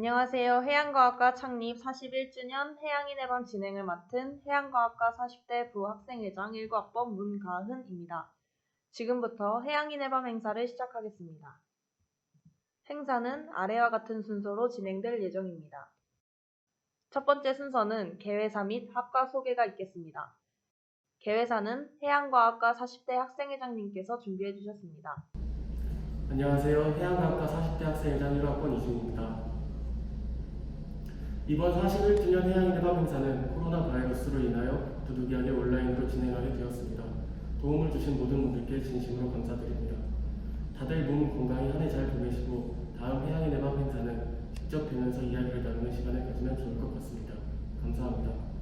안녕하세요. 해양과학과 창립 41주년 해양인해방 진행을 맡은 해양과학과 40대 부학생회장 19학번 문가은입니다. 지금부터 해양인해방 행사를 시작하겠습니다. 행사는 아래와 같은 순서로 진행될 예정입니다. 첫 번째 순서는 개회사 및 학과 소개가 있겠습니다. 개회사는 해양과학과 40대 학생회장님께서 준비해 주셨습니다. 안녕하세요. 해양과학과 40대 학생회장 1학번 이준입니다. 이번 41주년 해양인해방 행사는 코로나 바이러스로 인하여 부득이하게 온라인으로 진행하게 되었습니다. 도움을 주신 모든 분들께 진심으로 감사드립니다. 다들 몸 건강히 한 해 잘 보내시고 다음 해양인해방 행사는 직접 뵈면서 이야기를 나누는 시간을 가지면 좋을 것 같습니다. 감사합니다.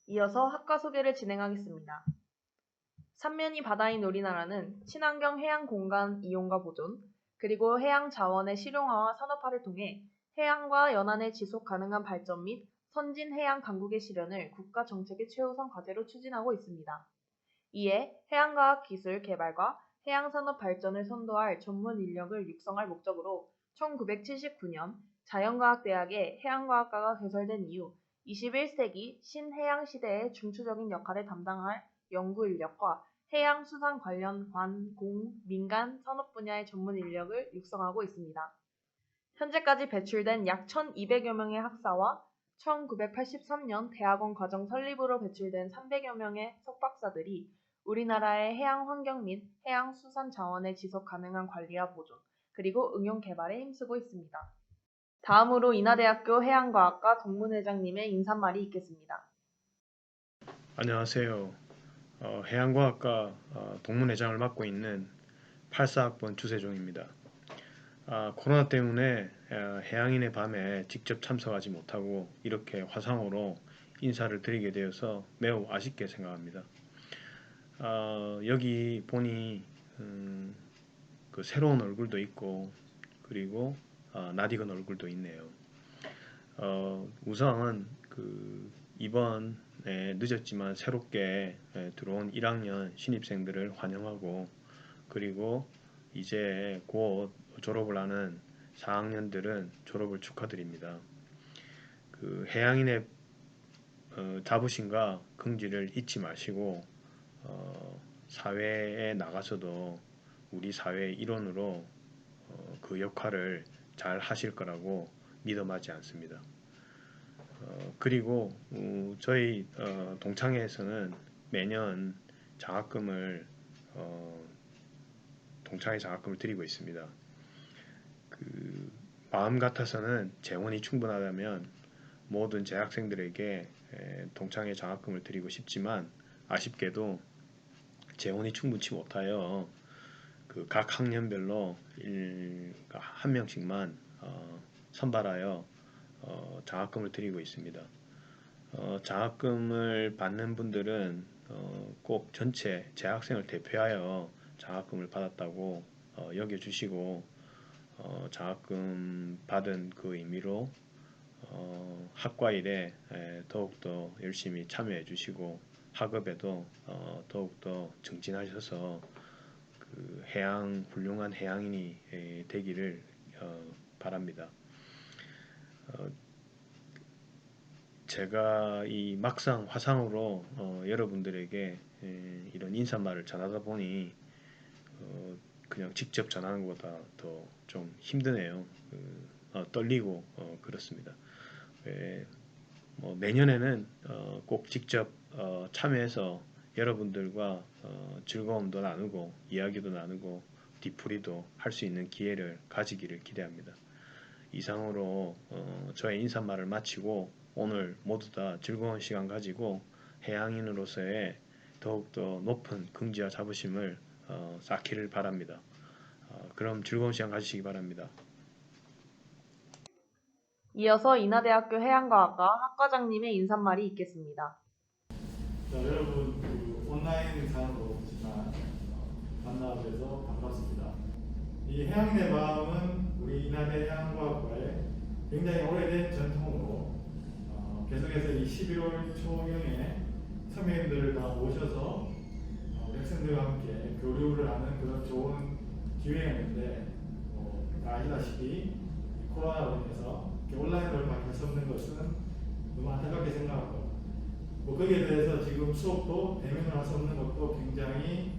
이어서 학과 소개를 진행하겠습니다. 삼면이 바다인 우리나라는 친환경 해양 공간 이용과 보존, 그리고 해양 자원의 실용화와 산업화를 통해 해양과 연안의 지속 가능한 발전 및 선진 해양 강국의 실현을 국가 정책의 최우선 과제로 추진하고 있습니다. 이에 해양과학 기술 개발과 해양산업 발전을 선도할 전문 인력을 육성할 목적으로 1979년 자연과학대학에 해양과학과가 개설된 이후 21세기 신해양 시대의 중추적인 역할을 담당할 연구 인력과 해양 수산 관련 관, 공, 민간, 산업 분야의 전문 인력을 육성하고 있습니다. 현재까지 배출된 약 1,200여 명의 학사와 1983년 대학원 과정 설립으로 배출된 300여 명의 석박사들이 우리나라의 해양 환경 및 해양 수산 자원의 지속 가능한 관리와 보존, 그리고 응용 개발에 힘쓰고 있습니다. 다음으로 인하대학교 해양과학과 동문회장님의 인사말이 있겠습니다. 안녕하세요. 해양과학과 동문회장을 맡고 있는 84학번 주세종입니다. 코로나 때문에 해양인의 밤에 직접 참석하지 못하고 이렇게 화상으로 인사를 드리게 되어서 매우 아쉽게 생각합니다. 여기 보니 그 새로운 얼굴도 있고 그리고 낯익은 얼굴도 있네요. 우선 이번에 늦었지만 새롭게 들어온 1학년 신입생들을 환영하고 그리고 이제 곧 졸업을 하는 4학년들은 졸업을 축하드립니다. 해양인의 자부심과 긍지를 잊지 마시고 사회에 나가서도 우리 사회의 일원으로 그 역할을 잘 하실 거라고 믿어마지 않습니다. 그리고 저희 동창회에서는 매년 장학금을 동창회 장학금을 드리고 있습니다. 마음 같아서는 재원이 충분하다면 모든 재학생들에게 동창회 장학금을 드리고 싶지만 아쉽게도 재원이 충분치 못하여 각 학년별로 한 명씩만 선발하여 장학금을 드리고 있습니다. 장학금을 받는 분들은 꼭 전체 재학생을 대표하여 장학금을 받았다고 여겨주시고 장학금 받은 그 의미로 학과 일에 더욱더 열심히 참여해 주시고 학업에도 더욱더 정진하셔서 훌륭한 해양인이 되기를 바랍니다. 제가 이 막상 화상으로 여러분들에게 이런 인사말을 전하다 보니 그냥 직접 전하는 것보다 더 좀 힘드네요. 떨리고 그렇습니다. 내년에는 꼭 직접 참여해서 여러분들과 즐거움도 나누고 이야기도 나누고 뒤풀이도 할 수 있는 기회를 가지기를 기대합니다. 이상으로 저의 인사말을 마치고 오늘 모두 다 즐거운 시간 가지고 해양인으로서의 더욱더 높은 긍지와 자부심을 쌓기를 바랍니다. 그럼 즐거운 시간 가지시기 바랍니다. 이어서 인하대학교 해양과학과 학과장님의 인사말이 있겠습니다. 자, 여러분 온라인 상으로 보지만 만나게 돼서 반갑습니다. 이 해양인의 밤은 우리 인하대 해양과학과의 굉장히 오래된 전통으로 계속해서 이 11월 초경에 선배님들을 다 모셔서 학생들과 함께 교류를 하는 그런 좋은 기회였는데 아시다시피 코로나로 수 없는 것은 너무 안타깝게 생각하고, 뭐 거기에 대해서 지금 수업도 대면을 할 수 없는 것도 굉장히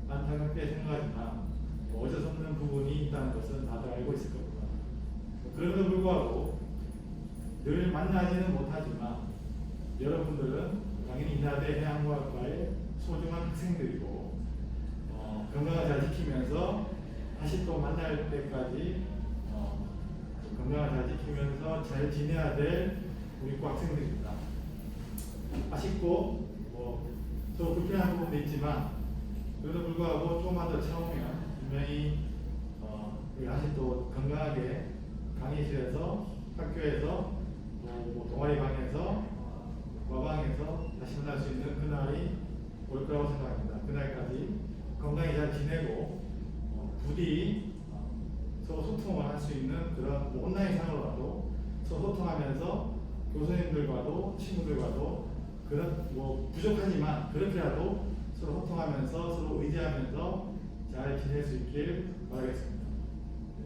안타깝게 생각하지만 뭐 어쩔 수 없는 부분이 있다는 것은 다들 알고 있을 겁니다. 그럼에도 불구하고 늘 만나지는 못하지만 여러분들은 당연히 인하대 해양과학과의 소중한 학생들이고 건강을 잘 지키면서 다시 또 만날 때까지 건강을 잘 지키면서 잘 지내야 될 우리 과 학생들입니다. 아쉽고 또 불편한 부분도 있지만 그래도 불구하고 조금만 더 참으면 분명히 우리 다시 또 건강하게 강의실에서 학교에서 또 동아리방에서 과방에서 다시 만날 수 있는 그날이 올 거라고 생각합니다. 그날까지 건강히 잘 지내고 부디 서로 소통을 할 수 있는 그런 온라인상으로라도 서로 소통하면서 교수님들과도 친구들과도 그런 부족하지만 그렇게라도 서로 소통하면서 서로 의지하면서 잘 지낼 수 있길 바라겠습니다.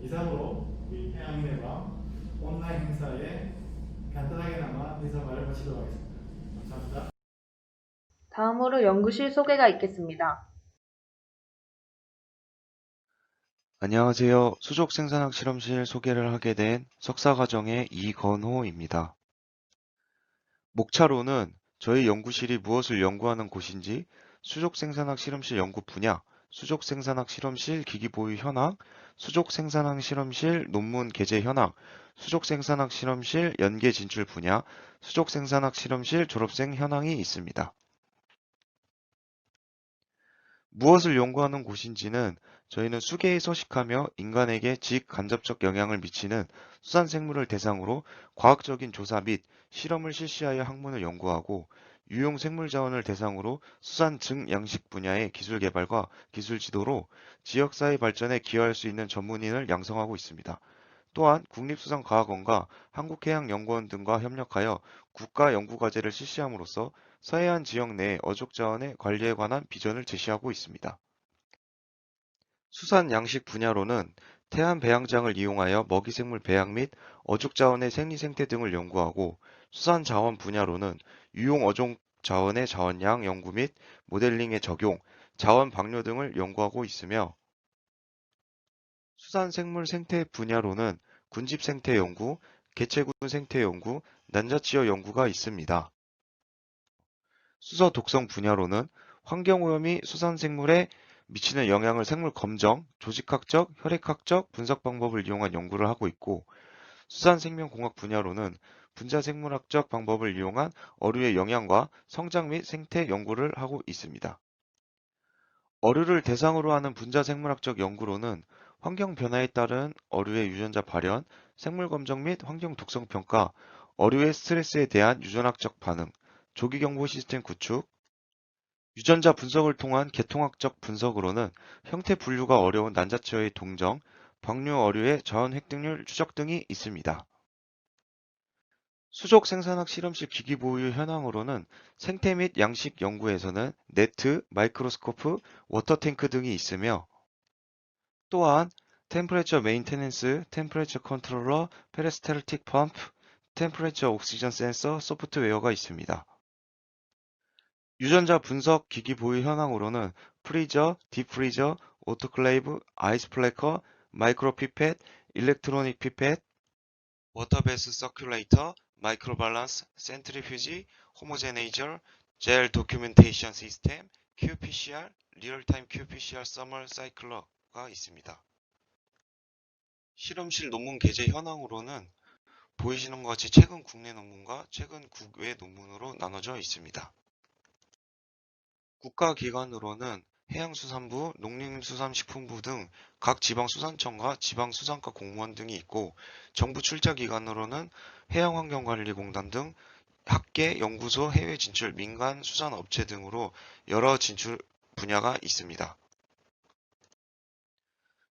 이상으로 우리 해양인의 밤 온라인 행사에 간단하게나마 인사말을 마치도록 하겠습니다. 감사합니다. 다음으로 연구실 소개가 있겠습니다. 안녕하세요. 수족 생산학 실험실 소개를 하게 된 석사과정의 이건호입니다. 목차로는 저희 연구실이 무엇을 연구하는 곳인지, 수족 생산학 실험실 연구 분야, 수족 생산학 실험실 기기 보유 현황, 수족 생산학 실험실 논문 게재 현황, 수족 생산학 실험실 연계 진출 분야, 수족 생산학 실험실 졸업생 현황이 있습니다. 무엇을 연구하는 곳인지는 저희는 수계에 서식하며 인간에게 직간접적 영향을 미치는 수산생물을 대상으로 과학적인 조사 및 실험을 실시하여 학문을 연구하고, 유용 생물자원을 대상으로 수산 증양식 분야의 기술 개발과 기술 지도로 지역사회 발전에 기여할 수 있는 전문인을 양성하고 있습니다. 또한 국립수산과학원과 한국해양연구원 등과 협력하여 국가 연구과제를 실시함으로써 서해안 지역 내 어족자원의 관리에 관한 비전을 제시하고 있습니다. 수산 양식 분야로는 태안 배양장을 이용하여 먹이생물 배양 및 어족자원의 생리생태 등을 연구하고, 수산자원 분야로는 유용 어족자원의 자원량 연구 및 모델링의 적용, 자원 방류 등을 연구하고 있으며, 수산생물 생태 분야로는 군집 생태 연구, 개체군 생태 연구, 난자치어 연구가 있습니다. 수서 독성 분야로는 환경오염이 수산생물에 미치는 영향을 생물 검정, 조직학적, 혈액학적 분석 방법을 이용한 연구를 하고 있고, 수산생명공학 분야로는 분자생물학적 방법을 이용한 어류의 영양과 성장 및 생태 연구를 하고 있습니다. 어류를 대상으로 하는 분자생물학적 연구로는 환경 변화에 따른 어류의 유전자 발현, 생물 검정 및 환경 독성 평가, 어류의 스트레스에 대한 유전학적 반응, 조기 경보 시스템 구축, 유전자 분석을 통한 계통학적 분석으로는 형태 분류가 어려운 난자치어의 동정, 방류 어류의 자원 획득률 추적 등이 있습니다. 수족 생산학 실험실 기기 보유 현황으로는 생태 및 양식 연구에서는 네트, 마이크로스코프, 워터탱크 등이 있으며, 또한 템퍼레처 메인테넌스, 템퍼레처 컨트롤러, 페리스탈틱 펌프, 템퍼레처 옥시전 센서 소프트웨어가 있습니다. 유전자 분석 기기 보유 현황으로는 프리저, 딥프리저, 오토클레이브, 아이스 플래커, 마이크로 피펫, 일렉트로닉 피펫, 워터베스 서큘레이터, 마이크로발란스, 센트리퓨지, 호모제네이저, 젤 도큐멘테이션 시스템, qPCR, 리얼타임 qPCR 서멀 사이클러가 있습니다. 실험실 논문 게재 현황으로는 보이시는 것 같이 최근 국내 논문과 최근 국외 논문으로 나눠져 있습니다. 국가기관으로는 해양수산부, 농림수산식품부 등 각 지방수산청과 지방수산과 공무원 등이 있고, 정부 출자기관으로는 해양환경관리공단 등 학계, 연구소, 해외 진출, 민간 수산업체 등으로 여러 진출 분야가 있습니다.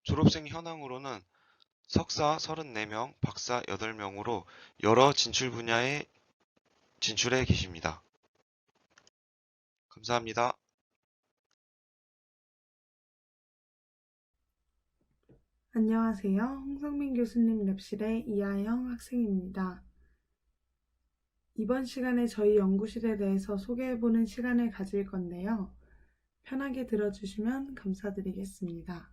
졸업생 현황으로는 석사 34명, 박사 8명으로 여러 진출 분야에 진출해 계십니다. 감사합니다. 안녕하세요. 홍성민 교수님 랩실의 이하영 학생입니다. 이번 시간에 저희 연구실에 대해서 소개해보는 시간을 가질 건데요. 편하게 들어주시면 감사드리겠습니다.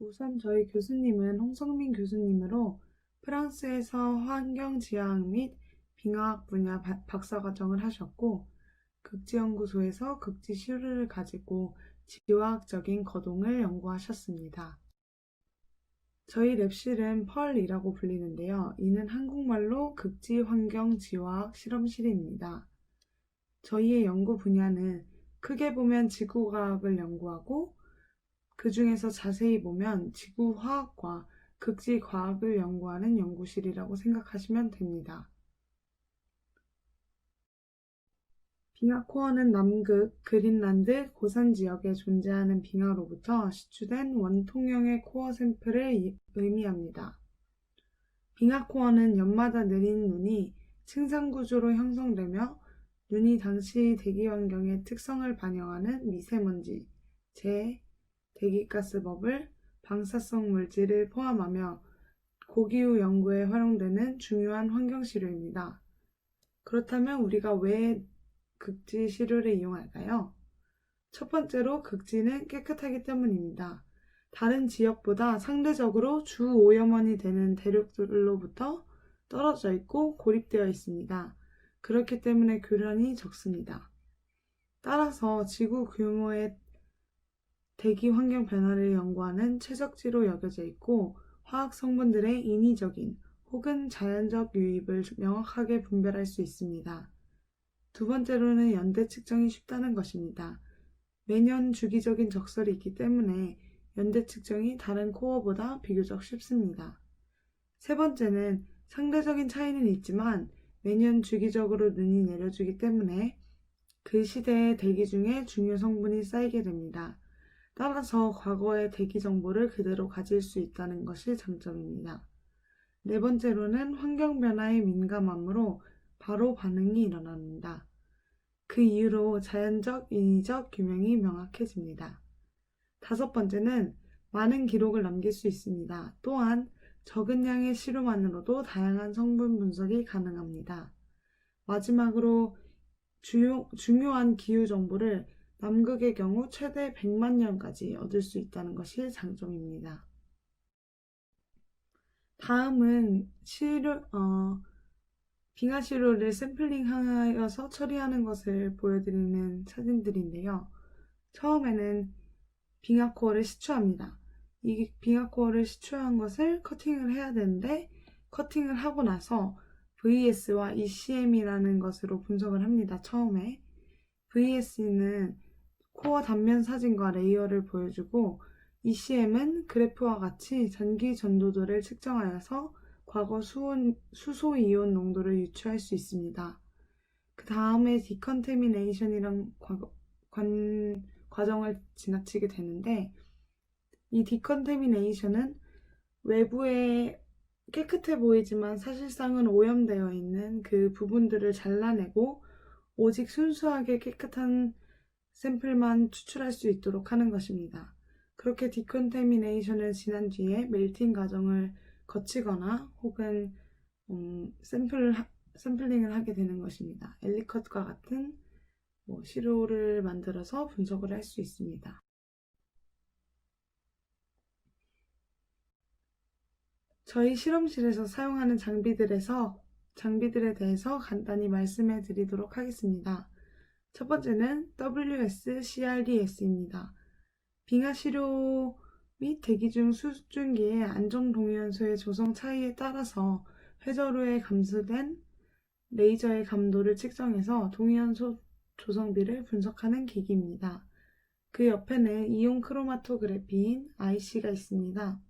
우선 저희 교수님은 홍성민 교수님으로 프랑스에서 환경지화학 및 빙하학 분야 박사과정을 하셨고 극지연구소에서 극지시료를 가지고 지화학적인 거동을 연구하셨습니다. 저희 랩실은 펄이라고 불리는데요. 이는 한국말로 극지환경지화학 실험실입니다. 저희의 연구 분야는 크게 보면 지구과학을 연구하고 그 중에서 자세히 보면 지구화학과 극지과학을 연구하는 연구실이라고 생각하시면 됩니다. 빙하코어는 남극, 그린란드, 고산 지역에 존재하는 빙하로부터 시추된 원통형의 코어 샘플을 의미합니다. 빙하코어는 연마다 내리는 눈이 층상구조로 형성되며 눈이 당시 대기 환경의 특성을 반영하는 미세먼지, 재, 대기가스 버블, 방사성 물질을 포함하며 고기후 연구에 활용되는 중요한 환경시료입니다. 그렇다면 우리가 왜 극지 시료를 이용할까요? 첫 번째로 극지는 깨끗하기 때문입니다. 다른 지역보다 상대적으로 주 오염원이 되는 대륙들로부터 떨어져 있고 고립되어 있습니다. 그렇기 때문에 교란이 적습니다. 따라서 지구 규모의 대기 환경 변화를 연구하는 최적지로 여겨져 있고 화학 성분들의 인위적인 혹은 자연적 유입을 명확하게 분별할 수 있습니다. 두 번째로는 연대 측정이 쉽다는 것입니다. 매년 주기적인 적설이 있기 때문에 연대 측정이 다른 코어보다 비교적 쉽습니다. 세 번째는 상대적인 차이는 있지만 매년 주기적으로 눈이 내려주기 때문에 그 시대의 대기 중에 중요 성분이 쌓이게 됩니다. 따라서 과거의 대기 정보를 그대로 가질 수 있다는 것이 장점입니다. 네 번째로는 환경 변화에 민감하므로 바로 반응이 일어납니다. 그 이후로 자연적, 인위적 규명이 명확해집니다. 다섯 번째는 많은 기록을 남길 수 있습니다. 또한 적은 양의 시료만으로도 다양한 성분 분석이 가능합니다. 마지막으로 중요한 기후 정보를 남극의 경우 최대 100만 년까지 얻을 수 있다는 것이 장점입니다. 다음은 빙하 시료를 샘플링하여서 처리하는 것을 보여드리는 사진들인데요. 처음에는 빙하코어를 시추합니다. 이 빙하코어를 시추한 것을 커팅을 해야 되는데 커팅을 하고 나서 VS와 ECM이라는 것으로 분석을 합니다. 처음에 VS는 코어 단면 사진과 레이어를 보여주고 ECM은 그래프와 같이 전기 전도도를 측정하여서 과거 수소 이온 농도를 유추할 수 있습니다. 그 다음에 디컨테미네이션이란 과정을 지나치게 되는데 이 디컨테미네이션은 외부에 깨끗해 보이지만 사실상은 오염되어 있는 그 부분들을 잘라내고 오직 순수하게 깨끗한 샘플만 추출할 수 있도록 하는 것입니다. 그렇게 디컨테미네이션을 지난 뒤에 멜팅 과정을 거치거나 혹은 샘플링을 하게 되는 것입니다. 엘리컷과 같은 시료를 만들어서 분석을 할 수 있습니다. 저희 실험실에서 사용하는 장비들에 대해서 간단히 말씀해 드리도록 하겠습니다. 첫 번째는 WS-CRDS입니다. 빙하 시료 및 대기 중 수증기의 안정 동위원소의 조성 차이에 따라서 회절 후에 감소된 레이저의 감도를 측정해서 동위원소 조성비를 분석하는 기기입니다. 그 옆에는 이온 크로마토그래피인 IC가 있습니다.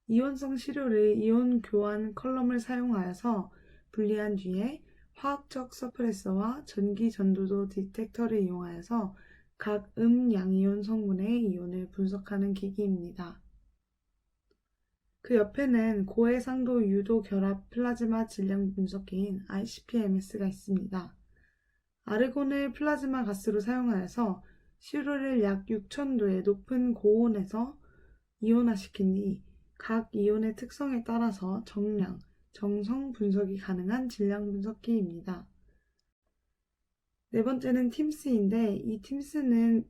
이온성 시료를 이온 교환 컬럼을 사용하여서 분리한 뒤에 화학적 서프레서와 전기 전도도 디텍터를 이용하여서 각 양이온 성분의 이온을 분석하는 기기입니다. 그 옆에는 고해상도 유도 결합 플라즈마 질량 분석기인 ICP-MS가 있습니다. 아르곤을 플라즈마 가스로 사용하여서 시료를 약 6000도의 높은 고온에서 이온화시킨 뒤 각 이온의 특성에 따라서 정량, 정성 분석이 가능한 질량 분석기입니다. 네 번째는 팀스인데 이 팀스는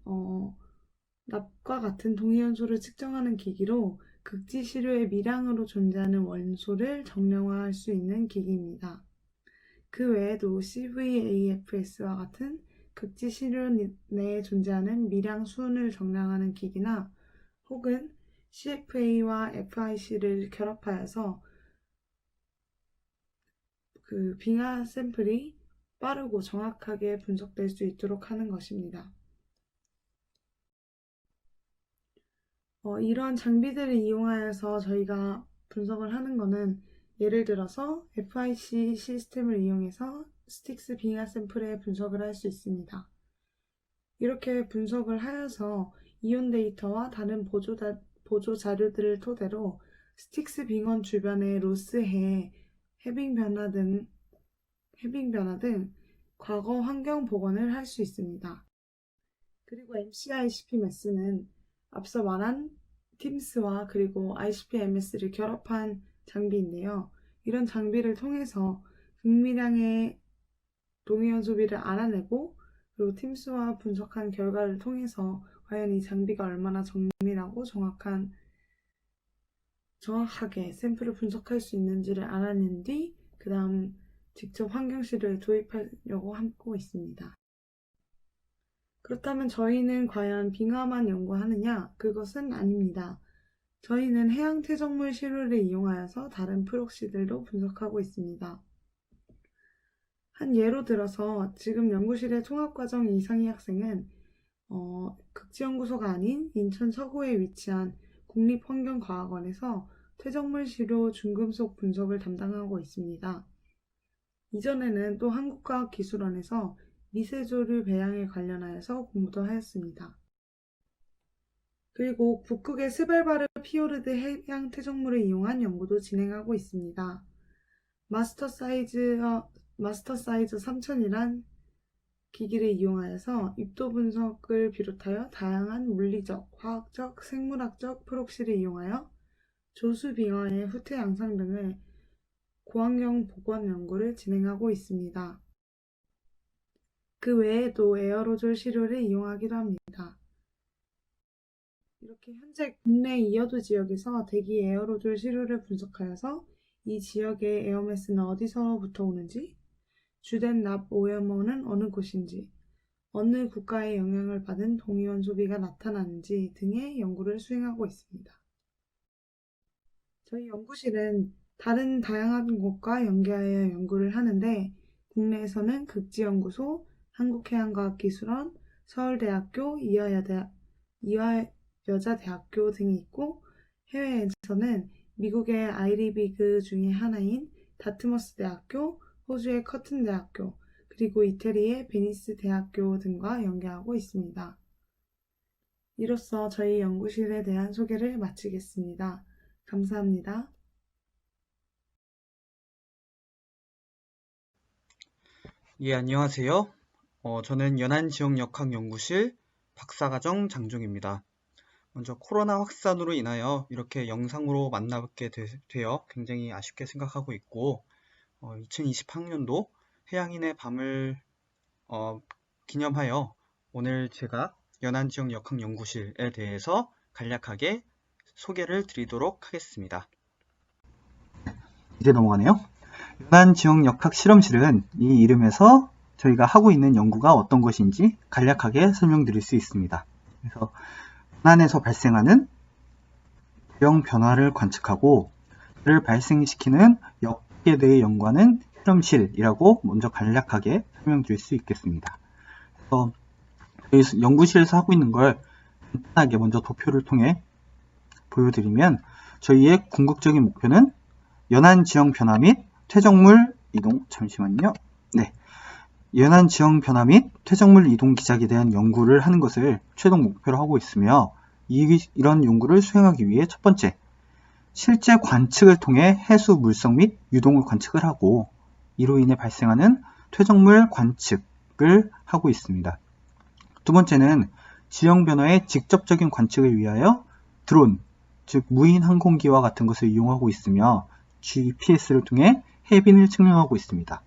납과 같은 동위원소를 측정하는 기기로 극지시료의 미량으로 존재하는 원소를 정량화할 수 있는 기기입니다. 그 외에도 CVAFS와 같은 극지시료 내에 존재하는 미량 수은을 정량하는 기기나 혹은 CFA와 FIC를 결합하여서 그 빙하 샘플이 빠르고 정확하게 분석될 수 있도록 하는 것입니다. 이런 장비들을 이용하여서 저희가 분석을 하는 것은 예를 들어서 FIC 시스템을 이용해서 스틱스 빙하 샘플의 분석을 할 수 있습니다. 이렇게 분석을 하여서 이온 데이터와 다른 보조 자료들을 토대로 스틱스 빙원 주변의 로스해, 해빙 변화 등 과거 환경 복원을 할 수 있습니다. 그리고 MCICP-MES는 앞서 말한 팀스와 그리고 ICP-MS를 결합한 장비인데요. 이런 장비를 통해서 극미량의 동위원 소비를 알아내고 그리고 팀스와 분석한 결과를 통해서 과연 이 장비가 얼마나 정밀하고 정확하게 샘플을 분석할 수 있는지를 알아낸 뒤 그 다음 직접 환경시료에 도입하려고 하고 있습니다. 그렇다면 저희는 과연 빙하만 연구하느냐? 그것은 아닙니다. 저희는 해양 퇴적물 시료를 이용하여서 다른 프록시들도 분석하고 있습니다. 한 예로 들어서 지금 연구실의 통합과정 이상희 학생은 극지연구소가 아닌 인천 서구에 위치한 국립환경과학원에서 퇴적물 시료 중금속 분석을 담당하고 있습니다. 이전에는 또 한국과학기술원에서 미세조류 배양에 관련하여서 공부도 하였습니다. 그리고 북극의 스발바르 피오르드 해양 퇴적물을 이용한 연구도 진행하고 있습니다. 마스터 사이즈 3000이란 기기를 이용하여서 입도 분석을 비롯하여 다양한 물리적, 화학적, 생물학적 프록시를 이용하여 조수 빙하의 후퇴 양상 등을 고환경 복원 연구를 진행하고 있습니다. 그 외에도 에어로졸 시료를 이용하기도 합니다. 이렇게 현재 국내 이어도 지역에서 대기 에어로졸 시료를 분석하여서 이 지역의 에어매스는 어디서부터 오는지, 주된 납 오염원은 어느 곳인지, 어느 국가의 영향을 받은 동위원 소비가 나타나는지 등의 연구를 수행하고 있습니다. 저희 연구실은 다른 다양한 곳과 연계하여 연구를 하는데 국내에서는 극지연구소, 한국해양과학기술원, 서울대학교, 이화여자대학교 등이 있고 해외에서는 미국의 아이리비그 중에 하나인 다트머스 대학교, 호주의 커튼 대학교, 그리고 이태리의 베니스 대학교 등과 연계하고 있습니다. 이로써 저희 연구실에 대한 소개를 마치겠습니다. 감사합니다. 예, 안녕하세요. 저는 연안지역역학연구실 박사과정 장종입니다. 먼저 코로나 확산으로 인하여 이렇게 영상으로 만나뵙게 되어 굉장히 아쉽게 생각하고 있고 2020학년도 해양인의 밤을 기념하여 오늘 제가 연안지역역학연구실에 대해서 간략하게 소개를 드리도록 하겠습니다. 이제 넘어가네요. 연안지역역학실험실은 이 이름에서 저희가 하고 있는 연구가 어떤 것인지 간략하게 설명드릴 수 있습니다. 그래서 연안에서 발생하는 대형 변화를 관측하고 그를 발생시키는 역학에 대해 연구하는 실험실이라고 먼저 간략하게 설명드릴 수 있겠습니다. 그래서 저희 연구실에서 하고 있는 걸 간단하게 먼저 도표를 통해 보여드리면 저희의 궁극적인 목표는 연안 지형 변화 및 퇴적물 이동 연안 지형 변화 및 퇴적물 이동 기작에 대한 연구를 하는 것을 최종 목표로 하고 있으며 이런 연구를 수행하기 위해 첫 번째, 실제 관측을 통해 해수 물성 및 유동을 관측을 하고 이로 인해 발생하는 퇴적물 관측을 하고 있습니다. 두 번째는 지형 변화의 직접적인 관측을 위하여 드론, 즉 무인 항공기와 같은 것을 이용하고 있으며 GPS를 통해 해빈을 측량하고 있습니다.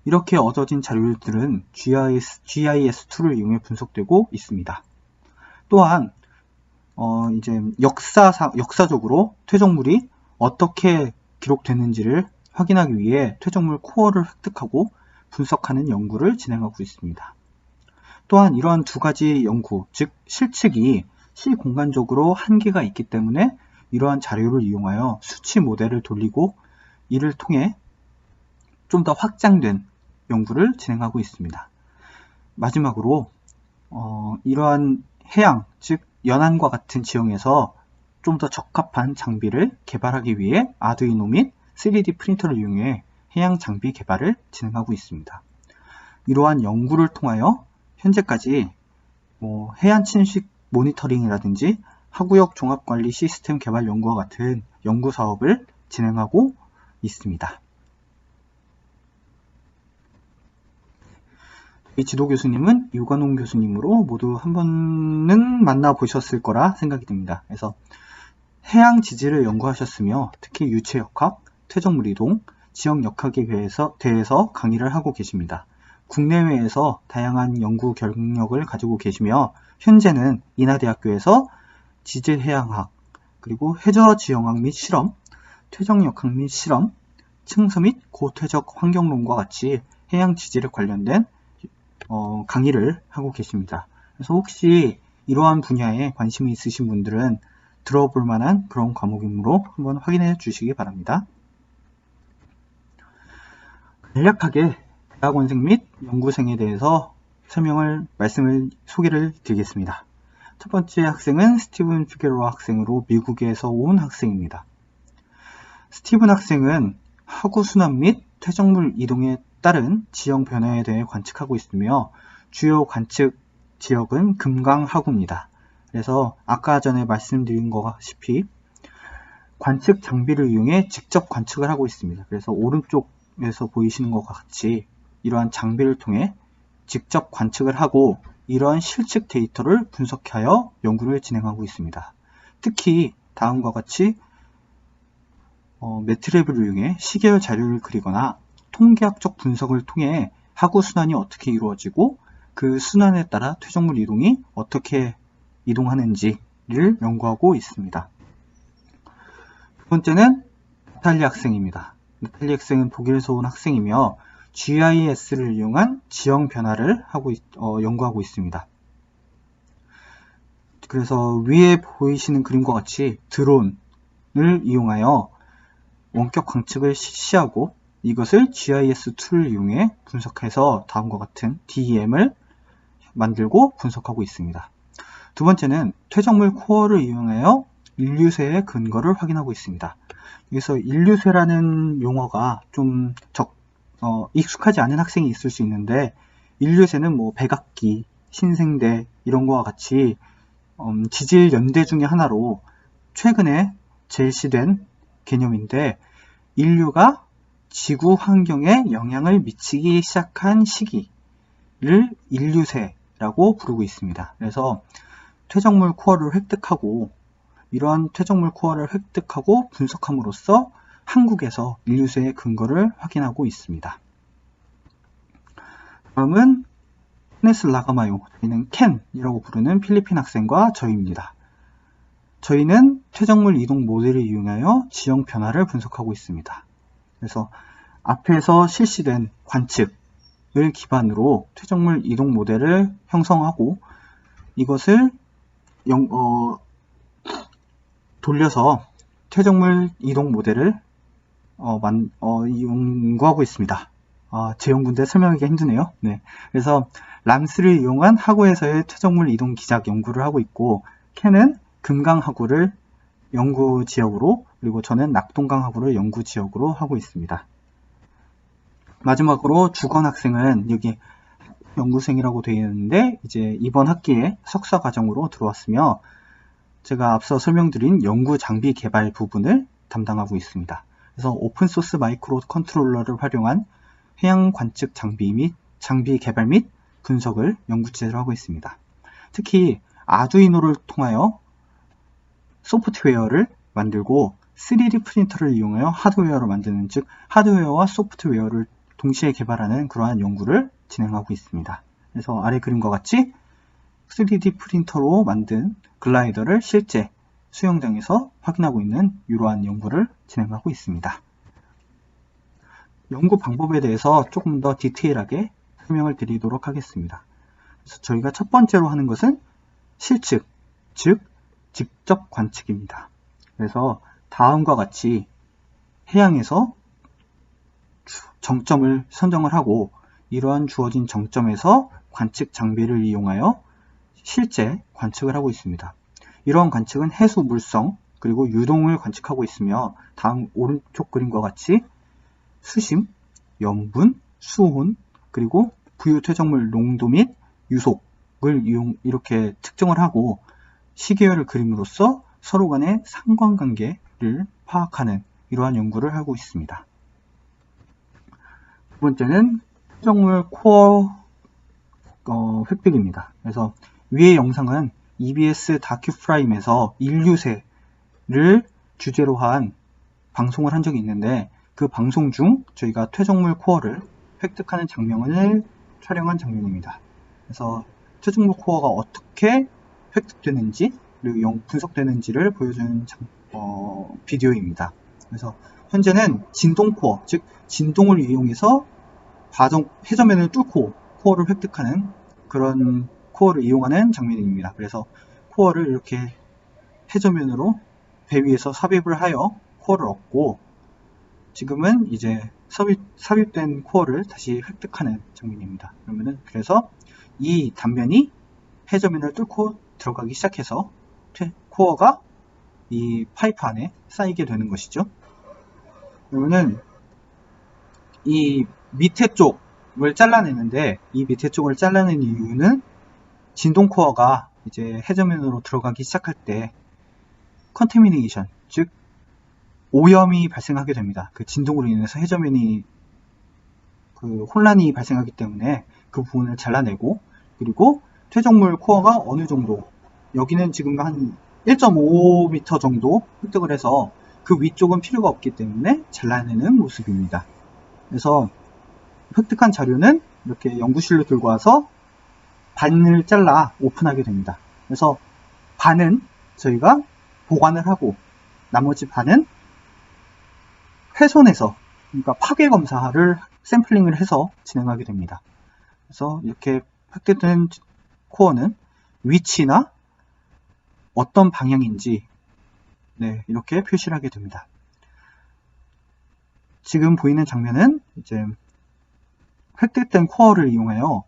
이렇게 얻어진 자료들은 GIS2를 이용해 분석되고 있습니다. 또한 이제 역사적으로 퇴적물이 어떻게 기록됐는지를 확인하기 위해 퇴적물 코어를 획득하고 분석하는 연구를 진행하고 있습니다. 또한 이러한 두 가지 연구, 즉 실측이 시공간적으로 한계가 있기 때문에 이러한 자료를 이용하여 수치 모델을 돌리고 이를 통해 좀 더 확장된 연구를 진행하고 있습니다. 마지막으로 이러한 해양, 즉 연안과 같은 지형에서 좀 더 적합한 장비를 개발하기 위해 아두이노 및 3D 프린터를 이용해 해양 장비 개발을 진행하고 있습니다. 이러한 연구를 통하여 현재까지 해안 침식 모니터링이라든지 하구역 종합관리 시스템 개발 연구와 같은 연구 사업을 진행하고 있습니다. 이 지도 교수님은 유관홍 교수님으로 모두 한 번은 만나보셨을 거라 생각이 듭니다. 그래서 해양 지질을 연구하셨으며 특히 유체 역학, 퇴적물 이동, 지역 역학에 대해서 강의를 하고 계십니다. 국내외에서 다양한 연구 경력을 가지고 계시며 현재는 인하대학교에서 지질 해양학, 그리고 해저 지형학 및 실험, 퇴적 역학 및 실험, 층서 및 고퇴적 환경론과 같이 해양 지질에 관련된 강의를 하고 계십니다. 그래서 혹시 이러한 분야에 관심이 있으신 분들은 들어볼 만한 그런 과목이므로 한번 확인해 주시기 바랍니다. 간략하게 대학원생 및 연구생에 대해서 소개를 드리겠습니다. 첫 번째 학생은 스티븐 피게로 학생으로 미국에서 온 학생입니다. 스티븐 학생은 하구 순환 및 퇴적물 이동에 따른 지형 변화에 대해 관측하고 있으며 주요 관측 지역은 금강 하구입니다. 그래서 아까 전에 말씀드린 것같이 관측 장비를 이용해 직접 관측을 하고 있습니다. 그래서 오른쪽에서 보이시는 것과 같이 이러한 장비를 통해 직접 관측을 하고 이러한 실측 데이터를 분석하여 연구를 진행하고 있습니다. 특히 다음과 같이 매트랩을 이용해 시계열 자료를 그리거나 통계학적 분석을 통해 하구 순환이 어떻게 이루어지고 그 순환에 따라 퇴적물 이동이 어떻게 이동하는지를 연구하고 있습니다. 두 번째는 나탈리 학생입니다. 나탈리 학생은 독일에서 온 학생이며 GIS를 이용한 지형 변화를 연구하고 있습니다. 그래서 위에 보이시는 그림과 같이 드론을 이용하여 원격 관측을 실시하고 이것을 GIS 툴을 이용해 분석해서 다음과 같은 DEM을 만들고 분석하고 있습니다. 두 번째는 퇴적물 코어를 이용하여 인류세의 근거를 확인하고 있습니다. 여기서 인류세라는 용어가 좀 익숙하지 않은 학생이 있을 수 있는데 인류세는 백악기, 신생대 이런 거와 같이 지질 연대 중의 하나로 최근에 제시된 개념인데 인류가 지구 환경에 영향을 미치기 시작한 시기를 인류세라고 부르고 있습니다. 그래서 퇴적물 코어를 획득하고 이러한 퇴적물 코어를 획득하고 분석함으로써 한국에서 인류세의 근거를 확인하고 있습니다. 다음은 케네스 라가마요, 저희는 켄이라고 부르는 필리핀 학생과 저희입니다. 저희는 퇴적물 이동 모델을 이용하여 지형 변화를 분석하고 있습니다. 그래서 앞에서 실시된 관측을 기반으로 퇴적물 이동 모델을 형성하고 이것을 돌려서 퇴적물 이동 모델을 연구하고 있습니다. 제 연구인데 설명하기가 힘드네요. 네. 그래서 람스를 이용한 하구에서의 퇴적물 이동 기작 연구를 하고 있고 켄은 금강 하구를 연구 지역으로 그리고 저는 낙동강 하구를 연구 지역으로 하고 있습니다. 마지막으로 주건 학생은 여기 연구생이라고 되어 있는데 이제 이번 학기에 석사 과정으로 들어왔으며 제가 앞서 설명드린 연구 장비 개발 부분을 담당하고 있습니다. 그래서 오픈소스 마이크로 컨트롤러를 활용한 해양 관측 장비 개발 및 분석을 연구체제로 하고 있습니다. 특히 아두이노를 통하여 소프트웨어를 만들고 3D 프린터를 이용하여 하드웨어를 만드는, 즉 하드웨어와 소프트웨어를 동시에 개발하는 그러한 연구를 진행하고 있습니다. 그래서 아래 그림과 같이 3D 프린터로 만든 글라이더를 실제 수영장에서 확인하고 있는 이러한 연구를 진행하고 있습니다. 연구 방법에 대해서 조금 더 디테일하게 설명을 드리도록 하겠습니다. 그래서 저희가 첫 번째로 하는 것은 실측, 즉 직접 관측입니다. 그래서 다음과 같이 해양에서 정점을 선정을 하고 이러한 주어진 정점에서 관측 장비를 이용하여 실제 관측을 하고 있습니다. 이러한 관측은 해수 물성 그리고 유동을 관측하고 있으며 다음 오른쪽 그림과 같이 수심, 염분, 수온 그리고 부유 퇴적물 농도 및 유속을 이렇게 특정을 하고 시계열을 그림으로써 서로 간의 상관관계를 파악하는 이러한 연구를 하고 있습니다. 두 번째는 퇴적물 코어 획득입니다. 그래서 위의 영상은 EBS 다큐프라임에서 인류새를 주제로 한 방송을 한 적이 있는데 그 방송 중 저희가 퇴적물 코어를 획득하는 장면을 촬영한 장면입니다. 그래서 퇴적물 코어가 어떻게 획득되는지 그리고 분석되는지를 보여주는 비디오입니다. 그래서 현재는 진동 코어, 즉 진동을 이용해서 해저면을 뚫고 코어를 획득하는 그런 코어를 이용하는 장면입니다. 그래서 코어를 이렇게 해저면으로 배 위에서 삽입을 하여 코어를 얻고 지금은 이제 삽입된 코어를 다시 획득하는 장면입니다. 그래서 이 단면이 해저면을 뚫고 들어가기 시작해서 코어가 이 파이프 안에 쌓이게 되는 것이죠. 그러면은 이 밑에 쪽을 잘라내는데 이 밑에 쪽을 잘라낸 이유는 진동 코어가 이제 해저면으로 들어가기 시작할 때 컨테미네이션, 즉 오염이 발생하게 됩니다. 그 진동으로 인해서 해저면이 혼란이 발생하기 때문에 그 부분을 잘라내고 그리고 퇴적물 코어가 어느 정도 여기는 지금 한 1.5m 정도 획득을 해서 그 위쪽은 필요가 없기 때문에 잘라내는 모습입니다. 그래서 획득한 자료는 이렇게 연구실로 들고 와서 반을 잘라 오픈하게 됩니다. 그래서 반은 저희가 보관을 하고 나머지 반은 훼손해서 그러니까 파괴 검사를 샘플링을 해서 진행하게 됩니다. 그래서 이렇게 획득된 코어는 위치나 어떤 방향인지 이렇게 표시를 하게 됩니다. 지금 보이는 장면은 이제 획득된 코어를 이용하여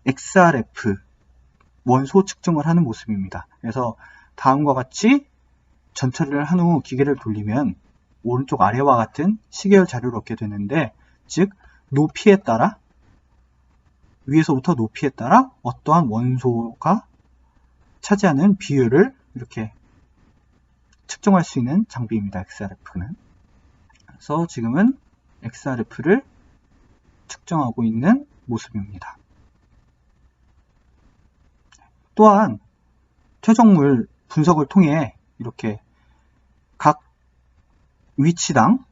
XRF 원소 측정을 하는 모습입니다. 그래서 다음과 같이 전처리를 한 후 기계를 돌리면 오른쪽 아래와 같은 시계열 자료를 얻게 되는데 즉 높이에 따라 위에서부터 높이에 따라 어떠한 원소가 차지하는 비율을 이렇게 측정할 수 있는 장비입니다. XRF는. 그래서 지금은 XRF를 측정하고 있는 모습입니다. 또한 퇴적물 분석을 통해 이렇게 각 위치당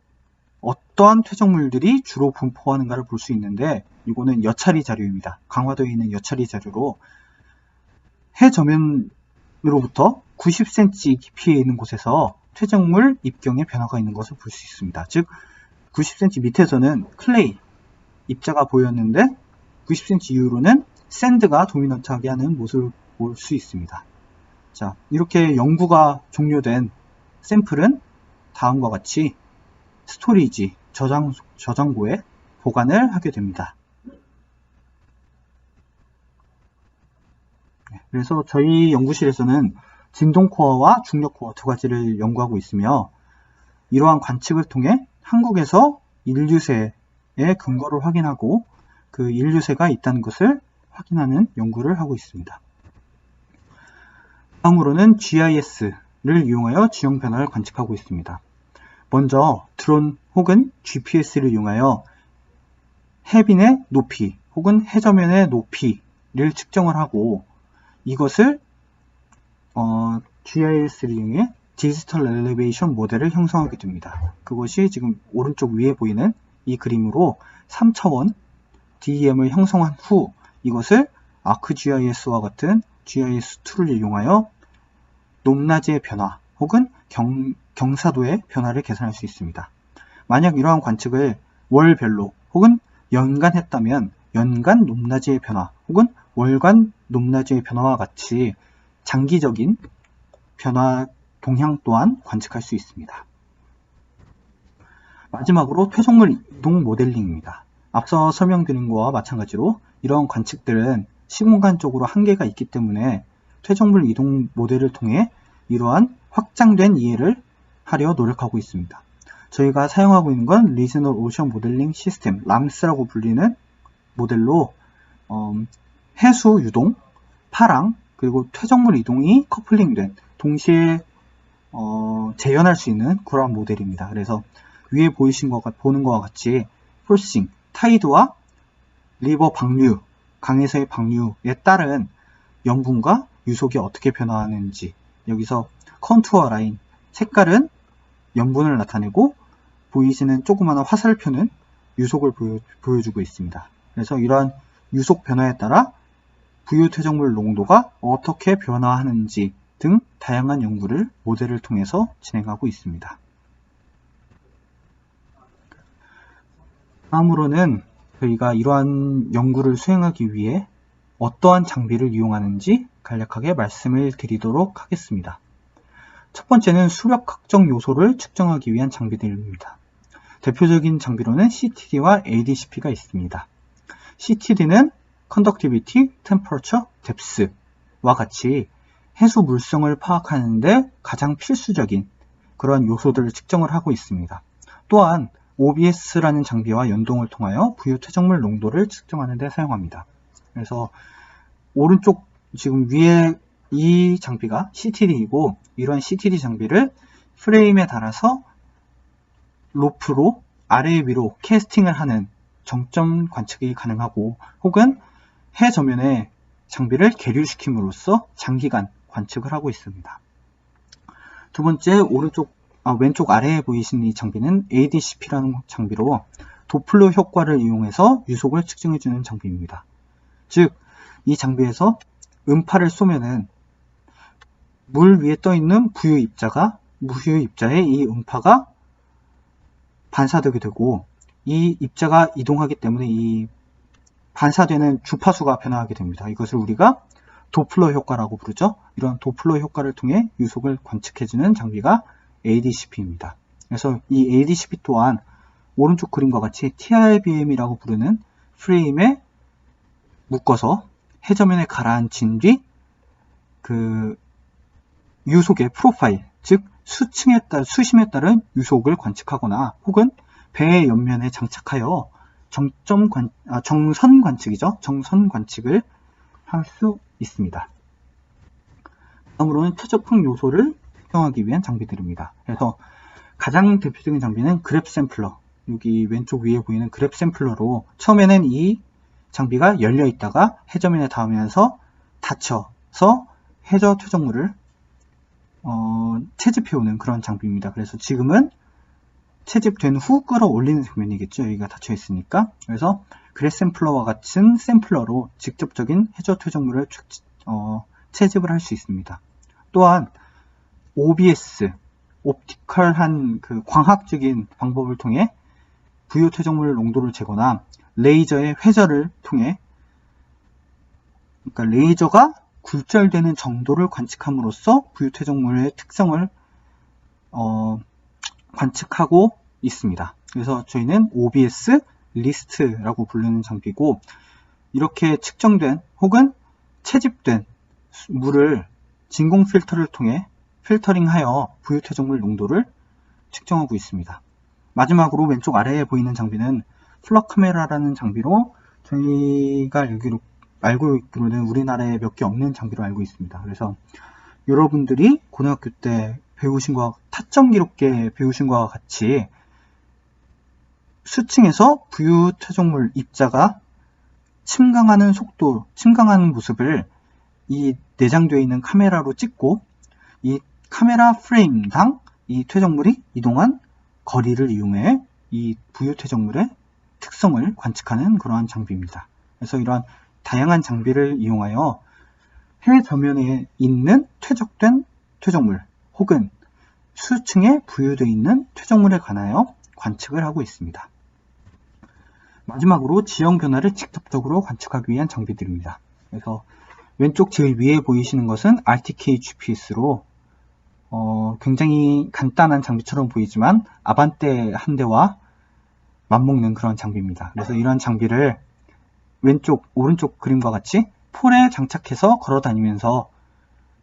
어떠한 퇴적물들이 주로 분포하는가를 볼 수 있는데 이거는 여차리 자료입니다. 강화되어 있는 여차리 자료로 해저면으로부터 90cm 깊이에 있는 곳에서 퇴적물 입경의 변화가 있는 것을 볼 수 있습니다. 즉 90cm 밑에서는 클레이 입자가 보였는데 90cm 이후로는 샌드가 도미넌트하게 하는 모습을 볼 수 있습니다. 자, 이렇게 연구가 종료된 샘플은 다음과 같이 스토리지, 저장고에 보관을 하게 됩니다. 그래서 저희 연구실에서는 진동 코어와 중력 코어 두 가지를 연구하고 있으며 이러한 관측을 통해 한국에서 인류새의 근거를 확인하고 그 인류새가 있다는 것을 확인하는 연구를 하고 있습니다. 다음으로는 GIS를 이용하여 지형 변화를 관측하고 있습니다. 먼저 드론 혹은 GPS를 이용하여 해변의 높이 혹은 해저면의 높이를 측정을 하고 이것을 GIS를 이용해 디지털 엘리베이션 모델을 형성하게 됩니다. 그것이 지금 오른쪽 위에 보이는 이 그림으로 3차원 DEM을 형성한 후 이것을 ArcGIS와 같은 GIS 툴을 이용하여 높낮이의 변화 혹은 경사도의 변화를 계산할 수 있습니다. 만약 이러한 관측을 월별로 혹은 연간 했다면 연간 높낮이의 변화 혹은 월간 높낮이의 변화와 같이 장기적인 변화 동향 또한 관측할 수 있습니다. 마지막으로 퇴적물 이동 모델링입니다. 앞서 설명드린 것과 마찬가지로 이러한 관측들은 시공간적으로 한계가 있기 때문에 퇴적물 이동 모델을 통해 이러한 확장된 이해를 하려 노력하고 있습니다. 저희가 사용하고 있는 건 리지널 오션 모델링 시스템, RAMS라고 불리는 모델로 해수 유동, 파랑, 그리고 퇴적물 이동이 커플링된 동시에 재현할 수 있는 그러한 모델입니다. 그래서 위에 보는 것과 같이 폴싱, 타이드와 리버 방류, 강에서의 방류에 따른 염분과 유속이 어떻게 변화하는지, 여기서 컨투어 라인, 색깔은 염분을 나타내고 보이시는 조그마한 화살표는 유속을 보여주고 있습니다. 그래서 이러한 유속 변화에 따라 부유 퇴적물 농도가 어떻게 변화하는지 등 다양한 연구를 모델을 통해서 진행하고 있습니다. 다음으로는 저희가 이러한 연구를 수행하기 위해 어떠한 장비를 이용하는지 간략하게 말씀을 드리도록 하겠습니다. 첫 번째는 수력 확정 요소를 측정하기 위한 장비들입니다. 대표적인 장비로는 CTD와 ADCP가 있습니다. CTD는 Conductivity, Temperature, Depth와 같이 해수 물성을 파악하는데 가장 필수적인 그런 요소들을 측정을 하고 있습니다. 또한 OBS라는 장비와 연동을 통하여 부유 퇴적물 농도를 측정하는 데 사용합니다. 그래서 오른쪽 지금 위에 이 장비가 CTD이고 이런 CTD 장비를 프레임에 달아서 로프로 아래 위로 캐스팅을 하는 정점 관측이 가능하고 혹은 해 저면에 장비를 계류시킴으로써 장기간 관측을 하고 있습니다. 두 번째 왼쪽 아래에 보이시는 이 장비는 ADCP라는 장비로 도플러 효과를 이용해서 유속을 측정해주는 장비입니다. 즉, 이 장비에서 음파를 쏘면은 물 위에 떠있는 부유 입자에 이 음파가 반사되게 되고 이 입자가 이동하기 때문에 이 반사되는 주파수가 변화하게 됩니다. 이것을 우리가 도플러 효과라고 부르죠. 이런 도플러 효과를 통해 유속을 관측해주는 장비가 ADCP입니다. 그래서 이 ADCP 또한 오른쪽 그림과 같이 TRBM이라고 부르는 프레임에 묶어서 해저면에 가라앉힌 뒤 그 유속의 프로파일, 즉 수심에 따른 유속을 관측하거나 혹은 배의 옆면에 장착하여 정선 관측을 할 수 있습니다. 다음으로는 퇴적풍 요소를 측정하기 위한 장비들입니다. 그래서 가장 대표적인 장비는 그랩 샘플러, 여기 왼쪽 위에 보이는 그랩 샘플러로 처음에는 이 장비가 열려 있다가 해저면에 닿으면서 닫혀서 해저 퇴적물을 채집해오는 그런 장비입니다. 그래서 지금은 채집된 후 끌어올리는 장면이겠죠. 여기가 닫혀 있으니까. 그래서 그랩 샘플러와 같은 샘플러로 직접적인 해저 퇴적물을 채집을 할 수 있습니다. 또한 OBS, 옵티컬한 그 광학적인 방법을 통해 부유 퇴적물 농도를 재거나 레이저의 회절을 통해 그러니까 레이저가 굴절되는 정도를 관측함으로써 부유 퇴적물의 특성을 관측하고 있습니다. 그래서 저희는 OBS 리스트라고 부르는 장비고 이렇게 측정된 혹은 채집된 물을 진공 필터를 통해 필터링하여 부유 퇴적물 농도를 측정하고 있습니다. 마지막으로 왼쪽 아래에 보이는 장비는 플럭 카메라라는 장비로 저희가 알고 있기로는 우리나라에 몇 개 없는 장비로 알고 있습니다. 그래서 여러분들이 고등학교 때 타점 기록계 배우신 것과 같이 수층에서 부유 퇴적물 입자가 침강하는 모습을 이 내장되어 있는 카메라로 찍고 이 카메라 프레임당 이 퇴적물이 이동한 거리를 이용해 이 부유 퇴적물의 특성을 관측하는 그러한 장비입니다. 그래서 이러한 다양한 장비를 이용하여 해 저면에 있는 퇴적된 퇴적물 혹은 수층에 부유되어 있는 퇴적물에 관하여 관측을 하고 있습니다. 마지막으로 지형 변화를 직접적으로 관측하기 위한 장비들입니다. 그래서 왼쪽 제일 위에 보이시는 것은 RTK GPS로 굉장히 간단한 장비처럼 보이지만 아반떼 한 대와 맞먹는 그런 장비입니다. 그래서 이런 장비를 왼쪽, 오른쪽 그림과 같이 폴에 장착해서 걸어 다니면서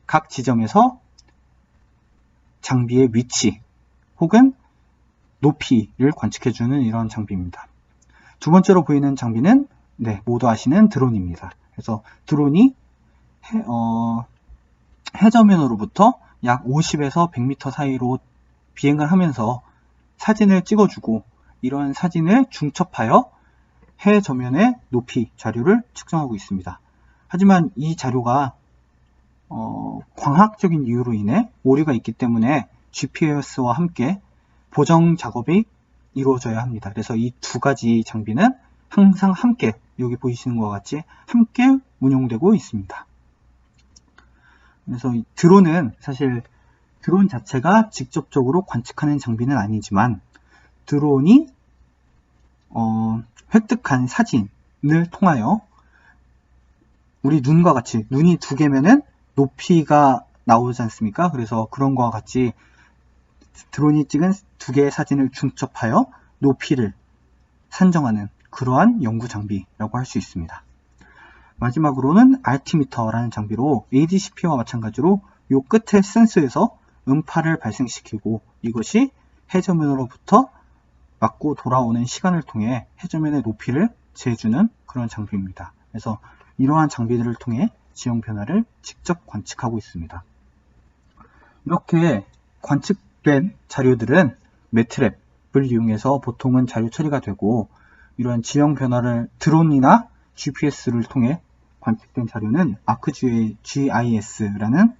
각 지점에서 장비의 위치 혹은 높이를 관측해주는 이런 장비입니다. 두 번째로 보이는 장비는 모두 아시는 드론입니다. 그래서 드론이 해저면으로부터 약 50에서 100m 사이로 비행을 하면서 사진을 찍어주고 이런 사진을 중첩하여 해 저면의 높이 자료를 측정하고 있습니다. 하지만 이 자료가 광학적인 이유로 인해 오류가 있기 때문에 GPS와 함께 보정 작업이 이루어져야 합니다. 그래서 이 두 가지 장비는 항상 함께 여기 보이시는 것과 같이 함께 운용되고 있습니다. 그래서 이 드론은 사실 드론 자체가 직접적으로 관측하는 장비는 아니지만 드론이 획득한 사진을 통하여 우리 눈과 같이 눈이 두 개면은 높이가 나오지 않습니까? 그래서 그런 것과 같이 드론이 찍은 두 개의 사진을 중첩하여 높이를 산정하는 그러한 연구 장비라고 할 수 있습니다. 마지막으로는 알티미터라는 장비로 ADCP와 마찬가지로 이 끝에 센서에서 음파를 발생시키고 이것이 해저면으로부터 맞고 돌아오는 시간을 통해 해저면의 높이를 재주는 그런 장비입니다. 그래서 이러한 장비들을 통해 지형 변화를 직접 관측하고 있습니다. 이렇게 관측된 자료들은 매트랩을 이용해서 보통은 자료 처리가 되고 이러한 지형 변화를 드론이나 GPS를 통해 관측된 자료는 ArcGIS라는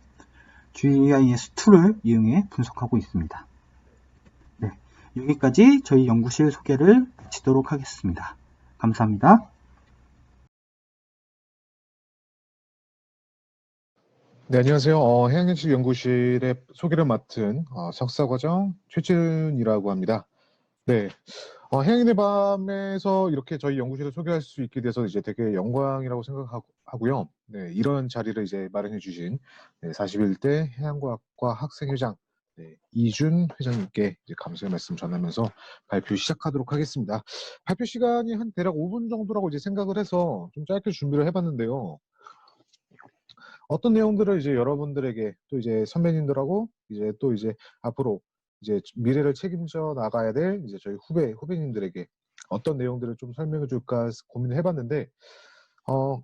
GIS 툴을 이용해 분석하고 있습니다. 여기까지 저희 연구실 소개를 마치도록 하겠습니다. 감사합니다. 네, 안녕하세요. 해양연식 연구실의 소개를 맡은 석사과정 최지은이라고 합니다. 네, 해양인의 밤에서 이렇게 저희 연구실을 소개할 수 있게 돼서 이제 되게 영광이라고 생각하고요. 네, 이런 자리를 이제 마련해 주신 41대 해양과학과 학생회장 이준 회장님께 이제 감사의 말씀 전하면서 발표 시작하도록 하겠습니다. 발표 시간이 한 대략 5분 정도라고 이제 생각을 해서 좀 짧게 준비를 해봤는데요. 어떤 내용들을 이제 여러분들에게 또 이제 선배님들하고 이제 또 이제 앞으로 이제 미래를 책임져 나가야 될 이제 저희 후배님들에게 어떤 내용들을 좀 설명해 줄까 고민을 해봤는데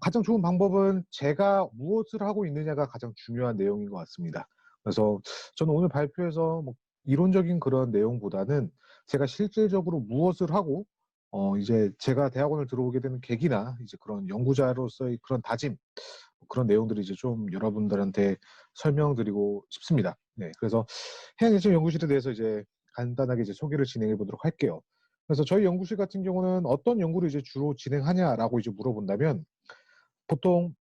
가장 좋은 방법은 제가 무엇을 하고 있느냐가 가장 중요한 내용인 것 같습니다. 그래서 저는 오늘 발표에서 뭐 이론적인 그런 내용보다는 제가 실질적으로 무엇을 하고 이제 제가 대학원을 들어오게 되는 계기나 이제 그런 연구자로서의 그런 다짐 그런 내용들을 이제 좀 여러분들한테 설명드리고 싶습니다. 네, 그래서 해양예측 연구실에 대해서 이제 간단하게 이제 소개를 진행해 보도록 할게요. 그래서 저희 연구실 같은 경우는 어떤 연구를 이제 주로 진행하냐라고 이제 물어본다면 보통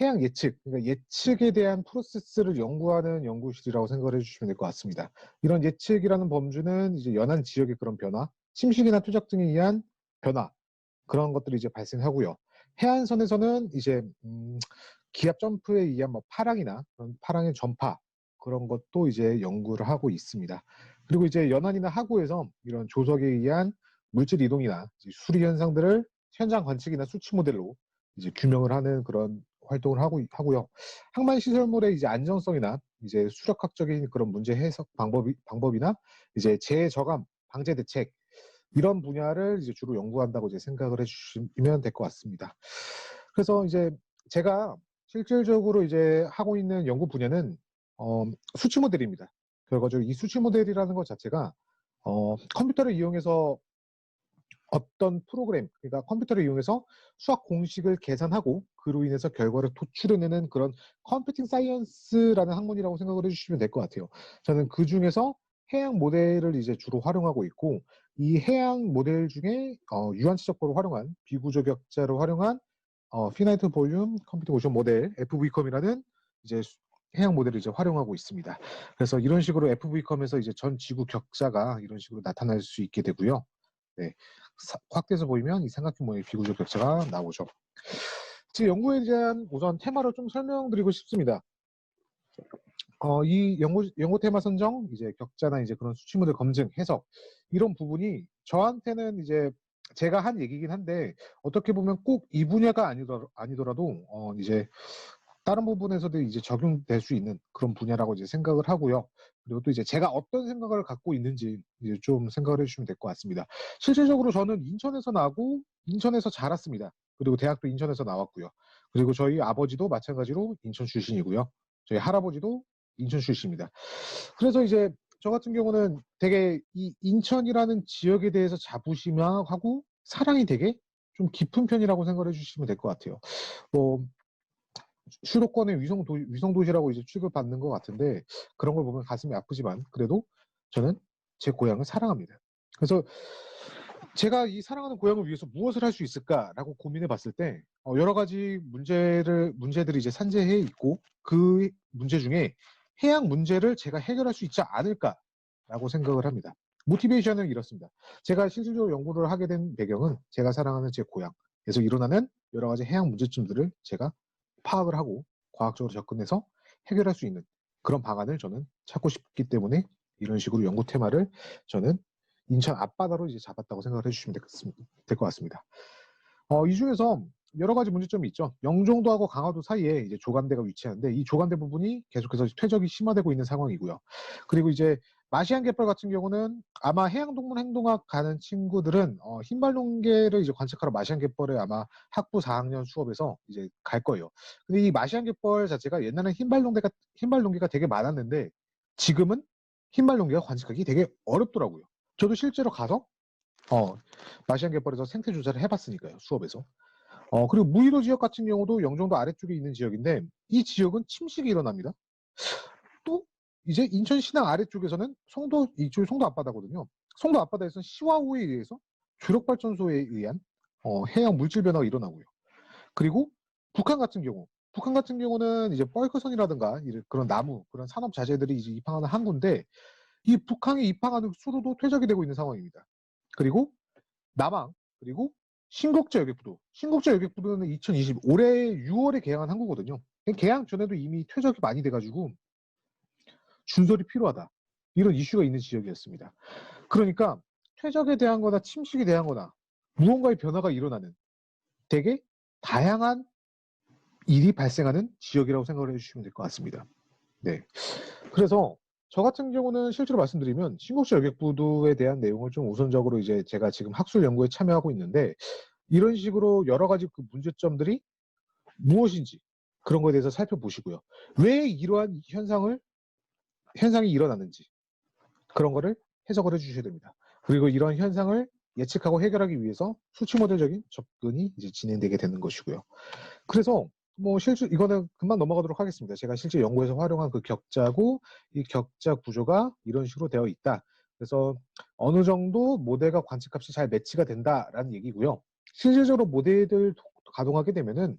해양 예측, 그러니까 예측에 대한 프로세스를 연구하는 연구실이라고 생각을 해주시면 될 것 같습니다. 이런 예측이라는 범주는 이제 연안 지역의 그런 변화, 침식이나 투적 등에 의한 변화 그런 것들이 이제 발생하고요. 해안선에서는 이제 기압 점프에 의한 뭐 파랑이나 그런 파랑의 전파 그런 것도 이제 연구를 하고 있습니다. 그리고 이제 연안이나 하구에서 이런 조석에 의한 물질 이동이나 수리 현상들을 현장 관측이나 수치 모델로 이제 규명을 하는 그런 활동을 하고요. 항만 시설물의 이제 안정성이나 이제 수력학적인 그런 문제 해석 방법이나 이제 재저감 방제 대책 이런 분야를 이제 주로 연구한다고 이제 생각을 해주시면 될 것 같습니다. 그래서 이제 제가 실질적으로 이제 하고 있는 연구 분야는 수치 모델입니다. 결과적으로 이 수치 모델이라는 것 자체가 컴퓨터를 이용해서 어떤 프로그램, 그러니까 컴퓨터를 이용해서 수학 공식을 계산하고 그로 인해서 결과를 도출해내는 그런 컴퓨팅 사이언스라는 학문이라고 생각을 해주시면 될 것 같아요. 저는 그 중에서 해양 모델을 이제 주로 활용하고 있고, 이 해양 모델 중에 유한치적법을 활용한 비구조 격자를 활용한 피나이트 볼륨 컴퓨팅 오션 모델 FV컴이라는 이제 해양 모델을 이제 활용하고 있습니다. 그래서 이런 식으로 FV컴에서 이제 전 지구 격자가 이런 식으로 나타날 수 있게 되고요. 네, 확대해서 보이면 이 삼각형 모양의 비구조 격자가 나오죠. 제 연구에 대한 우선 테마를 좀 설명드리고 싶습니다. 이 연구 테마 선정, 이제 격자나 이제 그런 수치모델 검증, 해석 이런 부분이 저한테는 이제 제가 한 얘기긴 한데 어떻게 보면 꼭 이 분야가 아니더라도 이제 다른 부분에서도 이제 적용될 수 있는 그런 분야라고 이제 생각을 하고요. 그리고 또 이제 제가 어떤 생각을 갖고 있는지 이제 좀 생각을 해주시면 될 것 같습니다. 실질적으로 저는 인천에서 나고 인천에서 자랐습니다. 그리고 대학도 인천에서 나왔고요. 그리고 저희 아버지도 마찬가지로 인천 출신이고요. 저희 할아버지도 인천 출신입니다. 그래서 이제 저 같은 경우는 되게 이 인천이라는 지역에 대해서 자부심하고 사랑이 되게 좀 깊은 편이라고 생각을 해주시면 될 것 같아요. 뭐 수도권의 위성도시라고 이제 취급받는 것 같은데 그런 걸 보면 가슴이 아프지만 그래도 저는 제 고향을 사랑합니다. 그래서 제가 이 사랑하는 고향을 위해서 무엇을 할 수 있을까라고 고민해 봤을 때 여러 가지 문제들이 이제 산재해 있고 그 문제 중에 해양 문제를 제가 해결할 수 있지 않을까라고 생각을 합니다. 모티베이션은 이렇습니다. 제가 실질적으로 연구를 하게 된 배경은 제가 사랑하는 제 고향에서 일어나는 여러 가지 해양 문제점들을 제가 파악을 하고 과학적으로 접근해서 해결할 수 있는 그런 방안을 저는 찾고 싶기 때문에 이런 식으로 연구 테마를 저는 인천 앞바다로 이제 잡았다고 생각을 해주시면 될 것 같습니다. 이 중에서 여러 가지 문제점이 있죠. 영종도하고 강화도 사이에 이제 조간대가 위치하는데 이 조간대 부분이 계속해서 퇴적이 심화되고 있는 상황이고요. 그리고 이제 마시안 갯벌 같은 경우는 아마 해양동물 행동학 가는 친구들은 흰발농개를 이제 관측하러 마시안 갯벌에 아마 학부 4학년 수업에서 이제 갈 거예요. 근데 이 마시안 갯벌 자체가 옛날에는 흰발농개가 되게 많았는데 지금은 흰발농개가 관측하기 되게 어렵더라고요. 저도 실제로 가서 마시안 갯벌에서 생태 조사를 해봤으니까요, 수업에서. 그리고 무의도 지역 같은 경우도 영종도 아래쪽에 있는 지역인데 이 지역은 침식이 일어납니다. 또 이제 인천 신항 아래쪽에서는 이쪽이 송도 앞바다거든요. 송도 앞바다에서는 시화호에 의해서 주력발전소에 의한 해양 물질 변화가 일어나고요. 그리고 북한 같은 경우는 이제 뻘크선이라든가 그런 나무, 그런 산업 자재들이 이제 입항하는 항구인데 이 북한에 입항하는 수로도 퇴적이 되고 있는 상황입니다. 그리고 남항, 그리고 신국제 여객부도는 2020 올해 6월에 개항한 항구거든요. 개항 전에도 이미 퇴적이 많이 돼가지고 준설이 필요하다. 이런 이슈가 있는 지역이었습니다. 그러니까 퇴적에 대한 거나 침식에 대한 거나 무언가의 변화가 일어나는 되게 다양한 일이 발생하는 지역이라고 생각을 해주시면 될 것 같습니다. 네. 그래서 저 같은 경우는 실제로 말씀드리면 신국제 여객부도에 대한 내용을 좀 우선적으로 이제 제가 지금 학술 연구에 참여하고 있는데 이런 식으로 여러 가지 그 문제점들이 무엇인지 그런 거에 대해서 살펴보시고요. 왜 이러한 현상이 일어나는지 그런 거를 해석을 해주셔야 됩니다. 그리고 이런 현상을 예측하고 해결하기 위해서 수치 모델적인 접근이 이제 진행되게 되는 것이고요. 그래서 이거는 금방 넘어가도록 하겠습니다. 제가 실제 연구에서 활용한 그 격자고 이 격자 구조가 이런 식으로 되어 있다. 그래서 어느 정도 모델과 관측값이 잘 매치가 된다라는 얘기고요. 실질적으로 모델들 가동하게 되면은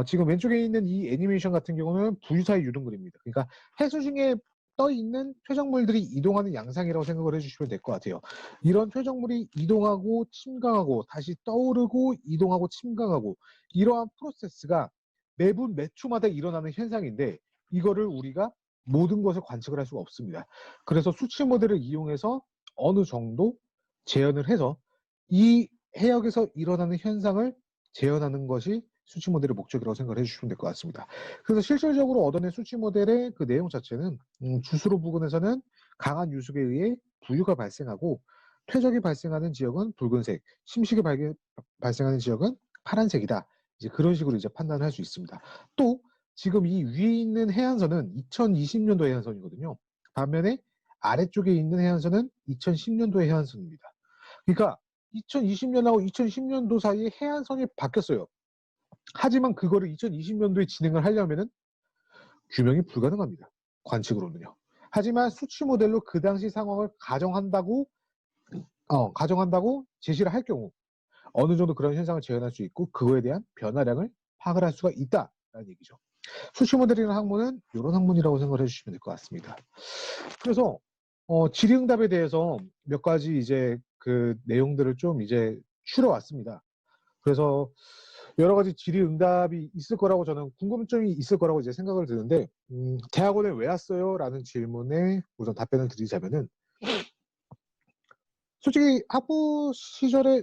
지금 왼쪽에 있는 이 애니메이션 같은 경우는 부유사의 유등글입니다. 그러니까 해수 중에 떠 있는 퇴적물들이 이동하는 양상이라고 생각을 해주시면 될 것 같아요. 이런 퇴적물이 이동하고 침강하고 다시 떠오르고 이동하고 침강하고 이러한 프로세스가 매분 매 초마다 일어나는 현상인데 이거를 우리가 모든 것을 관측을 할 수가 없습니다. 그래서 수치 모델을 이용해서 어느 정도 재현을 해서 이 해역에서 일어나는 현상을 재현하는 것이 수치 모델의 목적이라고 생각을 해주시면 될 것 같습니다. 그래서 실질적으로 얻어낸 수치 모델의 그 내용 자체는 주수로 부근에서는 강한 유속에 의해 부유가 발생하고 퇴적이 발생하는 지역은 붉은색, 침식이 발생하는 지역은 파란색이다. 이제 그런 식으로 이제 판단을 할 수 있습니다. 또 지금 이 위에 있는 해안선은 2020년도 해안선이거든요. 반면에 아래쪽에 있는 해안선은 2010년도의 해안선입니다. 그러니까 2020년하고 2010년도 사이에 해안선이 바뀌었어요. 하지만 그거를 2020년도에 진행을 하려면은 규명이 불가능합니다. 관측으로는요. 하지만 수치 모델로 그 당시 상황을 가정한다고 제시를 할 경우 어느 정도 그런 현상을 재현할 수 있고 그거에 대한 변화량을 파악을 할 수가 있다라는 얘기죠. 수치 모델이라는 학문은 이런 학문이라고 생각을 해주시면 될 것 같습니다. 그래서 질의응답에 대해서 몇 가지 이제 그 내용들을 좀 이제 추려왔습니다. 그래서 여러 가지 질의응답이 있을 거라고 저는 궁금점이 있을 거라고 이제 생각을 드는데 대학원에 왜 왔어요? 라는 질문에 우선 답변을 드리자면은 솔직히 학부 시절에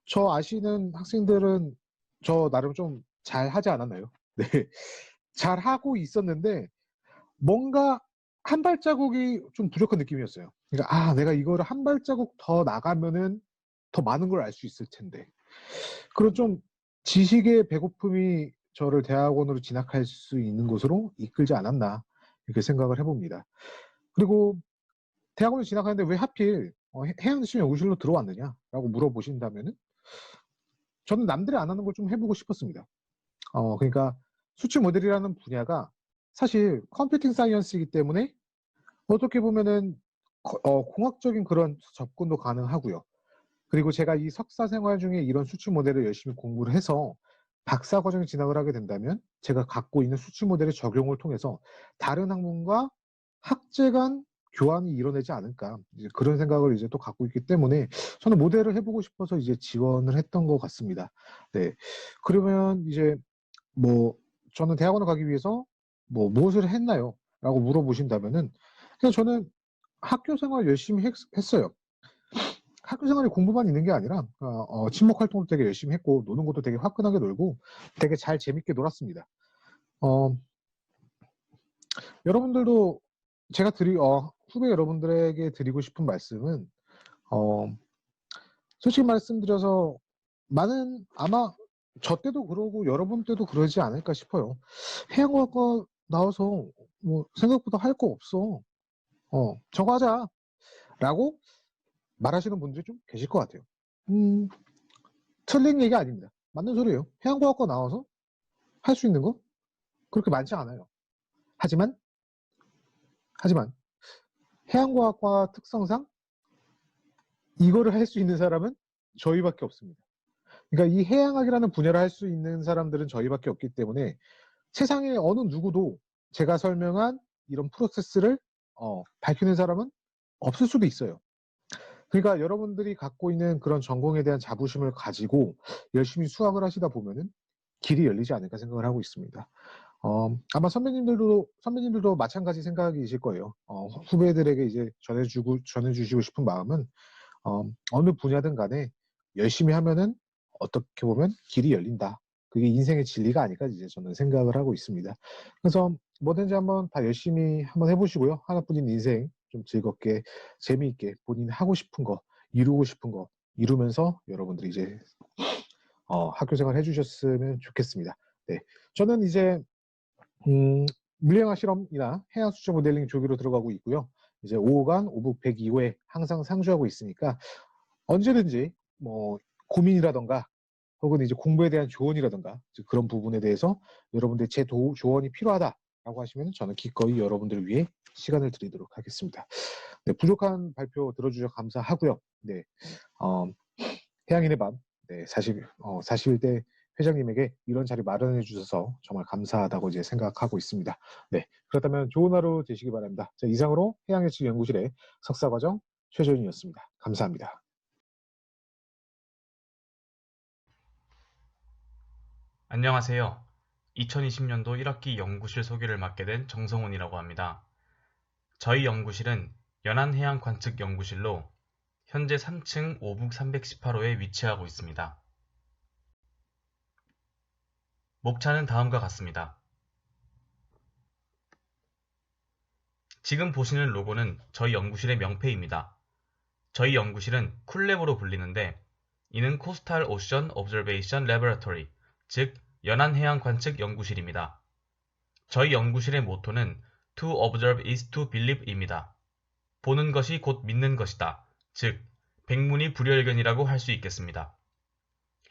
저 아시는 학생들은 저 나름 좀 잘하지 않았나요? 네. 잘하고 있었는데 뭔가 한 발자국이 좀 부족한 느낌이었어요. 그러니까 내가 이거를 한 발자국 더 나가면은 더 많은 걸 알 수 있을 텐데 그런 좀 지식의 배고픔이 저를 대학원으로 진학할 수 있는 곳으로 이끌지 않았나 이렇게 생각을 해봅니다. 그리고 대학원에 진학하는데 왜 하필 해양지식연구실로 들어왔느냐라고 물어보신다면은 저는 남들이 안 하는 걸 좀 해보고 싶었습니다. 그러니까 수치 모델이라는 분야가 사실 컴퓨팅 사이언스이기 때문에 어떻게 보면은 공학적인 그런 접근도 가능하고요. 그리고 제가 이 석사 생활 중에 이런 수치 모델을 열심히 공부를 해서 박사 과정에 진학을 하게 된다면 제가 갖고 있는 수치 모델의 적용을 통해서 다른 학문과 학제 간 교환이 이뤄내지 않을까 이제 그런 생각을 이제 또 갖고 있기 때문에 저는 모델을 해보고 싶어서 이제 지원을 했던 것 같습니다. 네. 그러면 이제 뭐 저는 대학원을 가기 위해서 뭐 무엇을 했나요? 라고 물어보신다면은 그냥 저는 학교 생활 열심히 했어요. 학교 생활에 공부만 있는 게 아니라 친목 활동도 되게 열심히 했고 노는 것도 되게 화끈하게 놀고 되게 잘 재밌게 놀았습니다. 여러분들도 제가 후배 여러분들에게 드리고 싶은 말씀은 솔직히 말씀드려서 아마 저 때도 그러고 여러분 때도 그러지 않을까 싶어요. 해양과학과 나와서 뭐 생각보다 할 거 없어. 저거 하자. 라고 말하시는 분들이 좀 계실 것 같아요. 틀린 얘기 아닙니다. 맞는 소리예요. 해양과학과 나와서 할 수 있는 거 그렇게 많지 않아요. 하지만 해양과학과 특성상 이거를 할 수 있는 사람은 저희밖에 없습니다. 그러니까 이 해양학이라는 분야를 할 수 있는 사람들은 저희밖에 없기 때문에 세상에 어느 누구도 제가 설명한 이런 프로세스를 밝히는 사람은 없을 수도 있어요. 그러니까 여러분들이 갖고 있는 그런 전공에 대한 자부심을 가지고 열심히 수학을 하시다 보면은 길이 열리지 않을까 생각을 하고 있습니다. 아마 선배님들도 마찬가지 생각이실 거예요. 후배들에게 이제 전해주시고 싶은 마음은 어느 분야든 간에 열심히 하면은 어떻게 보면 길이 열린다. 그게 인생의 진리가 아닐까 이제 저는 생각을 하고 있습니다. 그래서 뭐든지 한번 다 열심히 한번 해보시고요. 하나뿐인 인생 좀 즐겁게 재미있게 본인이 하고 싶은 거 이루고 싶은 거 이루면서 여러분들이 이제 학교 생활 해주셨으면 좋겠습니다. 네, 저는 이제 물리행학 실험이나 해양 수치 모델링 조기로 들어가고 있고요. 이제 5호간, 오북 102호에 항상 상주하고 있으니까 언제든지 뭐 고민이라던가 혹은 이제 공부에 대한 조언이라던가 그런 부분에 대해서 여러분들 제 조언이 필요하다라고 하시면 저는 기꺼이 여러분들을 위해 시간을 드리도록 하겠습니다. 네, 부족한 발표 들어주셔서 감사하고요. 네, 해양인의 밤, 네, 41대 회장님에게 이런 자리 마련해 주셔서 정말 감사하다고 이제 생각하고 있습니다. 네, 그렇다면 좋은 하루 되시기 바랍니다. 자, 이상으로 해양예측연구실의 석사과정 최재훈이었습니다. 감사합니다. 안녕하세요. 2020년도 1학기 연구실 소개를 맡게 된 정성훈이라고 합니다. 저희 연구실은 연안해양관측연구실로 현재 3층 오북 318호에 위치하고 있습니다. 목차는 다음과 같습니다. 지금 보시는 로고는 저희 연구실의 명패입니다. 저희 연구실은 쿨랩으로 불리는데 이는 코스탈 오션 오브저베이션 레버러터리, 즉 연안해양관측연구실입니다. 저희 연구실의 모토는 To observe is to believe입니다. 보는 것이 곧 믿는 것이다. 즉 백문이 불여일견이라고 할 수 있겠습니다.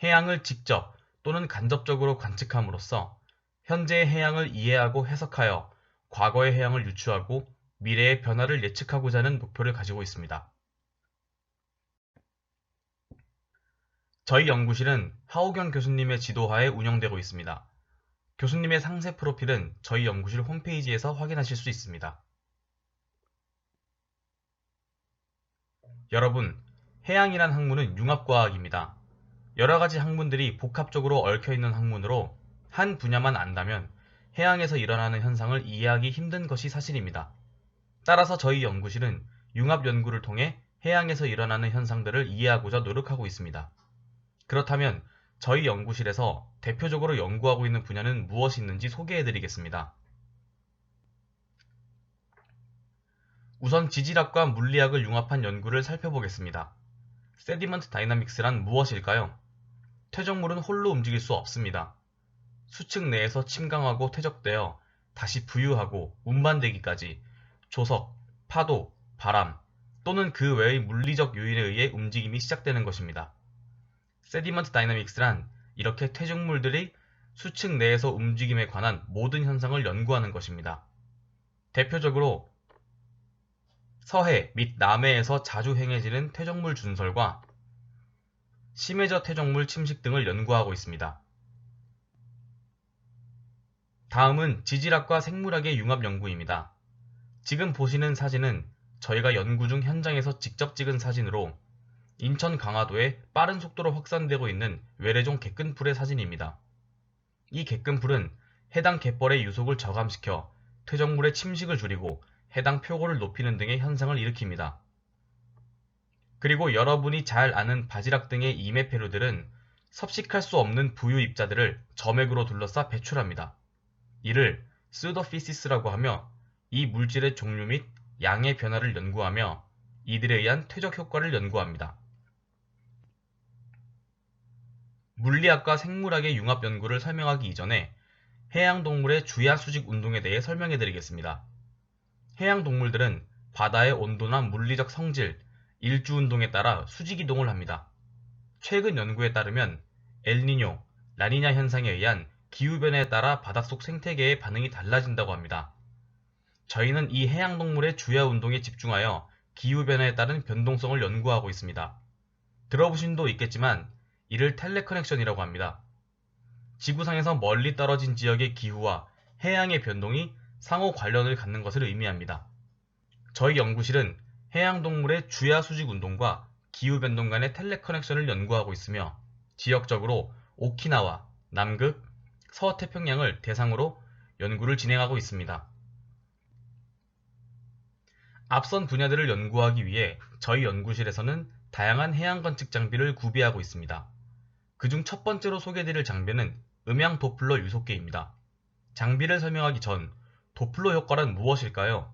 해양을 직접 또는 간접적으로 관측함으로써 현재의 해양을 이해하고 해석하여 과거의 해양을 유추하고 미래의 변화를 예측하고자 하는 목표를 가지고 있습니다. 저희 연구실은 하우경 교수님의 지도하에 운영되고 있습니다. 교수님의 상세 프로필은 저희 연구실 홈페이지에서 확인하실 수 있습니다. 여러분, 해양이란 학문은 융합과학입니다. 여러 가지 학문들이 복합적으로 얽혀있는 학문으로 한 분야만 안다면 해양에서 일어나는 현상을 이해하기 힘든 것이 사실입니다. 따라서 저희 연구실은 융합 연구를 통해 해양에서 일어나는 현상들을 이해하고자 노력하고 있습니다. 그렇다면 저희 연구실에서 대표적으로 연구하고 있는 분야는 무엇이 있는지 소개해드리겠습니다. 우선 지질학과 물리학을 융합한 연구를 살펴보겠습니다. 세디먼트 다이나믹스란 무엇일까요? 퇴적물은 홀로 움직일 수 없습니다. 수측 내에서 침강하고 퇴적되어 다시 부유하고 운반되기까지 조석, 파도, 바람 또는 그 외의 물리적 요인에 의해 움직임이 시작되는 것입니다. 세디먼트 다이나믹스란 이렇게 퇴적물들이 수측 내에서 움직임에 관한 모든 현상을 연구하는 것입니다. 대표적으로 서해 및 남해에서 자주 행해지는 퇴적물 준설과 심해저 퇴적물 침식 등을 연구하고 있습니다. 다음은 지질학과 생물학의 융합 연구입니다. 지금 보시는 사진은 저희가 연구 중 현장에서 직접 찍은 사진으로 인천 강화도에 빠른 속도로 확산되고 있는 외래종 갯근풀의 사진입니다. 이 갯근풀은 해당 갯벌의 유속을 저감시켜 퇴적물의 침식을 줄이고 해당 표고를 높이는 등의 현상을 일으킵니다. 그리고 여러분이 잘 아는 바지락 등의 이메페루들은 섭식할 수 없는 부유 입자들을 점액으로 둘러싸 배출합니다. 이를 스유도피시스라고 하며 이 물질의 종류 및 양의 변화를 연구하며 이들에 의한 퇴적 효과를 연구합니다. 물리학과 생물학의 융합 연구를 설명하기 이전에 해양동물의 주야 수직 운동에 대해 설명해 드리겠습니다. 해양동물들은 바다의 온도나 물리적 성질, 일주운동에 따라 수직이동을 합니다. 최근 연구에 따르면 엘니뇨, 라니냐 현상에 의한 기후변화에 따라 바닷속 생태계의 반응이 달라진다고 합니다. 저희는 이 해양동물의 주야 운동에 집중하여 기후변화에 따른 변동성을 연구하고 있습니다. 들어보신 도 있겠지만 이를 텔레커넥션이라고 합니다. 지구상에서 멀리 떨어진 지역의 기후와 해양의 변동이 상호 관련을 갖는 것을 의미합니다. 저희 연구실은 해양동물의 주야 수직 운동과 기후변동 간의 텔레커넥션을 연구하고 있으며 지역적으로 오키나와, 남극, 서태평양을 대상으로 연구를 진행하고 있습니다. 앞선 분야들을 연구하기 위해 저희 연구실에서는 다양한 해양 관측 장비를 구비하고 있습니다. 그중 첫 번째로 소개해드릴 장비는 음향 도플러 유속계입니다. 장비를 설명하기 전 도플러 효과란 무엇일까요?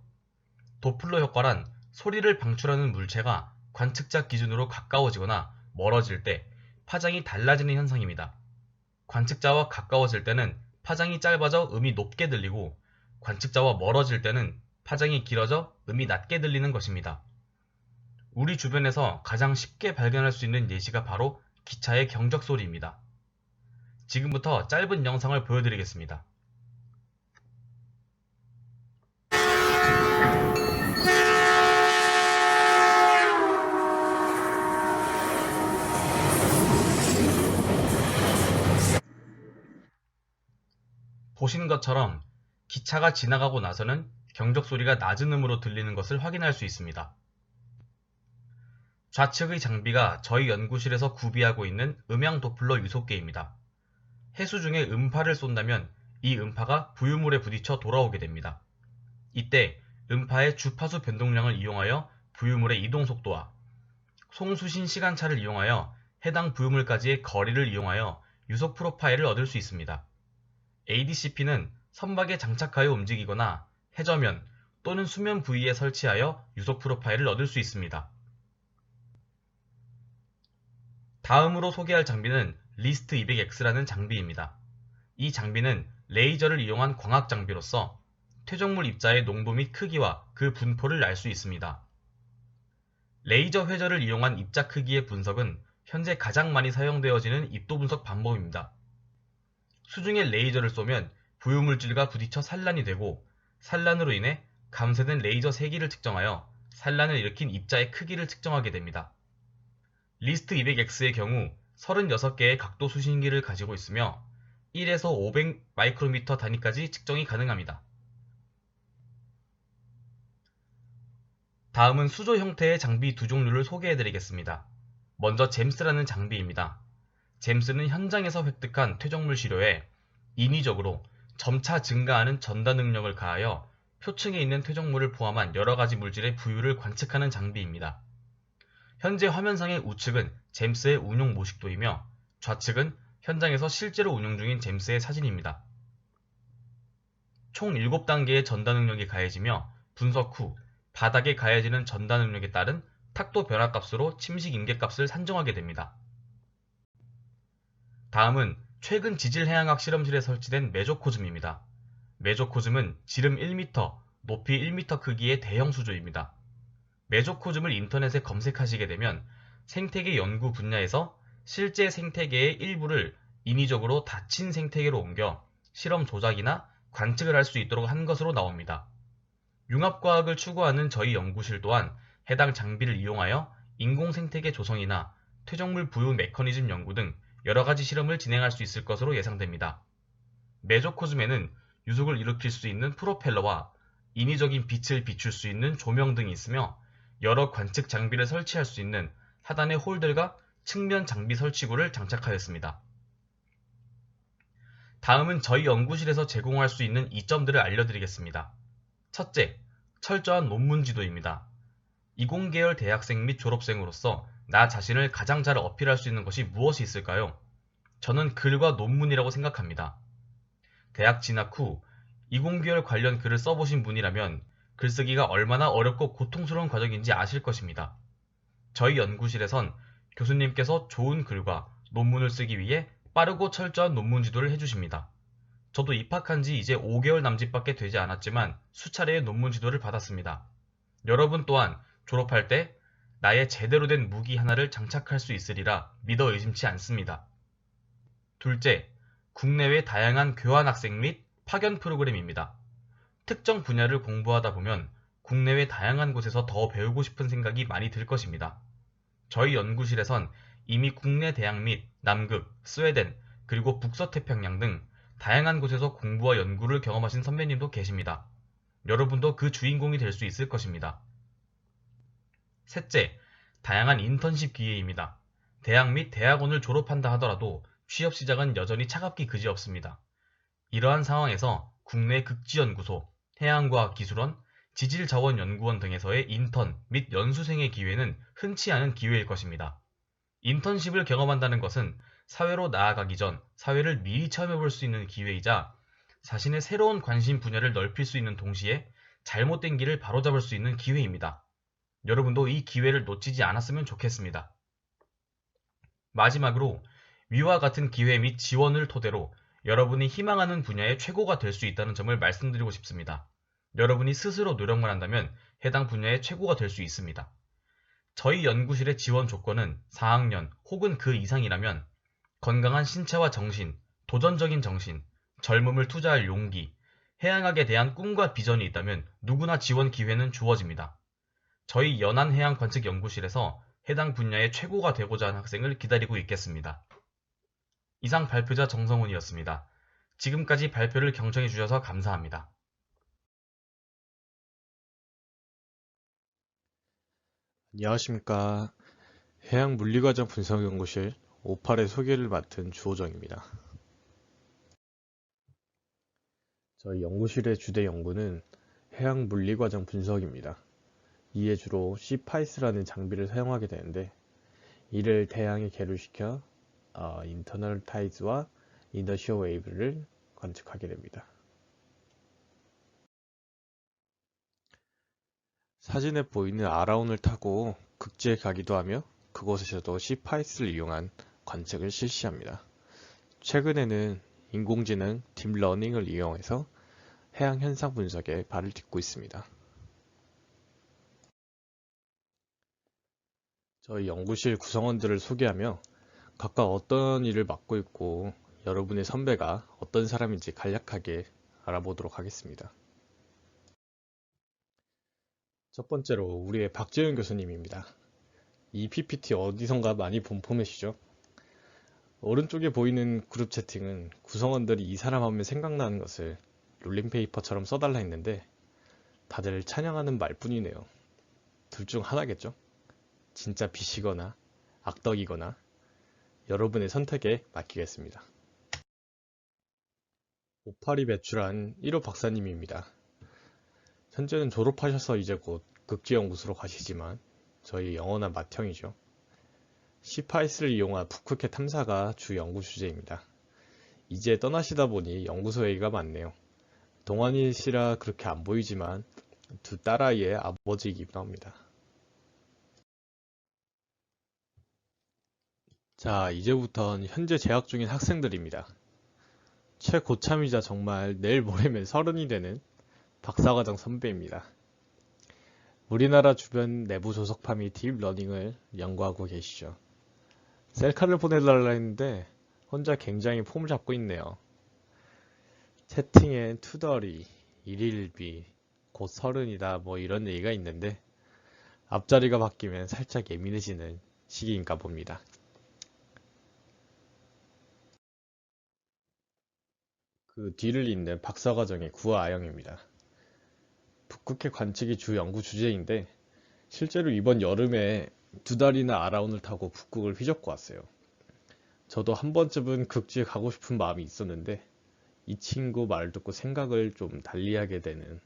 도플러 효과란 소리를 방출하는 물체가 관측자 기준으로 가까워지거나 멀어질 때 파장이 달라지는 현상입니다. 관측자와 가까워질 때는 파장이 짧아져 음이 높게 들리고 관측자와 멀어질 때는 파장이 길어져 음이 낮게 들리는 것입니다. 우리 주변에서 가장 쉽게 발견할 수 있는 예시가 바로 기차의 경적 소리입니다. 지금부터 짧은 영상을 보여드리겠습니다. 보신 것처럼 기차가 지나가고 나서는 경적 소리가 낮은 음으로 들리는 것을 확인할 수 있습니다. 좌측의 장비가 저희 연구실에서 구비하고 있는 음향 도플러 유속계입니다. 해수 중에 음파를 쏜다면 이 음파가 부유물에 부딪혀 돌아오게 됩니다. 이때 음파의 주파수 변동량을 이용하여 부유물의 이동 속도와 송수신 시간차를 이용하여 해당 부유물까지의 거리를 이용하여 유속 프로파일을 얻을 수 있습니다. ADCP는 선박에 장착하여 움직이거나 해저면 또는 수면 부위에 설치하여 유속 프로파일을 얻을 수 있습니다. 다음으로 소개할 장비는 리스트 200X라는 장비입니다. 이 장비는 레이저를 이용한 광학 장비로서 퇴적물 입자의 농도 및 크기와 그 분포를 알 수 있습니다. 레이저 회절을 이용한 입자 크기의 분석은 현재 가장 많이 사용되어지는 입도 분석 방법입니다. 수중에 레이저를 쏘면 부유물질과 부딪혀 산란이 되고 산란으로 인해 감쇄된 레이저 세기를 측정하여 산란을 일으킨 입자의 크기를 측정하게 됩니다. 리스트 200X의 경우 36개의 각도 수신기를 가지고 있으며 1에서 500 마이크로미터 단위까지 측정이 가능합니다. 다음은 수조 형태의 장비 두 종류를 소개해드리겠습니다. 먼저 잼스라는 장비입니다. 잼스는 현장에서 획득한 퇴적물 시료에 인위적으로 점차 증가하는 전달 능력을 가하여 표층에 있는 퇴적물을 포함한 여러가지 물질의 부유를 관측하는 장비입니다. 현재 화면상의 우측은 잼스의 운용 모식도이며 좌측은 현장에서 실제로 운용 중인 잼스의 사진입니다. 총 7단계의 전달 능력이 가해지며 분석 후 바닥에 가해지는 전달 능력에 따른 탁도 변화값으로 침식 임계값을 산정하게 됩니다. 다음은 최근 지질해양학 실험실에 설치된 메조코즘입니다. 메조코즘은 지름 1m, 높이 1m 크기의 대형 수조입니다. 메조코즘을 인터넷에 검색하시게 되면 생태계 연구 분야에서 실제 생태계의 일부를 인위적으로 닫힌 생태계로 옮겨 실험 조작이나 관측을 할 수 있도록 한 것으로 나옵니다. 융합과학을 추구하는 저희 연구실 또한 해당 장비를 이용하여 인공생태계 조성이나 퇴적물 부유 메커니즘 연구 등 여러가지 실험을 진행할 수 있을 것으로 예상됩니다. 메조코즘에는 유속을 일으킬 수 있는 프로펠러와 인위적인 빛을 비출 수 있는 조명 등이 있으며 여러 관측 장비를 설치할 수 있는 하단의 홀들과 측면 장비 설치구를 장착하였습니다. 다음은 저희 연구실에서 제공할 수 있는 이점들을 알려드리겠습니다. 첫째, 철저한 논문 지도입니다. 이공계열 대학생 및 졸업생으로서 나 자신을 가장 잘 어필할 수 있는 것이 무엇이 있을까요? 저는 글과 논문이라고 생각합니다. 대학 진학 후 이공계열 관련 글을 써보신 분이라면 글쓰기가 얼마나 어렵고 고통스러운 과정인지 아실 것입니다. 저희 연구실에선 교수님께서 좋은 글과 논문을 쓰기 위해 빠르고 철저한 논문 지도를 해주십니다. 저도 입학한 지 이제 5개월 남짓밖에 되지 않았지만 수차례의 논문 지도를 받았습니다. 여러분 또한 졸업할 때 나의 제대로 된 무기 하나를 장착할 수 있으리라 믿어 의심치 않습니다. 둘째, 국내외 다양한 교환 학생 및 파견 프로그램입니다. 특정 분야를 공부하다 보면 국내외 다양한 곳에서 더 배우고 싶은 생각이 많이 들 것입니다. 저희 연구실에선 이미 국내 대학 및 남극, 스웨덴, 그리고 북서태평양 등 다양한 곳에서 공부와 연구를 경험하신 선배님도 계십니다. 여러분도 그 주인공이 될 수 있을 것입니다. 셋째, 다양한 인턴십 기회입니다. 대학 및 대학원을 졸업한다 하더라도 취업 시장은 여전히 차갑기 그지없습니다. 이러한 상황에서 국내 극지연구소, 해양과학기술원, 지질자원연구원 등에서의 인턴 및 연수생의 기회는 흔치 않은 기회일 것입니다. 인턴십을 경험한다는 것은 사회로 나아가기 전 사회를 미리 체험해볼 수 있는 기회이자 자신의 새로운 관심 분야를 넓힐 수 있는 동시에 잘못된 길을 바로잡을 수 있는 기회입니다. 여러분도 이 기회를 놓치지 않았으면 좋겠습니다. 마지막으로 위와 같은 기회 및 지원을 토대로 여러분이 희망하는 분야의 최고가 될 수 있다는 점을 말씀드리고 싶습니다. 여러분이 스스로 노력만 한다면 해당 분야의 최고가 될 수 있습니다. 저희 연구실의 지원 조건은 4학년 혹은 그 이상이라면 건강한 신체와 정신, 도전적인 정신, 젊음을 투자할 용기, 해양학에 대한 꿈과 비전이 있다면 누구나 지원 기회는 주어집니다. 저희 연안해양관측연구실에서 해당 분야의 최고가 되고자 하는 학생을 기다리고 있겠습니다. 이상 발표자 정성훈이었습니다. 지금까지 발표를 경청해 주셔서 감사합니다. 안녕하십니까. 해양물리과정 분석연구실 58의 소개를 맡은 주호정입니다. 저희 연구실의 주대 연구는 해양물리과정 분석입니다. 이에 주로 CPICE라는 장비를 사용하게 되는데 이를 대양에 계류시켜 인터널 타이즈와 이너시어 웨이브를 관측하게 됩니다. 사진에 보이는 아라운을 타고 극지에 가기도 하며 그곳에서도 CPICE를 이용한 관측을 실시합니다. 최근에는 인공지능 딥러닝을 이용해서 해양 현상 분석에 발을 딛고 있습니다. 저희 연구실 구성원들을 소개하며 각각 어떤 일을 맡고 있고 여러분의 선배가 어떤 사람인지 간략하게 알아보도록 하겠습니다. 첫 번째로 우리의 박재윤 교수님입니다. 이 PPT 어디선가 많이 본 포맷이죠? 오른쪽에 보이는 그룹 채팅은 구성원들이 이 사람 하면 생각나는 것을 롤링페이퍼처럼 써달라 했는데 다들 찬양하는 말뿐이네요. 둘 중 하나겠죠? 진짜 빛이거나 악덕이거나 여러분의 선택에 맡기겠습니다. 오파리 배출한 1호 박사님입니다. 현재는 졸업하셔서 이제 곧 극지연구소로 가시지만 저희 영원한 맏형이죠. C-파이스를 이용한 북극해 탐사가 주 연구 주제입니다. 이제 떠나시다 보니 연구소 얘기가 많네요. 동안이시라 그렇게 안 보이지만 두 딸아이의 아버지이기도 합니다. 자, 이제부턴 현재 재학 중인 학생들입니다. 최고참이자 정말 내일 모레면 30이 되는 박사과정 선배입니다. 우리나라 주변 내부 조석파 및 딥러닝을 연구하고 계시죠. 셀카를 보내달라 했는데 혼자 굉장히 폼을 잡고 있네요. 채팅엔 투덜이, 일일비, 곧 30이다 뭐 이런 얘기가 있는데 앞자리가 바뀌면 살짝 예민해지는 시기인가 봅니다. 그 뒤를 잇는 박사과정의 구아아영입니다. 북극해 관측이 주 연구 주제인데 실제로 이번 여름에 2달이나 아라운을 타고 북극을 휘젓고 왔어요. 저도 한 번쯤은 극지에 가고 싶은 마음이 있었는데 이 친구 말 듣고 생각을 좀 달리하게 되는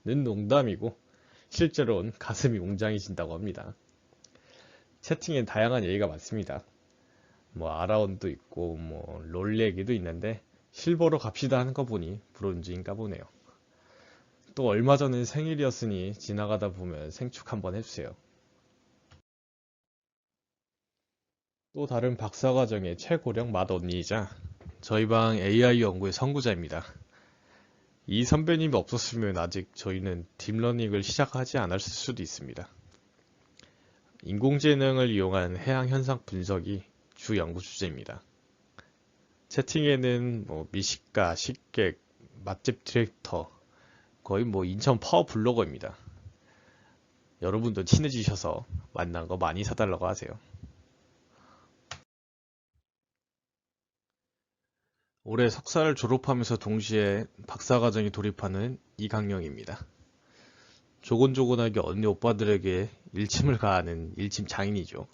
는 농담이고 실제로는 가슴이 웅장해진다고 합니다. 채팅엔 다양한 얘기가 많습니다. 뭐 아라운도 있고 뭐 롤 얘기도 있는데 실버로 갑시다 하는 거 보니 브론즈인가 보네요. 또 얼마 전엔 생일이었으니 지나가다 보면 생축 한번 해주세요. 또 다른 박사과정의 최고령 맏언니이자 저희 방 AI 연구의 선구자입니다. 이 선배님이 없었으면 아직 저희는 딥러닝을 시작하지 않았을 수도 있습니다. 인공지능을 이용한 해양 현상 분석이 주 연구 주제입니다. 채팅에는 뭐 미식가, 식객, 맛집 디렉터, 거의 뭐 인천 파워 블로거입니다. 여러분도 친해지셔서 만난 거 많이 사달라고 하세요. 올해 석사를 졸업하면서 동시에 박사과정에 돌입하는 이강령입니다. 조곤조곤하게 언니 오빠들에게 일침을 가하는 일침 장인이죠.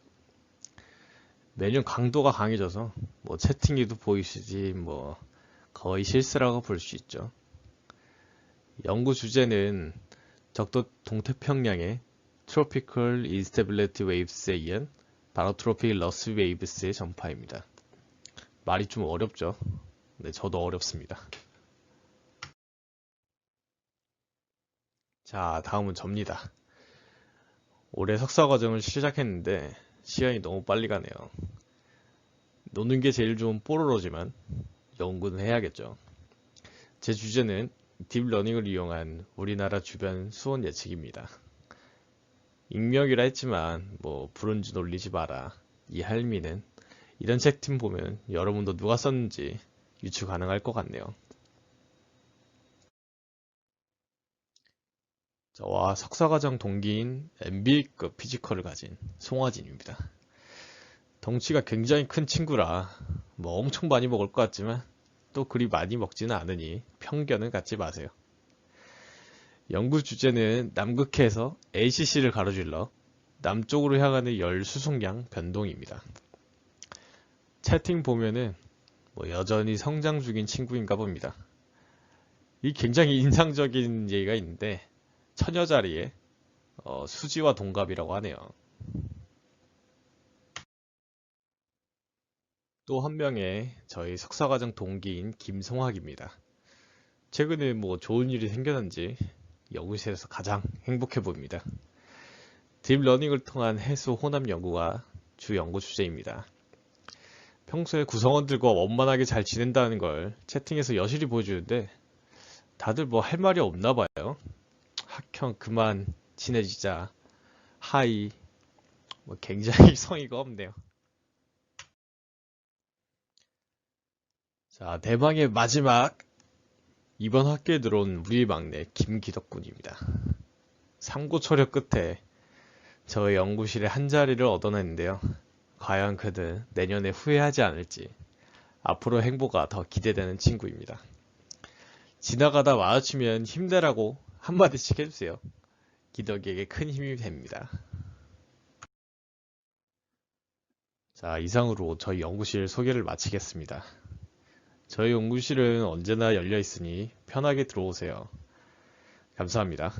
매년 강도가 강해져서 뭐 채팅에도 보이시지 뭐 거의 실수라고 볼 수 있죠. 연구 주제는 적도 동태평양의 Tropical Instability Waves에 의한 바로트로픽 러스 웨이브스의 전파입니다. 말이 좀 어렵죠? 네, 저도 어렵습니다. 자, 다음은 접니다. 올해 석사과정을 시작했는데 시간이 너무 빨리 가네요. 노는 게 제일 좋은 뽀로로지만 연구는 해야겠죠. 제 주제는 딥러닝을 이용한 우리나라 주변 수온 예측입니다. 익명이라 했지만 뭐 브론즈 놀리지 마라. 이 할미는 이런 채팅 보면 여러분도 누가 썼는지 유추 가능할 것 같네요. 저와 석사과정 동기인 MBA급 피지컬을 가진 송하진입니다. 덩치가 굉장히 큰 친구라 뭐 엄청 많이 먹을 것 같지만 또 그리 많이 먹지는 않으니 편견은 갖지 마세요. 연구 주제는 남극해에서 ACC를 가로질러 남쪽으로 향하는 열 수송량 변동입니다. 채팅 보면은 뭐 여전히 성장 중인 친구인가 봅니다. 이 굉장히 인상적인 얘기가 있는데 처녀 자리에 수지와 동갑이라고 하네요. 또 한 명의 저희 석사과정 동기인 김송학입니다. 최근에 뭐 좋은 일이 생겼는지 연구실에서 가장 행복해 보입니다. 딥러닝을 통한 해수 혼합 연구가 주 연구 주제입니다. 평소에 구성원들과 원만하게 잘 지낸다는 걸 채팅에서 여실히 보여주는데 다들 뭐 할 말이 없나 봐요. 학형 그만 친해지자. 하이. 뭐 굉장히 성의가 없네요. 자, 대망의 마지막. 이번 학교에 들어온 우리 막내 김기덕군입니다. 삼고초려 끝에 저의 연구실에 한 자리를 얻어냈는데요. 과연 그는 내년에 후회하지 않을지 앞으로 행보가 더 기대되는 친구입니다. 지나가다 마주치면 힘내라고 한마디씩 해주세요. 기덕이에게 큰 힘이 됩니다. 자, 이상으로 저희 연구실 소개를 마치겠습니다. 저희 연구실은 언제나 열려 있으니 편하게 들어오세요. 감사합니다.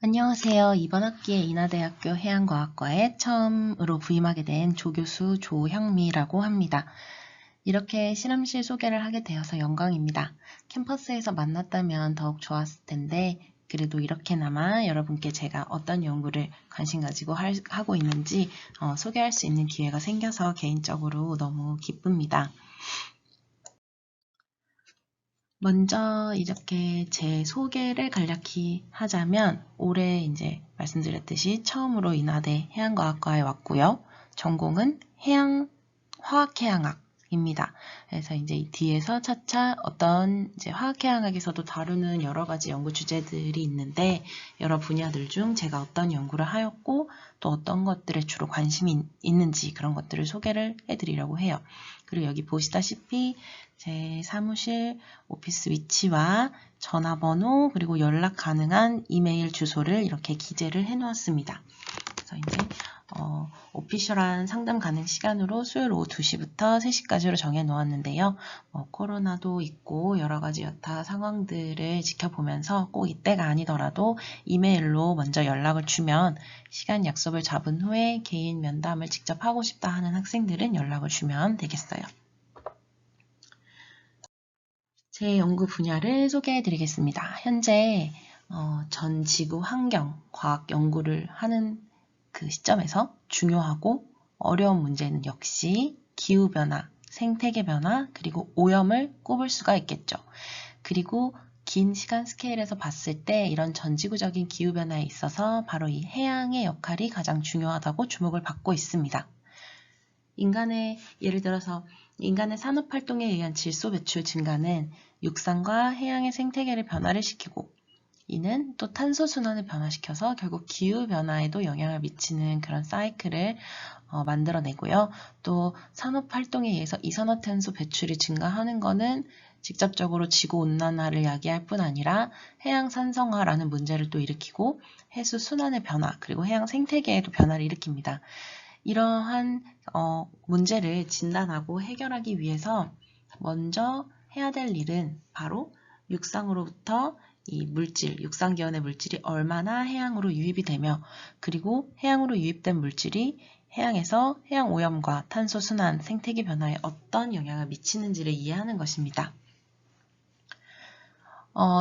안녕하세요. 이번 학기에 인하대학교 해양과학과에 처음으로 부임하게 된 조교수 조형미라고 합니다. 이렇게 실험실 소개를 하게 되어서 영광입니다. 캠퍼스에서 만났다면 더욱 좋았을 텐데 그래도 이렇게나마 여러분께 제가 어떤 연구를 관심 가지고 하고 있는지 소개할 수 있는 기회가 생겨서 개인적으로 너무 기쁩니다. 먼저 이렇게 제 소개를 간략히 하자면 올해 이제 말씀드렸듯이 처음으로 인하대 해양과학과에 왔고요. 전공은 화학해양학입니다. 그래서 이제 이 뒤에서 차차 어떤 이제 화학해양학에서도 다루는 여러 가지 연구 주제들이 있는데 여러 분야들 중 제가 어떤 연구를 하였고 또 어떤 것들에 주로 관심이 있는지 그런 것들을 소개를 해드리려고 해요. 그리고 여기 보시다시피 제 사무실 오피스 위치와 전화번호 그리고 연락 가능한 이메일 주소를 이렇게 기재를 해 놓았습니다. 그래서 이제 오피셜한 상담 가능 시간으로 수요일 오후 2시부터 3시까지로 정해 놓았는데요. 코로나도 있고 여러 가지 여타 상황들을 지켜보면서 꼭 이때가 아니더라도 이메일로 먼저 연락을 주면 시간 약속을 잡은 후에 개인 면담을 직접 하고 싶다 하는 학생들은 연락을 주면 되겠어요. 제 연구 분야를 소개해 드리겠습니다. 현재 전 지구 환경 과학 연구를 하는 그 시점에서 중요하고 어려운 문제는 역시 기후변화, 생태계 변화, 그리고 오염을 꼽을 수가 있겠죠. 그리고 긴 시간 스케일에서 봤을 때 이런 전지구적인 기후변화에 있어서 바로 이 해양의 역할이 가장 중요하다고 주목을 받고 있습니다. 예를 들어서 인간의 산업활동에 의한 질소 배출 증가는 육상과 해양의 생태계를 변화를 시키고 이는 또 탄소 순환을 변화시켜서 결국 기후변화에도 영향을 미치는 그런 사이클을 만들어내고요. 또 산업활동에 의해서 이산화탄소 배출이 증가하는 것은 직접적으로 지구온난화를 야기할 뿐 아니라 해양 산성화라는 문제를 또 일으키고 해수 순환의 변화 그리고 해양 생태계에도 변화를 일으킵니다. 이러한 문제를 진단하고 해결하기 위해서 먼저 해야 될 일은 바로 육상으로부터 이 물질, 육상기원의 물질이 얼마나 해양으로 유입이 되며 그리고 해양으로 유입된 물질이 해양에서 해양 오염과 탄소 순환, 생태계 변화에 어떤 영향을 미치는지를 이해하는 것입니다.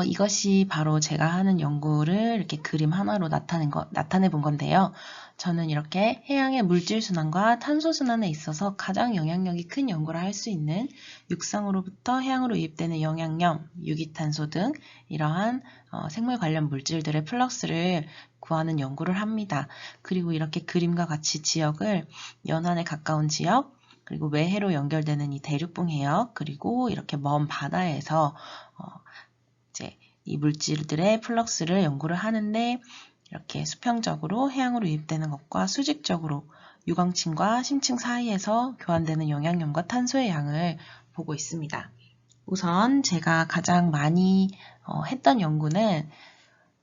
이것이 바로 제가 하는 연구를 이렇게 그림 하나로 나타내 본 건데요. 저는 이렇게 해양의 물질 순환과 탄소 순환에 있어서 가장 영향력이 큰 연구를 할 수 있는 육상으로부터 해양으로 유입되는 영양염, 유기탄소 등 이러한 생물 관련 물질들의 플럭스를 구하는 연구를 합니다. 그리고 이렇게 그림과 같이 지역을 연안에 가까운 지역, 그리고 외해로 연결되는 이 대륙붕 해역, 그리고 이렇게 먼 바다에서 이 물질들의 플럭스를 연구를 하는데 이렇게 수평적으로 해양으로 유입되는 것과 수직적으로 유광층과 심층 사이에서 교환되는 영양염과 탄소의 양을 보고 있습니다. 우선 제가 가장 많이 했던 연구는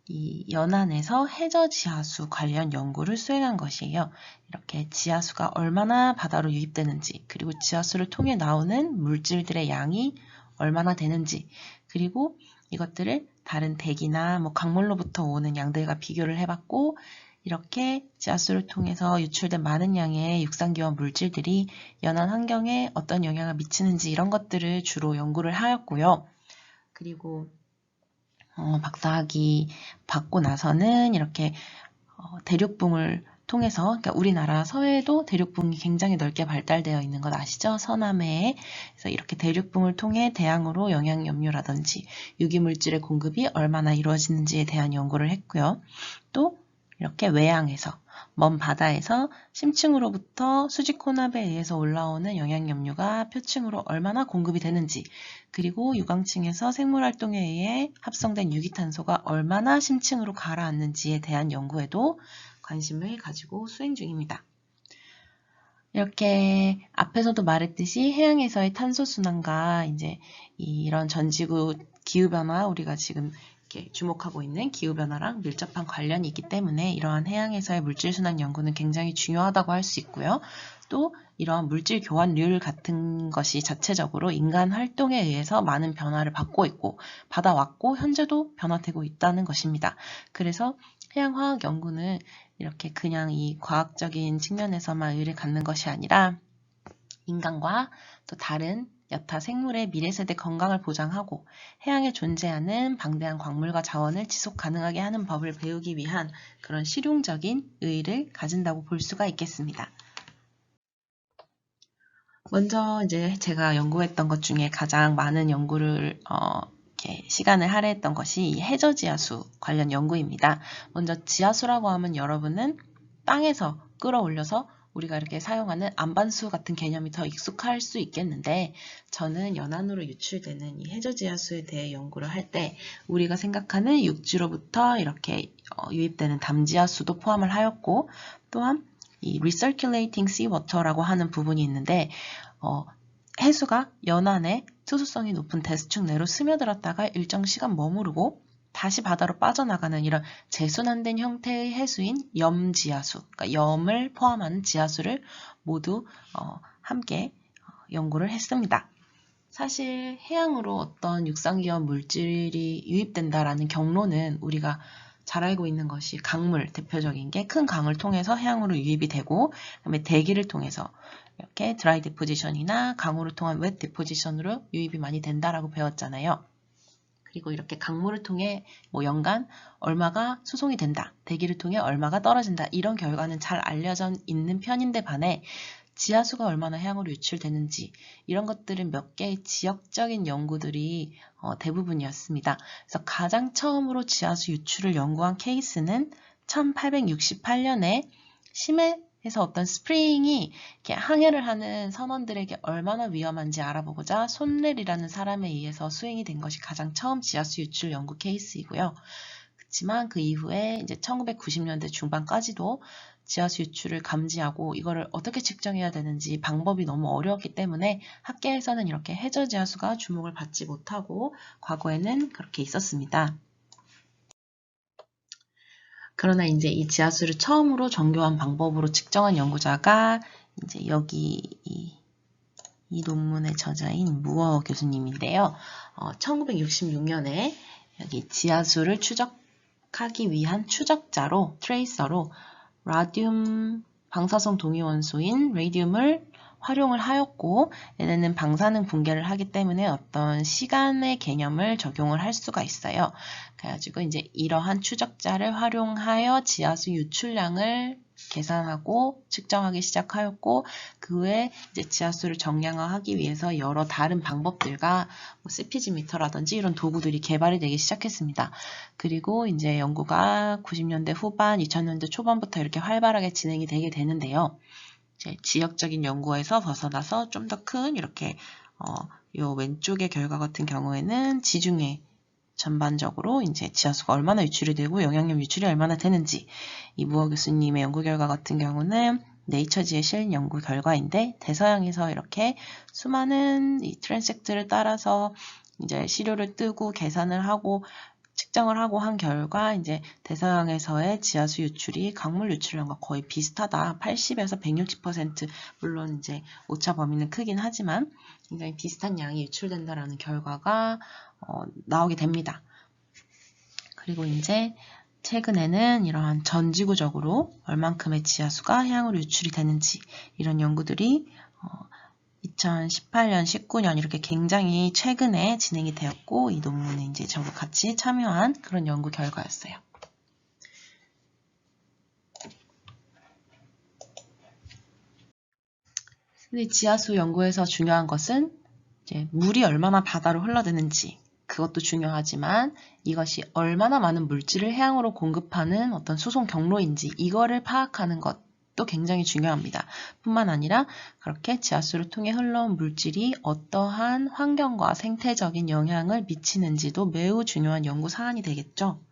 이 연안에서 해저 지하수 관련 연구를 수행한 것이에요. 이렇게 지하수가 얼마나 바다로 유입되는지 그리고 지하수를 통해 나오는 물질들의 양이 얼마나 되는지 그리고 이것들을 다른 대기나 강물로부터 오는 양들과 비교를 해봤고 이렇게 지하수를 통해서 유출된 많은 양의 육상기원 물질들이 연안 환경에 어떤 영향을 미치는지 이런 것들을 주로 연구를 하였고요. 그리고 박사학위 받고 나서는 이렇게 대륙붕을 통해서 그러니까 우리나라 서해에도 대륙붕이 굉장히 넓게 발달되어 있는 것 아시죠? 서남해에. 그래서 이렇게 대륙붕을 통해 대양으로 영양염류라든지 유기물질의 공급이 얼마나 이루어지는지에 대한 연구를 했고요. 또 이렇게 외양에서 먼 바다에서 심층으로부터 수직 혼합에 의해서 올라오는 영양염류가 표층으로 얼마나 공급이 되는지 그리고 유광층에서 생물활동에 의해 합성된 유기탄소가 얼마나 심층으로 가라앉는지에 대한 연구에도 관심을 가지고 수행 중입니다. 이렇게 앞에서도 말했듯이 해양에서의 탄소 순환과 이제 이런 전지구 기후변화 우리가 지금 이렇게 주목하고 있는 기후변화랑 밀접한 관련이 있기 때문에 이러한 해양에서의 물질 순환 연구는 굉장히 중요하다고 할 수 있고요. 또 이러한 물질 교환률 같은 것이 자체적으로 인간 활동에 의해서 많은 변화를 받고 있고 받아왔고 현재도 변화되고 있다는 것입니다. 그래서 해양화학 연구는 이렇게 그냥 이 과학적인 측면에서만 의의를 갖는 것이 아니라 인간과 또 다른 여타 생물의 미래세대 건강을 보장하고 해양에 존재하는 방대한 광물과 자원을 지속 가능하게 하는 법을 배우기 위한 그런 실용적인 의의를 가진다고 볼 수가 있겠습니다. 먼저 이제 제가 연구했던 것 중에 가장 많은 연구를 이렇게 시간을 할애했던 것이 이 해저지하수 관련 연구입니다. 먼저 지하수라고 하면 여러분은 땅에서 끌어올려서 우리가 이렇게 사용하는 안반수 같은 개념이 더 익숙할 수 있겠는데, 저는 연안으로 유출되는 이 해저지하수에 대해 연구를 할 때 우리가 생각하는 육지로부터 이렇게 유입되는 담지하수도 포함을 하였고, 또한 이 recirculating seawater라고 하는 부분이 있는데 해수가 연안에 수소성이 높은 대수층 내로 스며들었다가 일정 시간 머무르고 다시 바다로 빠져나가는 이런 재순환된 형태의 해수인 염지하수, 그러니까 염을 포함하는 지하수를 모두 함께 연구를 했습니다. 사실 해양으로 어떤 육상기업 물질이 유입된다라는 경로는 우리가 잘 알고 있는 것이 강물, 대표적인 게 큰 강을 통해서 해양으로 유입이 되고, 그다음에 대기를 통해서 이렇게 드라이 디포지션이나 강으로 통한 웻 디포지션으로 유입이 많이 된다라고 배웠잖아요. 그리고 이렇게 강물을 통해 뭐 연간 얼마가 수송이 된다, 대기를 통해 얼마가 떨어진다, 이런 결과는 잘 알려져 있는 편인데 반해 지하수가 얼마나 해양으로 유출되는지 이런 것들은 몇 개의 지역적인 연구들이 대부분이었습니다. 그래서 가장 처음으로 지하수 유출을 연구한 케이스는 1868년에 심해에서 어떤 스프링이 이렇게 항해를 하는 선원들에게 얼마나 위험한지 알아보고자 손렐이라는 사람에 의해서 수행이 된 것이 가장 처음 지하수 유출 연구 케이스이고요. 그렇지만 그 이후에 이제 1990년대 중반까지도 지하수 유출을 감지하고 이거를 어떻게 측정해야 되는지 방법이 너무 어려웠기 때문에 학계에서는 이렇게 해저지하수가 주목을 받지 못하고 과거에는 그렇게 있었습니다. 그러나 이제 이 지하수를 처음으로 정교한 방법으로 측정한 연구자가 이제 여기 이 논문의 저자인 무어 교수님인데요. 1966년에 여기 지하수를 추적하기 위한 추적자로, 트레이서로 라듐 방사성 동위원소인 레디움을 활용을 하였고, 얘네는 방사능 붕괴를 하기 때문에 어떤 시간의 개념을 적용을 할 수가 있어요. 그래가지고 이제 이러한 추적자를 활용하여 지하수 유출량을 계산하고 측정하기 시작하였고, 그 후에 이제 지하수를 정량화하기 위해서 여러 다른 방법들과 뭐 CPG미터라든지 이런 도구들이 개발이 되기 시작했습니다. 그리고 이제 연구가 90년대 후반, 2000년대 초반부터 이렇게 활발하게 진행이 되게 되는데요. 이제 지역적인 연구에서 벗어나서 좀 더 큰 이렇게 요 왼쪽의 결과 같은 경우에는 지중해 전반적으로 이제 지하수가 얼마나 유출이 되고 영향력 유출이 얼마나 되는지, 이 무어 교수님의 연구 결과 같은 경우는 네이처지에 실린 연구 결과인데, 대서양에서 이렇게 수많은 이 트랜섹트를 따라서 이제 시료를 뜨고 계산을 하고 측정을 하고 한 결과 이제 대서양에서의 지하수 유출이 강물 유출량과 거의 비슷하다. 80에서 160%, 물론 이제 오차 범위는 크긴 하지만 굉장히 비슷한 양이 유출된다라는 결과가 나오게 됩니다. 그리고 이제 최근에는 이러한 전지구적으로 얼만큼의 지하수가 해양으로 유출이 되는지 이런 연구들이 2018년, 19년 이렇게 굉장히 최근에 진행이 되었고, 이 논문에 이제 저도 같이 참여한 그런 연구 결과였어요. 근데 지하수 연구에서 중요한 것은 이제 물이 얼마나 바다로 흘러드는지, 그것도 중요하지만 이것이 얼마나 많은 물질을 해양으로 공급하는 어떤 수송 경로인지 이거를 파악하는 것도 굉장히 중요합니다. 뿐만 아니라 그렇게 지하수를 통해 흘러온 물질이 어떠한 환경과 생태적인 영향을 미치는지도 매우 중요한 연구 사안이 되겠죠.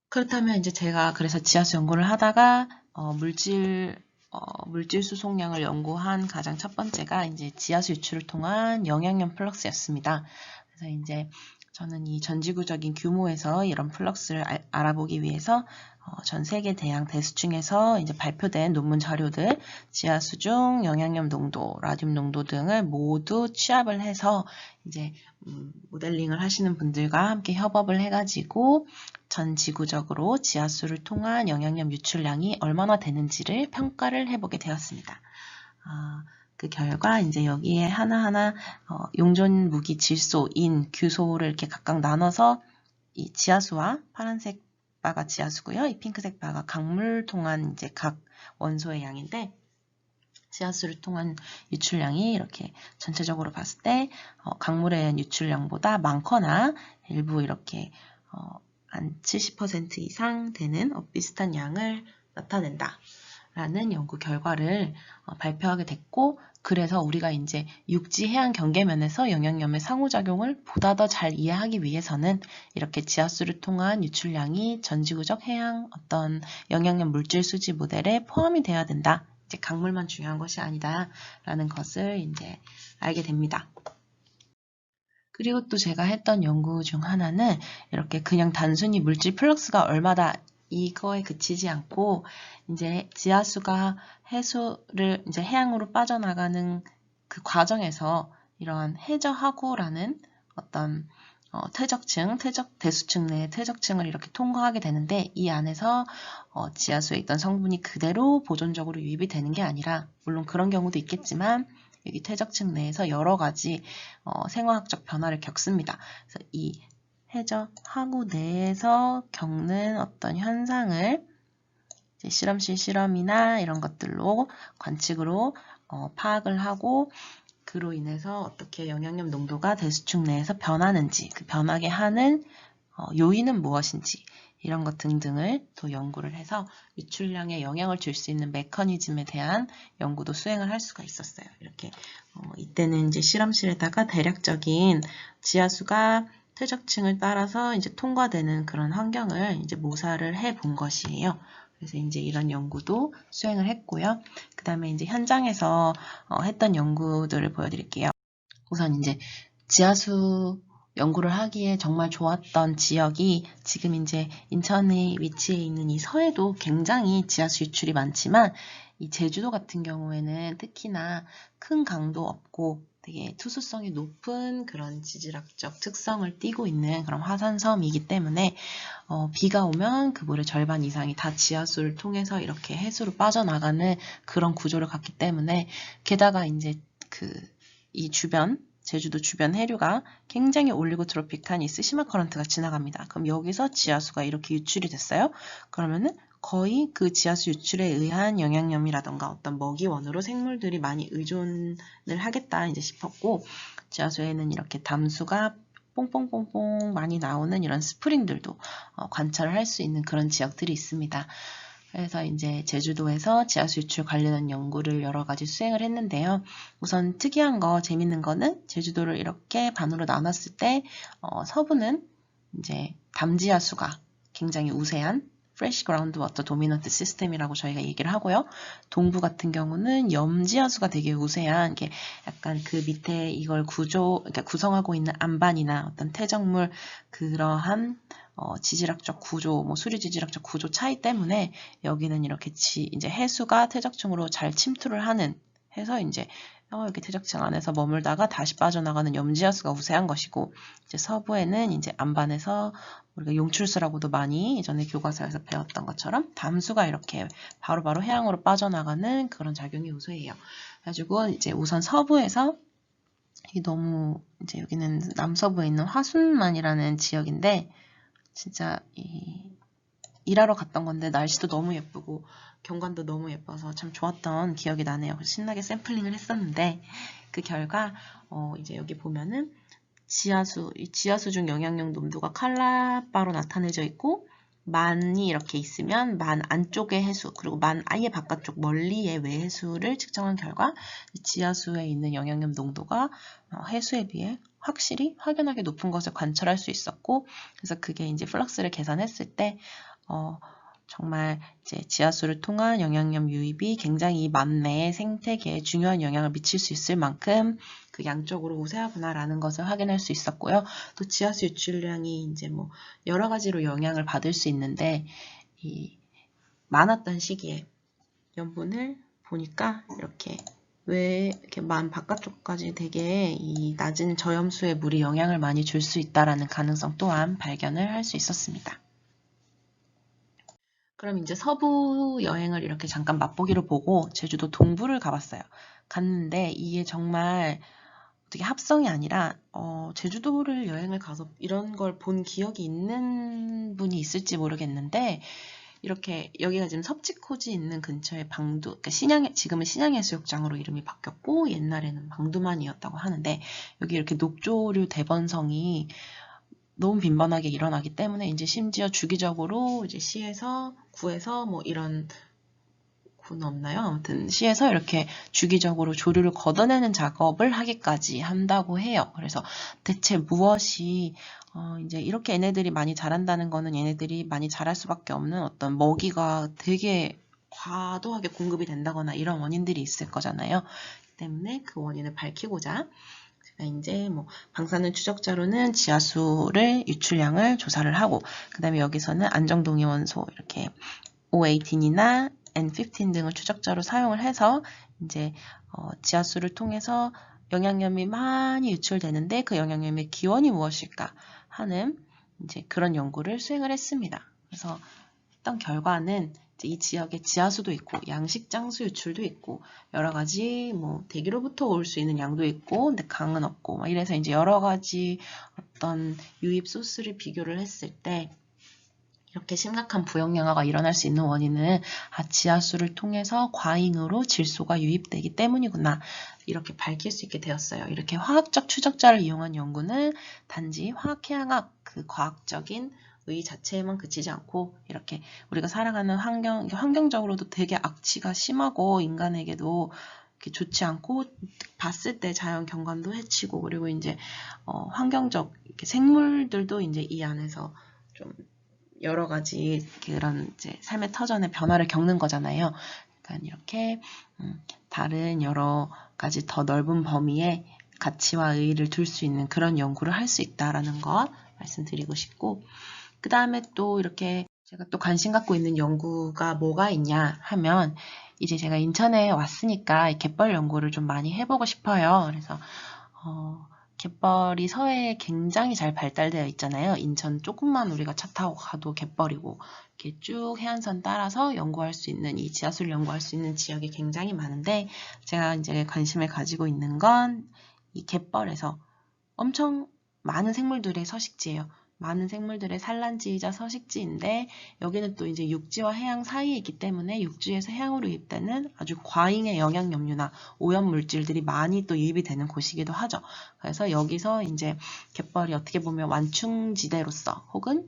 그렇다면 이제 제가 그래서 지하수 연구를 하다가 물질 수송량을 연구한 가장 첫 번째가 이제 지하수 유출을 통한 영양염 플럭스였습니다. 그래서 이제 저는 이 전지구적인 규모에서 이런 플럭스를 알아보기 위해서 전 세계 대양 대수층에서 이제 발표된 논문 자료들, 지하수중, 영양염 농도, 라듐 농도 등을 모두 취합을 해서 이제 모델링을 하시는 분들과 함께 협업을 해가지고 전 지구적으로 지하수를 통한 영양염 유출량이 얼마나 되는지를 평가를 해보게 되었습니다. 그 결과 이제 여기에 하나하나 용존 무기 질소, 인, 규소를 이렇게 각각 나눠서 이 지하수와 파란색 바가 지하수고요. 이 핑크색 바가 강물 통한 이제 각 원소의 양인데 지하수를 통한 유출량이 이렇게 전체적으로 봤을 때 강물에 의한 유출량보다 많거나 일부 이렇게 한 70% 이상 되는 비슷한 양을 나타낸다. 라는 연구 결과를 발표하게 됐고, 그래서 우리가 이제 육지 해양 경계면에서 영양염의 상호작용을 보다 더 잘 이해하기 위해서는 이렇게 지하수를 통한 유출량이 전지구적 해양 어떤 영양염 물질 수지 모델에 포함이 되어야 된다. 이제 강물만 중요한 것이 아니다라는 것을 이제 알게 됩니다. 그리고 또 제가 했던 연구 중 하나는 이렇게 그냥 단순히 물질 플럭스가 얼마다 이거에 그치지 않고 이제 지하수가 해수를 이제 해양으로 빠져나가는 그 과정에서 이러한 해저하구라는 어떤 퇴적층, 대수층 내의 퇴적층을 이렇게 통과하게 되는데 이 안에서 지하수에 있던 성분이 그대로 보존적으로 유입이 되는 게 아니라 물론 그런 경우도 있겠지만 여기 퇴적층 내에서 여러 가지 생화학적 변화를 겪습니다. 그래서 이 해저하구 내에서 겪는 어떤 현상을 이제 실험실 실험이나 이런 것들로 관측으로 파악을 하고 그로 인해서 어떻게 영양염 농도가 대수층 내에서 변하는지 그 변하게 하는 요인은 무엇인지 이런 것 등등을 또 연구를 해서 유출량에 영향을 줄 수 있는 메커니즘에 대한 연구도 수행을 할 수가 있었어요. 이렇게 이때는 이제 실험실에다가 대략적인 지하수가 퇴적층을 따라서 이제 통과되는 그런 환경을 이제 모사를 해 본 것이에요. 그래서 이제 이런 연구도 수행을 했고요. 그 다음에 이제 현장에서 했던 연구들을 보여드릴게요. 우선 이제 지하수 연구를 하기에 정말 좋았던 지역이 지금 이제 인천에 위치해 있는 이 서해도 굉장히 지하수 유출이 많지만 이 제주도 같은 경우에는 특히나 큰 강도 없고 되게 투수성이 높은 그런 지질학적 특성을 띠고 있는 그런 화산섬이기 때문에 비가 오면 그 물의 절반 이상이 다 지하수를 통해서 이렇게 해수로 빠져나가는 그런 구조를 갖기 때문에 게다가 이제 이 주변 제주도 주변 해류가 굉장히 올리고트로픽한 이 스시마 커런트가 지나갑니다. 그럼 여기서 지하수가 이렇게 유출이 됐어요. 그러면은 거의 그 지하수 유출에 의한 영양염이라던가 어떤 먹이원으로 생물들이 많이 의존을 하겠다 이제 싶었고 지하수에는 이렇게 담수가 뽕뽕뽕뽕 많이 나오는 이런 스프링들도 관찰을 할 수 있는 그런 지역들이 있습니다. 그래서 이제 제주도에서 지하수 유출 관련한 연구를 여러 가지 수행을 했는데요. 우선 특이한 거, 재밌는 거는 제주도를 이렇게 반으로 나눴을 때 서부는 이제 담지하수가 굉장히 우세한 Fresh Groundwater Dominant System이라고 저희가 얘기를 하고요. 동부 같은 경우는 염지하수가 되게 우세한 게 약간 그 밑에 이걸 그러니까 구성하고 있는 안반이나 어떤 퇴적물 그러한 지질학적 구조, 수리 지질학적 구조 차이 때문에 여기는 이렇게 이제 해수가 퇴적층으로 잘 침투를 하는 해서 이제 이렇게 퇴적층 안에서 머물다가 다시 빠져나가는 염지하수가 우세한 것이고 이제 서부에는 이제 안반에서 우리가 용출수라고도 많이 예전에 교과서에서 배웠던 것처럼 담수가 이렇게 바로바로 해양으로 빠져나가는 그런 작용이 우세해요. 그래가지고 이제 우선 서부에서 이게 너무 이제 여기는 남서부에 있는 화순만이라는 지역인데 진짜 일하러 갔던 건데 날씨도 너무 예쁘고 경관도 너무 예뻐서 참 좋았던 기억이 나네요. 그래서 신나게 샘플링을 했었는데 그 결과 이제 여기 보면은 지하수 중 영양염 농도가 칼라바로 나타내져 있고 만이 이렇게 있으면 만 안쪽의 해수 그리고 만 아예 바깥쪽 멀리의 외해수를 측정한 결과 지하수에 있는 영양염 농도가 해수에 비해 확실히 확연하게 높은 것을 관찰할 수 있었고 그래서 그게 이제 플럭스를 계산했을 때 정말 이제 지하수를 통한 영양염 유입이 굉장히 만 내 생태계에 중요한 영향을 미칠 수 있을 만큼 그 양적으로 우세하구나라는 것을 확인할 수 있었고요. 또 지하수 유출량이 이제 뭐 여러 가지로 영향을 받을 수 있는데 이 많았던 시기에 염분을 보니까 이렇게 왜 이렇게 만 바깥쪽까지 되게 이 낮은 저염수의 물이 영향을 많이 줄 수 있다라는 가능성 또한 발견을 할 수 있었습니다. 그럼 이제 서부 여행을 이렇게 잠깐 맛보기로 보고 제주도 동부를 가봤어요. 갔는데 이게 정말 어떻게 합성이 아니라 제주도를 여행을 가서 이런 걸 본 기억이 있는 분이 있을지 모르겠는데 이렇게 여기가 지금 섭지코지 있는 근처에 방두, 그러니까 지금은 신양해수욕장으로 이름이 바뀌었고 옛날에는 방두만이었다고 하는데 여기 이렇게 녹조류 대번성이 너무 빈번하게 일어나기 때문에 이제 심지어 주기적으로 이제 시에서 구에서 뭐 이런 구는 없나요? 아무튼 시에서 이렇게 주기적으로 조류를 걷어내는 작업을 하기까지 한다고 해요. 그래서 대체 무엇이 이제 이렇게 얘네들이 많이 자란다는 거는 얘네들이 많이 자랄 수밖에 없는 어떤 먹이가 되게 과도하게 공급이 된다거나 이런 원인들이 있을 거잖아요. 때문에 그 원인을 밝히고자 제가 이제 뭐 방사능 추적자로는 지하수를 유출량을 조사를 하고 그 다음에 여기서는 안정동위원소 이렇게 O18이나 N15 등을 추적자로 사용을 해서 이제 지하수를 통해서 영양염이 많이 유출되는데 그 영양염의 기원이 무엇일까 하는 이제 그런 연구를 수행을 했습니다. 그래서 했던 결과는 이제 이 지역에 지하수도 있고 양식장수 유출도 있고 여러 가지 뭐 대기로부터 올 수 있는 양도 있고 근데 강은 없고 막 이래서 이제 여러 가지 어떤 유입 소스를 비교를 했을 때 이렇게 심각한 부역양화가 일어날 수 있는 원인은 지하수를 통해서 과잉으로 질소가 유입되기 때문이구나 이렇게 밝힐 수 있게 되었어요. 이렇게 화학적 추적자를 이용한 연구는 단지 화학해양학 그 과학적인 의 자체에만 그치지 않고 이렇게 우리가 살아가는 환경적으로도 되게 악취가 심하고 인간에게도 이렇게 좋지 않고 봤을 때 자연 경관도 해치고 그리고 이제 환경적 이렇게 생물들도 이제 이 안에서 좀 여러 가지 그런 이제 삶의 터전의 변화를 겪는 거잖아요. 그러니까 이렇게 다른 여러 가지 더 넓은 범위의 가치와 의의를 둘 수 있는 그런 연구를 할 수 있다라는 거 말씀드리고 싶고 그 다음에 또 이렇게 제가 또 관심 갖고 있는 연구가 뭐가 있냐 하면 이제 제가 인천에 왔으니까 갯벌 연구를 좀 많이 해보고 싶어요. 그래서 갯벌이 서해에 굉장히 잘 발달되어 있잖아요. 인천 조금만 우리가 차 타고 가도 갯벌이고 이렇게 쭉 해안선 따라서 연구할 수 있는 이 지하수를 연구할 수 있는 지역이 굉장히 많은데 제가 이제 관심을 가지고 있는 건 이 갯벌에서 엄청 많은 생물들의 서식지예요. 많은 생물들의 산란지이자 서식지인데 여기는 또 이제 육지와 해양 사이에 있기 때문에 육지에서 해양으로 유입되는 아주 과잉의 영양염류나 오염물질들이 많이 또 유입이 되는 곳이기도 하죠. 그래서 여기서 이제 갯벌이 어떻게 보면 완충지대로서 혹은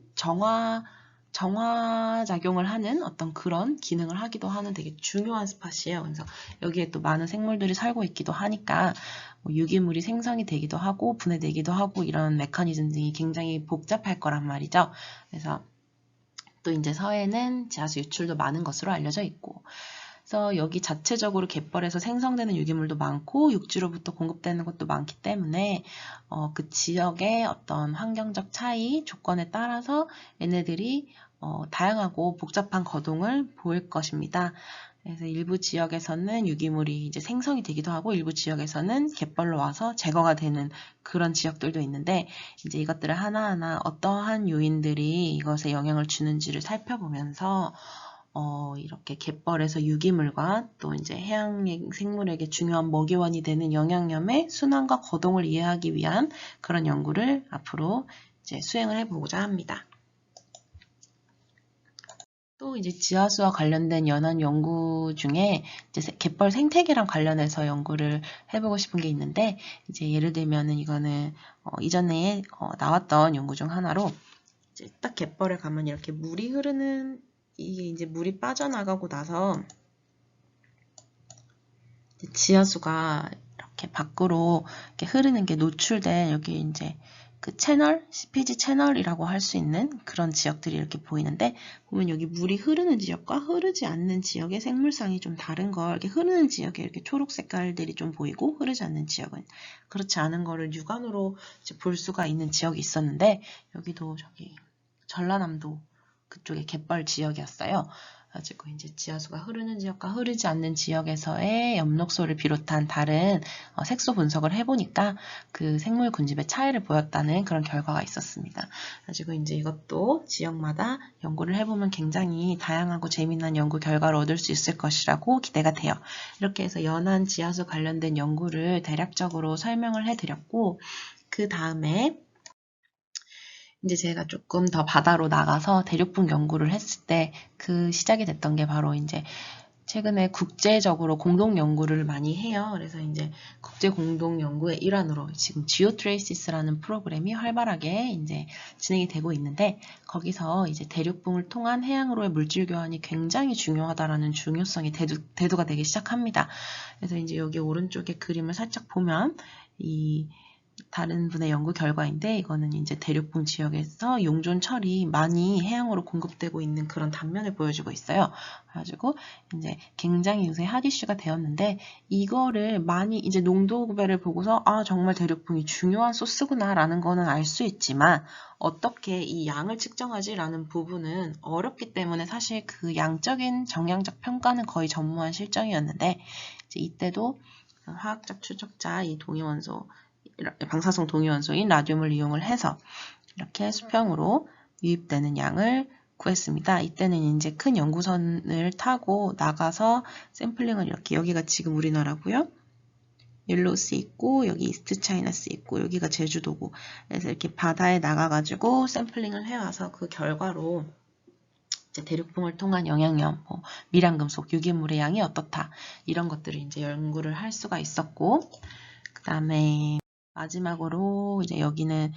정화작용을 하는 어떤 그런 기능을 하기도 하는 되게 중요한 스팟이에요. 그래서 여기에 또 많은 생물들이 살고 있기도 하니까 유기물이 생성이 되기도 하고 분해되기도 하고 이런 메커니즘 등이 굉장히 복잡할 거란 말이죠. 그래서 또 이제 서해는 지하수 유출도 많은 것으로 알려져 있고 그래서 여기 자체적으로 갯벌에서 생성되는 유기물도 많고 육지로부터 공급되는 것도 많기 때문에 그 지역의 어떤 환경적 차이, 조건에 따라서 얘네들이 다양하고 복잡한 거동을 보일 것입니다. 그래서 일부 지역에서는 유기물이 이제 생성이 되기도 하고 일부 지역에서는 갯벌로 와서 제거가 되는 그런 지역들도 있는데 이제 이것들을 하나하나 어떠한 요인들이 이것에 영향을 주는지를 살펴보면서 이렇게 갯벌에서 유기물과 또 이제 해양 생물에게 중요한 먹이원이 되는 영양염의 순환과 거동을 이해하기 위한 그런 연구를 앞으로 이제 수행을 해보고자 합니다. 또 이제 지하수와 관련된 연안 연구 중에 이제 갯벌 생태계랑 관련해서 연구를 해보고 싶은 게 있는데 이제 예를 들면은 이거는 이전에 나왔던 연구 중 하나로 이제 딱 갯벌에 가면 이렇게 물이 흐르는 이게 이제 물이 빠져나가고 나서 지하수가 이렇게 밖으로 이렇게 흐르는 게 노출된 여기 이제 그 채널, CPG 채널이라고 할 수 있는 그런 지역들이 이렇게 보이는데, 보면 여기 물이 흐르는 지역과 흐르지 않는 지역의 생물상이 좀 다른 걸, 이렇게 흐르는 지역에 이렇게 초록 색깔들이 좀 보이고, 흐르지 않는 지역은 그렇지 않은 거를 육안으로 이제 볼 수가 있는 지역이 있었는데, 여기도 저기 전라남도 그쪽에 갯벌 지역이었어요. 가지고 이제 지하수가 흐르는 지역과 흐르지 않는 지역에서의 엽록소를 비롯한 다른 색소 분석을 해보니까 그 생물 군집의 차이를 보였다는 그런 결과가 있었습니다. 가지고 이제 이것도 지역마다 연구를 해보면 굉장히 다양하고 재미난 연구 결과를 얻을 수 있을 것이라고 기대가 돼요. 이렇게 해서 연안 지하수 관련된 연구를 대략적으로 설명을 해드렸고, 그 다음에 이제 제가 조금 더 바다로 나가서 대륙붕 연구를 했을 때 그 시작이 됐던 게 바로 이제 최근에 국제적으로 공동 연구를 많이 해요. 그래서 이제 국제 공동 연구의 일환으로 지금 지오트레이시스라는 프로그램이 활발하게 이제 진행이 되고 있는데, 거기서 이제 대륙붕을 통한 해양으로의 물질 교환이 굉장히 중요하다라는 중요성이 대두가 되기 시작합니다. 그래서 이제 여기 오른쪽에 그림을 살짝 보면 이 다른 분의 연구 결과인데, 이거는 이제 대륙붕 지역에서 용존철이 많이 해양으로 공급되고 있는 그런 단면을 보여주고 있어요. 그래가지고 이제 굉장히 요새 핫 이슈가 되었는데, 이거를 많이 이제 농도 구배를 보고서 아, 정말 대륙붕이 중요한 소스구나라는 거는 알 수 있지만, 어떻게 이 양을 측정하지라는 부분은 어렵기 때문에 사실 그 양적인 정량적 평가는 거의 전무한 실정이었는데, 이제 이때도 화학적 추적자 이 동위원소, 방사성 동위원소인 라듐을 이용을 해서 이렇게 수평으로 유입되는 양을 구했습니다. 이때는 이제 큰 연구선을 타고 나가서 샘플링을 이렇게, 여기가 지금 우리나라고요. 옐로우씨 있고 여기 이스트 차이나씨 있고 여기가 제주도고, 그래서 이렇게 바다에 나가가지고 샘플링을 해와서 그 결과로 이제 대륙붕을 통한 영양염, 미량금속, 유기물의 양이 어떻다, 이런 것들을 이제 연구를 할 수가 있었고, 그 다음에 마지막으로 이제 여기는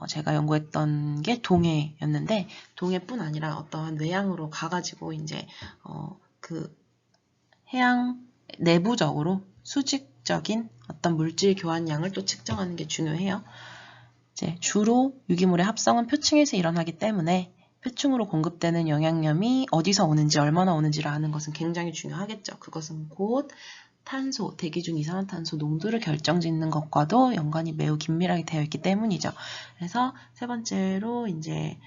제가 연구했던 게 동해였는데, 동해뿐 아니라 어떠한 외양으로 가가지고 이제 그 해양 내부적으로 수직적인 어떤 물질 교환량을 또 측정하는 게 중요해요. 이제 주로 유기물의 합성은 표층에서 일어나기 때문에 표층으로 공급되는 영양염이 어디서 오는지 얼마나 오는지를 아는 것은 굉장히 중요하겠죠. 그것은 곧 탄소, 대기 중 이산화탄소 농도를 결정짓는 것과도 연관이 매우 긴밀하게 되어 있기 때문이죠. 그래서 세 번째로 이제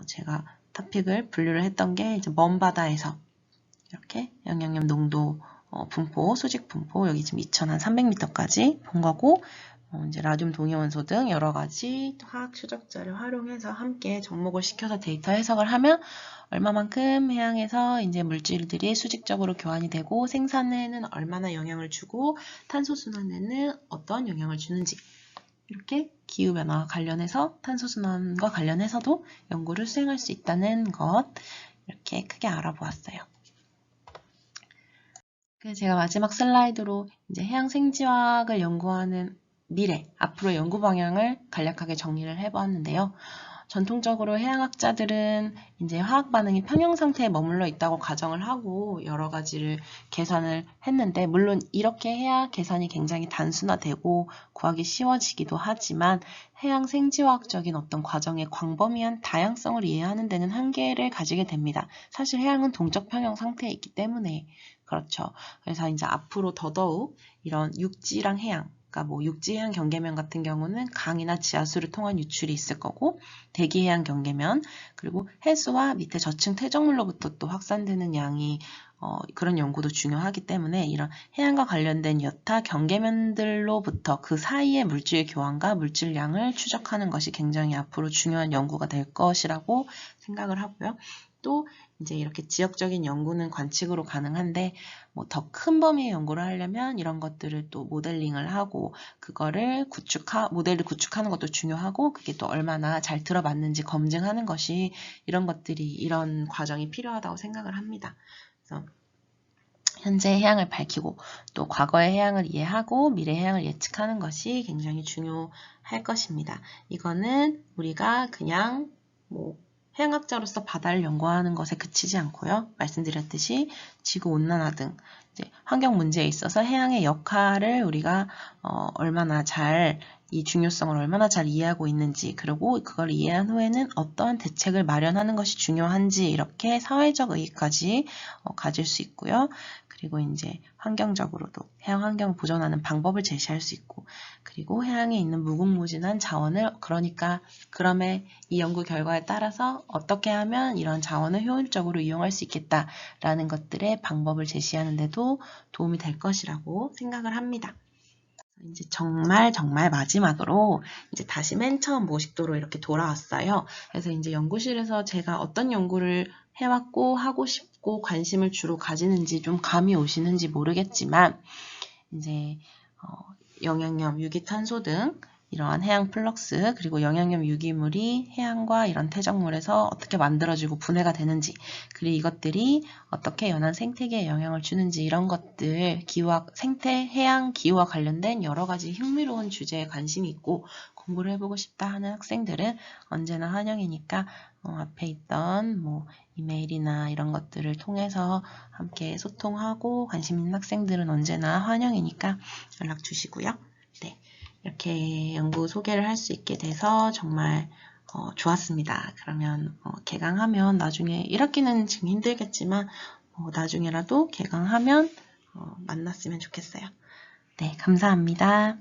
제가 토픽을 분류를 했던 게 이제 먼 바다에서 이렇게 영양염 농도 분포, 수직 분포, 여기 지금 2300m까지 본 거고, 이제 라듐 동위원소 등 여러 가지 화학 추적자를 활용해서 함께 접목을 시켜서 데이터 해석을 하면 얼마만큼 해양에서 이제 물질들이 수직적으로 교환이 되고 생산에는 얼마나 영향을 주고 탄소순환에는 어떤 영향을 주는지, 이렇게 기후변화와 관련해서 탄소순환과 관련해서도 연구를 수행할 수 있다는 것, 이렇게 크게 알아보았어요. 그래서 제가 마지막 슬라이드로 이제 해양 생지학을 연구하는 미래, 앞으로의 연구 방향을 간략하게 정리를 해보았는데요. 전통적으로 해양학자들은 이제 화학 반응이 평형 상태에 머물러 있다고 가정을 하고 여러 가지를 계산을 했는데, 물론 이렇게 해야 계산이 굉장히 단순화되고 구하기 쉬워지기도 하지만 해양 생지화학적인 어떤 과정의 광범위한 다양성을 이해하는 데는 한계를 가지게 됩니다. 사실 해양은 동적 평형 상태에 있기 때문에 그렇죠. 그래서 이제 앞으로 더더욱 이런 육지랑 해양, 그러니까 뭐 육지해양 경계면 같은 경우는 강이나 지하수를 통한 유출이 있을 거고, 대기해양 경계면, 그리고 해수와 밑에 저층 퇴적물로부터 또 확산되는 양이 그런 연구도 중요하기 때문에 이런 해양과 관련된 여타 경계면들로부터 그 사이의 물질 교환과 물질량을 추적하는 것이 굉장히 앞으로 중요한 연구가 될 것이라고 생각을 하고요. 또 이제 이렇게 지역적인 연구는 관측으로 가능한데, 뭐 더 큰 범위의 연구를 하려면 이런 것들을 또 모델링을 하고 그거를 모델을 구축하는 것도 중요하고, 그게 또 얼마나 잘 들어맞는지 검증하는 것이, 이런 과정이 필요하다고 생각을 합니다. 그래서 현재 해양을 밝히고 또 과거의 해양을 이해하고 미래 해양을 예측하는 것이 굉장히 중요할 것입니다. 이거는 우리가 그냥 뭐 해양학자로서 바다를 연구하는 것에 그치지 않고요. 말씀드렸듯이 지구온난화 등 이제 환경 문제에 있어서 해양의 역할을 우리가 얼마나 잘 이 중요성을 얼마나 잘 이해하고 있는지, 그리고 그걸 이해한 후에는 어떠한 대책을 마련하는 것이 중요한지, 이렇게 사회적 의의까지 가질 수 있고요. 그리고 이제 환경적으로도 해양 환경을 보존하는 방법을 제시할 수 있고, 그리고 해양에 있는 무궁무진한 자원을, 그러니까 그럼에 이 연구 결과에 따라서 어떻게 하면 이런 자원을 효율적으로 이용할 수 있겠다라는 것들의 방법을 제시하는 데도 도움이 될 것이라고 생각을 합니다. 이제 정말 마지막으로 이제 다시 맨 처음 모식도로 이렇게 돌아왔어요. 그래서 이제 연구실에서 제가 어떤 연구를 해왔고 하고 싶고 관심을 주로 가지는지 좀 감이 오시는지 모르겠지만, 이제 영양염, 유기탄소 등 이러한 해양 플럭스, 그리고 영양염 유기물이 해양과 이런 퇴적물에서 어떻게 만들어지고 분해가 되는지, 그리고 이것들이 어떻게 연안 생태계에 영향을 주는지, 이런 것들, 기후와 생태, 해양 기후와 관련된 여러 가지 흥미로운 주제에 관심이 있고 공부를 해보고 싶다 하는 학생들은 언제나 환영이니까 앞에 있던 이메일이나 이런 것들을 통해서 함께 소통하고, 관심 있는 학생들은 언제나 환영이니까 연락 주시고요. 네, 이렇게 연구 소개를 할 수 있게 돼서 정말 좋았습니다. 그러면 개강하면 나중에 1학기는 지금 힘들겠지만 나중에라도 개강하면 만났으면 좋겠어요. 네, 감사합니다.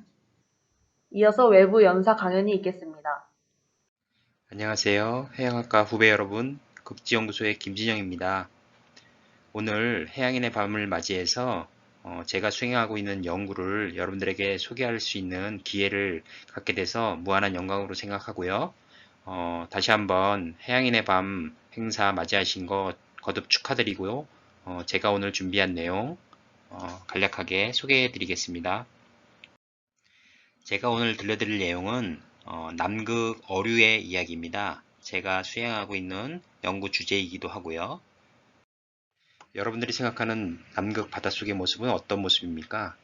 이어서 외부 연사 강연이 있겠습니다. 안녕하세요. 해양학과 후배 여러분, 극지연구소의 김진영입니다. 오늘 해양인의 밤을 맞이해서 제가 수행하고 있는 연구를 여러분들에게 소개할 수 있는 기회를 갖게 돼서 무한한 영광으로 생각하고요. 다시 한번 해양인의 밤 행사 맞이하신 것 거듭 축하드리고요. 제가 오늘 준비한 내용 간략하게 소개해 드리겠습니다. 제가 오늘 들려드릴 내용은 남극 어류의 이야기입니다. 제가 수행하고 있는 연구 주제이기도 하고요. 여러분들이 생각하는 남극 바닷속의 모습은 어떤 모습입니까?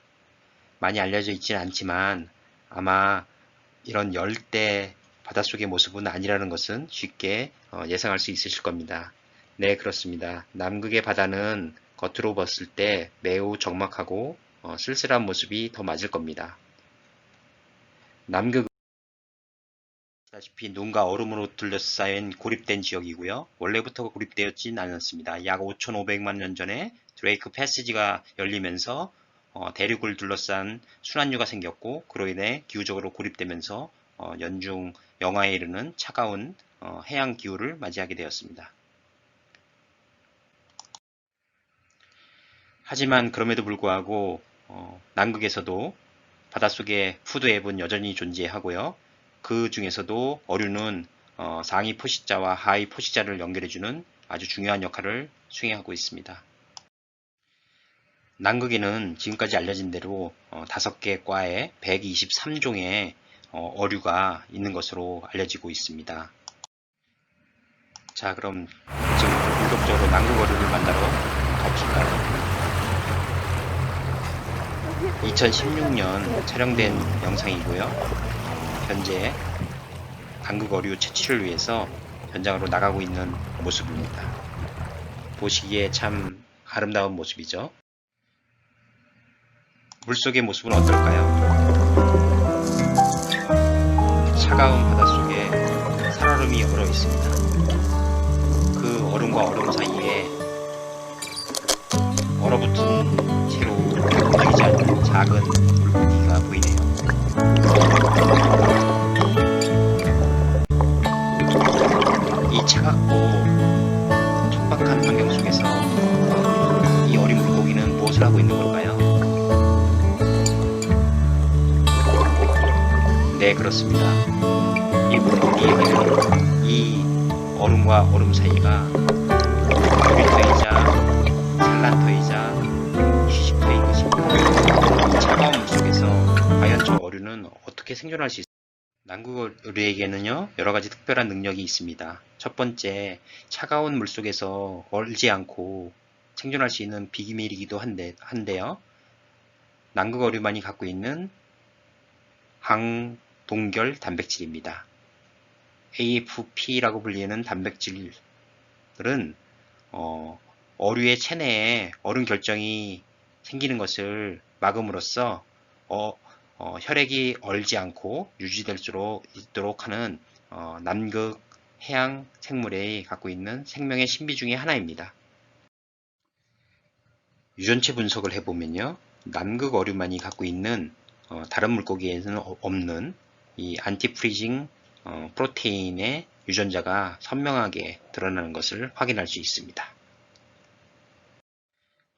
많이 알려져 있지는 않지만 아마 이런 열대 바닷속의 모습은 아니라는 것은 쉽게 예상할 수 있으실 겁니다. 네, 그렇습니다. 남극의 바다는 겉으로 봤을 때 매우 적막하고 쓸쓸한 모습이 더 맞을 겁니다. 남극은 아시다시피 눈과 얼음으로 둘러싸인 고립된 지역이고요. 원래부터 고립되었진 않았습니다. 약 5,500만 년 전에 드레이크 패시지가 열리면서 대륙을 둘러싼 순환류가 생겼고, 그로 인해 기후적으로 고립되면서 연중 영하에 이르는 차가운 해양 기후를 맞이하게 되었습니다. 하지만 그럼에도 불구하고 남극에서도 바닷속에 푸드 앱은 여전히 존재하고요. 그 중에서도 어류는 상위 포식자와 하위 포식자를 연결해주는 아주 중요한 역할을 수행하고 있습니다. 남극에는 지금까지 알려진 대로 5개 과에 123종의 어류가 있는 것으로 알려지고 있습니다. 자, 그럼 지금부터 본격적으로 남극 어류를 만나러 가보실까요? 2016년 촬영된 영상이고요. 현재 남극 어류 채취를 위해서 현장으로 나가고 있는 모습입니다. 보시기에 참 아름다운 모습이죠. 물속의 모습은 어떨까요? 차가운 바닷속에 살얼음이 얼어 있습니다. 그 얼음과 얼음 사이에 얼어붙은 채로 움직이지 않는 작은 물고기가 보이네요. 이 차갑고 촉박한 환경 속에서 이 어린 물고기는 무엇을 하고 있는 걸까요? 네, 그렇습니다. 이 물고기에게는 이 얼음과 얼음 사이가 놀이터이자 산란터이자 휴식터인 것입니다. 이 차가운 물속에서 과연 저 어류는 어떻게 생존할 수 있을까요? 남극 어류에게는요, 여러 가지 특별한 능력이 있습니다. 첫 번째, 차가운 물속에서 얼지 않고 생존할 수 있는 비기밀이기도 한데요. 남극 어류만이 갖고 있는 항동결 단백질입니다. AFP라고 불리는 단백질은 어류의 체내에 얼음 결정이 생기는 것을 막음으로써 혈액이 얼지 않고 유지될 수 있도록 하는 남극 해양 생물이 갖고 있는 생명의 신비 중의 하나입니다. 유전체 분석을 해보면요, 남극 어류만이 갖고 있는 다른 물고기에는 없는 이 안티프리징 프로테인의 유전자가 선명하게 드러나는 것을 확인할 수 있습니다.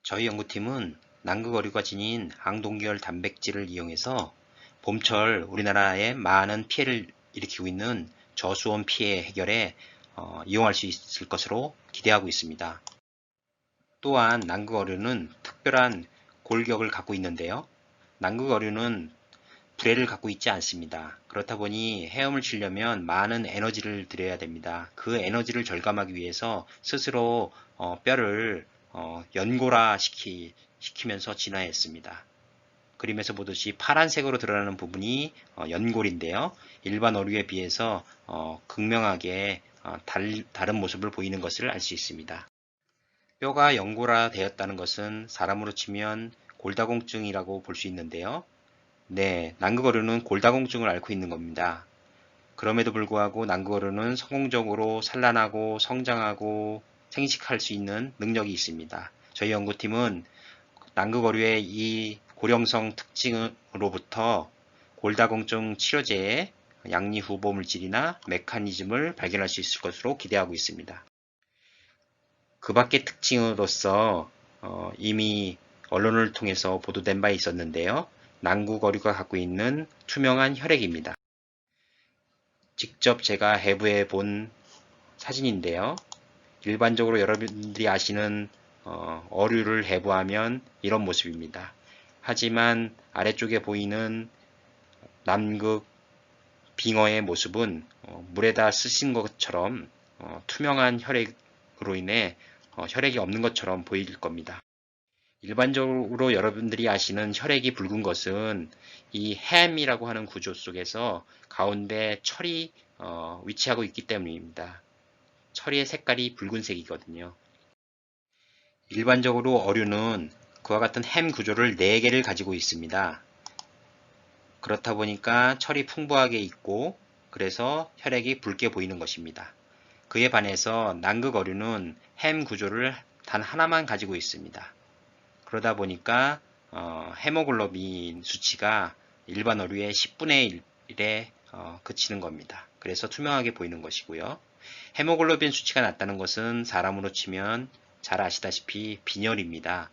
저희 연구팀은 남극 어류가 지닌 항동계열 단백질을 이용해서 봄철 우리나라에 많은 피해를 일으키고 있는 저수온 피해 해결에 이용할 수 있을 것으로 기대하고 있습니다. 또한 남극 어류는 특별한 골격을 갖고 있는데요. 남극 어류는 불에를 갖고 있지 않습니다. 그렇다 보니 헤엄을 치려면 많은 에너지를 들여야 됩니다. 그 에너지를 절감하기 위해서 스스로 뼈를 연골화 시키면서 진화했습니다. 그림에서 보듯이 파란색으로 드러나는 부분이 연골인데요. 일반 어류에 비해서 극명하게 다른 모습을 보이는 것을 알 수 있습니다. 뼈가 연골화 되었다는 것은 사람으로 치면 골다공증이라고 볼 수 있는데요. 네, 남극 어류는 골다공증을 앓고 있는 겁니다. 그럼에도 불구하고 남극 어류는 성공적으로 산란하고 성장하고 생식할 수 있는 능력이 있습니다. 저희 연구팀은 남극 어류의 이 고령성 특징으로부터 골다공증 치료제의 양리 후보 물질이나 메커니즘을 발견할 수 있을 것으로 기대하고 있습니다. 그 밖의 특징으로서 이미 언론을 통해서 보도된 바 있었는데요. 남극 어류가 갖고 있는 투명한 혈액입니다. 직접 제가 해부해 본 사진인데요. 일반적으로 여러분들이 아시는 어류를 해부하면 이런 모습입니다. 하지만 아래쪽에 보이는 남극 빙어의 모습은 물에다 쓰신 것처럼 투명한 혈액으로 인해 혈액이 없는 것처럼 보일 겁니다. 일반적으로 여러분들이 아시는 혈액이 붉은 것은 이 햄이라고 하는 구조 속에서 가운데 철이 위치하고 있기 때문입니다. 철의 색깔이 붉은색이거든요. 일반적으로 어류는 그와 같은 햄 구조를 4개를 가지고 있습니다. 그렇다 보니까 철이 풍부하게 있고 그래서 혈액이 붉게 보이는 것입니다. 그에 반해서 남극 어류는 햄 구조를 단 하나만 가지고 있습니다. 그러다 보니까 헤모글로빈 수치가 일반 어류의 10분의 1에 그치는 겁니다. 그래서 투명하게 보이는 것이고요. 헤모글로빈 수치가 낮다는 것은 사람으로 치면 잘 아시다시피 빈혈입니다.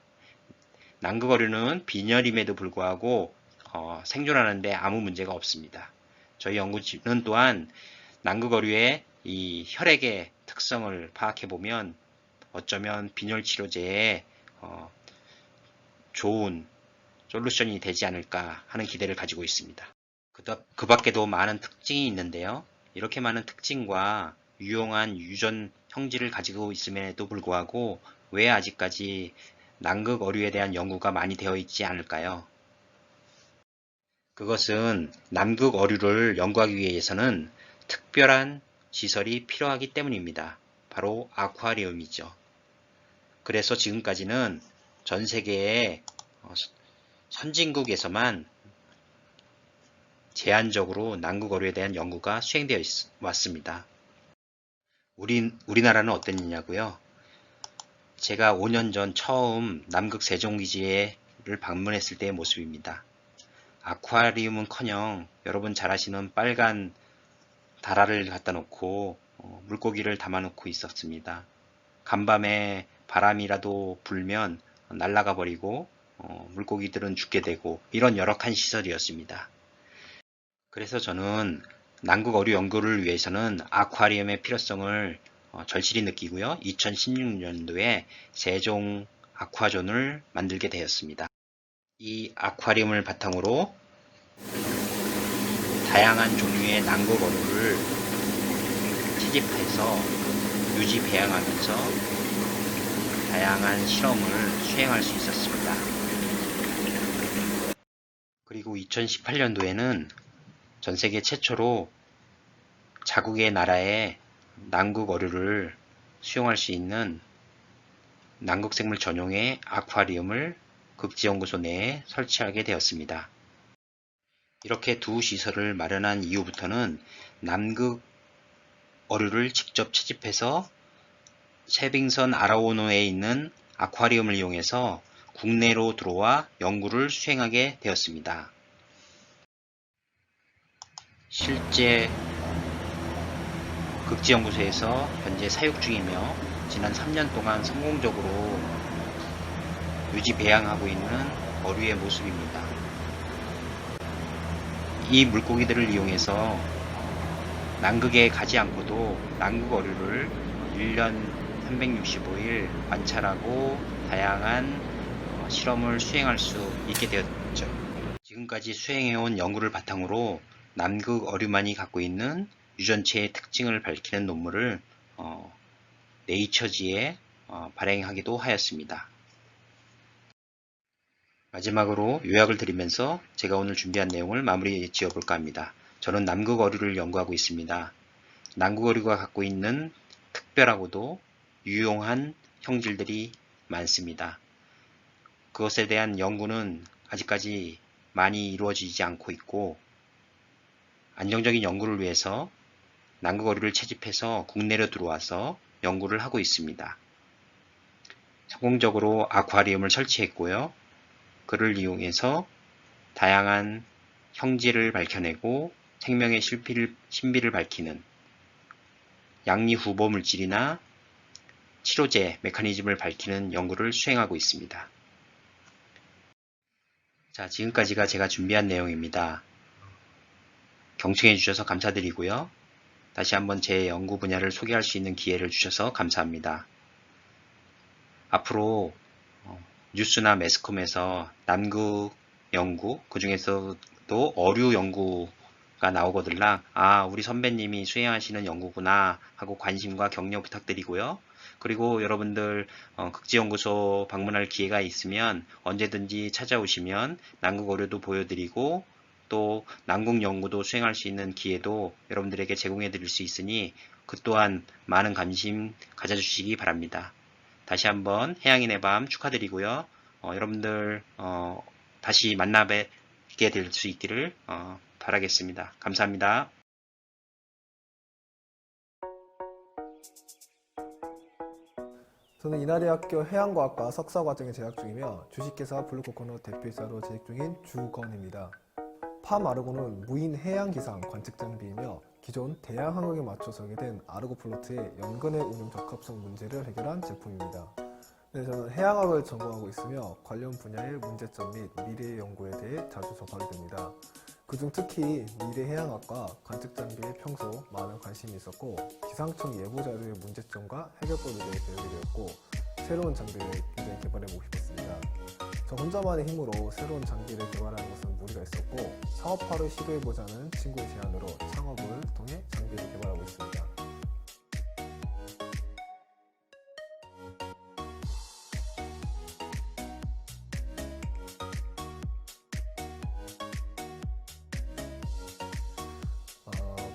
남극 어류는 빈혈임에도 불구하고 생존하는데 아무 문제가 없습니다. 저희 연구진은 또한 남극 어류의 이 혈액의 특성을 파악해 보면 어쩌면 빈혈 치료제에 좋은 솔루션이 되지 않을까 하는 기대를 가지고 있습니다. 그 밖에도 많은 특징이 있는데요. 이렇게 많은 특징과 유용한 유전 형질을 가지고 있음에도 불구하고 왜 아직까지 남극 어류에 대한 연구가 많이 되어 있지 않을까요? 그것은 남극 어류를 연구하기 위해서는 특별한 시설이 필요하기 때문입니다. 바로 아쿠아리움이죠. 그래서 지금까지는 전 세계의 선진국에서만 제한적으로 남극 어류에 대한 연구가 수행되어 왔습니다. 우리나라는 어땠냐고요? 제가 5년 전 처음 남극 세종기지를 방문했을 때의 모습입니다. 아쿠아리움은커녕 여러분 잘 아시는 빨간 다라를 갖다 놓고 물고기를 담아 놓고 있었습니다. 간밤에 바람이라도 불면 날아가 버리고 물고기들은 죽게 되고 이런 열악한 시설이었습니다. 그래서 저는 남극 어류 연구를 위해서는 아쿠아리움의 필요성을 절실히 느끼고요. 2016년도에 세종 아쿠아존을 만들게 되었습니다. 이 아쿠아리움을 바탕으로 다양한 종류의 남극 어류를 채집해서 유지 배양하면서 다양한 실험을 수행할 수 있었습니다. 그리고 2018년도에는 전 세계 최초로 자국의 나라에 남극 어류를 수용할 수 있는 남극생물 전용의 아쿠아리움을 극지연구소 내에 설치하게 되었습니다. 이렇게 두 시설을 마련한 이후부터는 남극 어류를 직접 채집해서 세빙선 아라오노에 있는 아쿠아리움을 이용해서 국내로 들어와 연구를 수행하게 되었습니다. 실제 극지연구소에서 현재 사육 중이며 지난 3년 동안 성공적으로 유지 배양하고 있는 어류의 모습입니다. 이 물고기들을 이용해서 남극에 가지 않고도 남극 어류를 1년 365일 관찰하고 다양한 실험을 수행할 수 있게 되었죠. 지금까지 수행해온 연구를 바탕으로 남극 어류만이 갖고 있는 유전체의 특징을 밝히는 논문을 네이처지에 발행하기도 하였습니다. 마지막으로 요약을 드리면서 제가 오늘 준비한 내용을 마무리 지어볼까 합니다. 저는 남극 어류를 연구하고 있습니다. 남극 어류가 갖고 있는 특별하고도 유용한 형질들이 많습니다. 그것에 대한 연구는 아직까지 많이 이루어지지 않고 있고, 안정적인 연구를 위해서 남극 어류를 채집해서 국내로 들어와서 연구를 하고 있습니다. 성공적으로 아쿠아리움을 설치했고요. 그를 이용해서 다양한 형질을 밝혀내고 생명의 신비를 밝히는 양리 후보 물질이나 치료제 메커니즘을 밝히는 연구를 수행하고 있습니다. 자, 지금까지가 제가 준비한 내용입니다. 경청해 주셔서 감사드리고요. 다시 한번 제 연구 분야를 소개할 수 있는 기회를 주셔서 감사합니다. 앞으로 뉴스나 매스컴에서 남극 연구, 그 중에서도 어류 연구가 나오거들랑 우리 선배님이 수행하시는 연구구나 하고 관심과 격려 부탁드리고요. 그리고 여러분들 극지연구소 방문할 기회가 있으면 언제든지 찾아오시면 남극 어류도 보여드리고 또 남극 연구도 수행할 수 있는 기회도 여러분들에게 제공해 드릴 수 있으니 그 또한 많은 관심 가져주시기 바랍니다. 다시 한번 해양인의 밤 축하드리고요. 여러분들 다시 만나 뵙게 될 수 있기를 바라겠습니다. 감사합니다. 저는 이나대학교 해양과학과 석사과정에 재학 중이며 주식회사 블루코코넛 대표이사로 재직 중인 주건입니다. 파마르고는 무인 해양기상 관측 장비이며 기존 대양 항목에 맞춰 설계된 아르고 플로트의 연근의 운용 적합성 문제를 해결한 제품입니다. 저는 해양학을 전공하고 있으며 관련 분야의 문제점 및 미래의 연구에 대해 자주 접하게 됩니다. 그중 특히 미래해양학과 관측 장비에 평소 많은 관심이 있었고 기상청 예보 자료의 문제점과 해결법에 대해 배우게 되었고 새로운 장비를 굉장히 개발해보고 싶었습니다. 저 혼자만의 힘으로 새로운 장비를 개발하는 것은 무리가 있었고 사업화를 시도해보자는 친구의 제안으로 창업을 통해 장비를 개발하고 있습니다.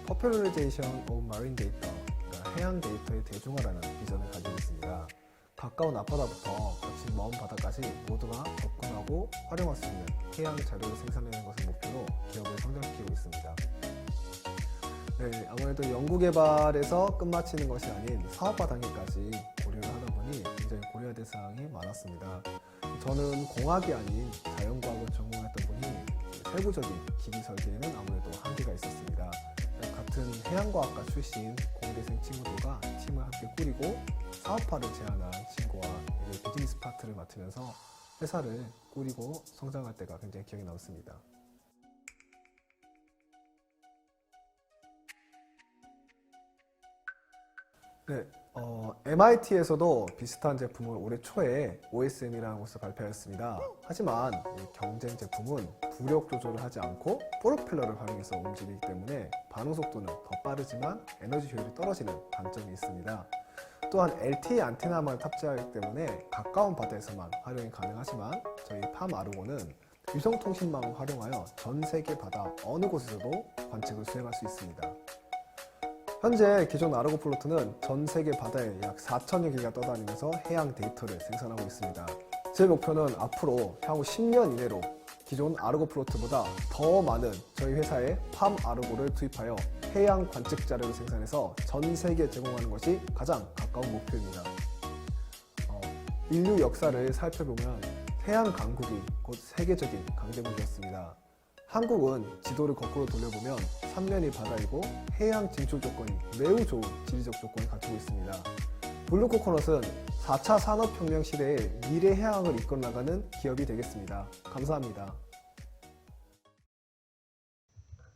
Popularization of Marine Data, 그러니까 해양 데이터의 대중화라는 비전을 가지고 있습니다. 가까운 앞바다부터 거친 먼 바다까지 모두가 접근하고 활용할 수 있는 해양 자료를 생산하는 것을 목표로 기업을 성장시키고 있습니다. 네, 아무래도 연구개발에서 끝마치는 것이 아닌 사업화 단계까지 고려를 하다 보니 굉장히 고려해야 될 사항이 많았습니다. 저는 공학이 아닌 자연과학을 전공했다 보니 세부적인 기기 설계에는 아무래도 한계가 있었습니다. 같은 해양과학과 출신 공대생 친구들과 팀을 함께 꾸리고 사업화를 제안한 친구와 비즈니스 파트를 맡으면서 회사를 꾸리고 성장할 때가 굉장히 기억에 남습니다. 네, MIT에서도 비슷한 제품을 올해 초에 OSM이라는 곳에서 발표하였습니다. 하지만 이 경쟁 제품은 부력 조절을 하지 않고 프로펠러를 활용해서 움직이기 때문에 반응 속도는 더 빠르지만 에너지 효율이 떨어지는 단점이 있습니다. 또한 LTE 안테나만 탑재하기 때문에 가까운 바다에서만 활용이 가능하지만 저희 파마르고는 위성통신망을 활용하여 전 세계 바다 어느 곳에서도 관측을 수행할 수 있습니다. 현재 기존 아르고 플로트는 전 세계 바다에 약 4,000여 개가 떠다니면서 해양 데이터를 생산하고 있습니다. 제 목표는 앞으로 향후 10년 이내로 기존 아르고 플로트보다 더 많은 저희 회사의 팜 아르고를 투입하여 해양 관측 자료를 생산해서 전 세계에 제공하는 것이 가장 가까운 목표입니다. 인류 역사를 살펴보면 해양 강국이 곧 세계적인 강대국이었습니다. 한국은 지도를 거꾸로 돌려보면 삼면이 바다이고 해양 진출 조건이 매우 좋은 지리적 조건을 갖추고 있습니다. 블루코코넛은 4차 산업혁명 시대의 미래 해양을 이끌어 나가는 기업이 되겠습니다. 감사합니다.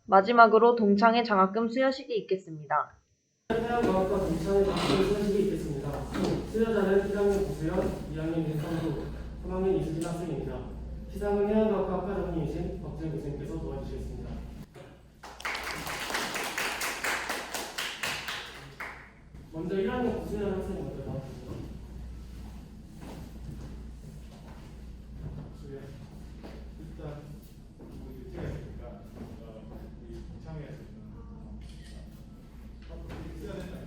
마지막으로 동창회 장학금 수여식이 있겠습니다. 해양과학과 동창회 장학금 수여식이 있겠습니다. 수여자는 1학년 고수연, 2학년 윤상수, 3학년 이수진 학생입니다. 시상은 해양과학과 학과장님이신 박재현 교수님께서 도와주시겠습니다. 먼저 1학년 고수연 학생이 먼저 나와주세요. 일단 유치가 있으니까 우리 동창회에서 있어야 된다.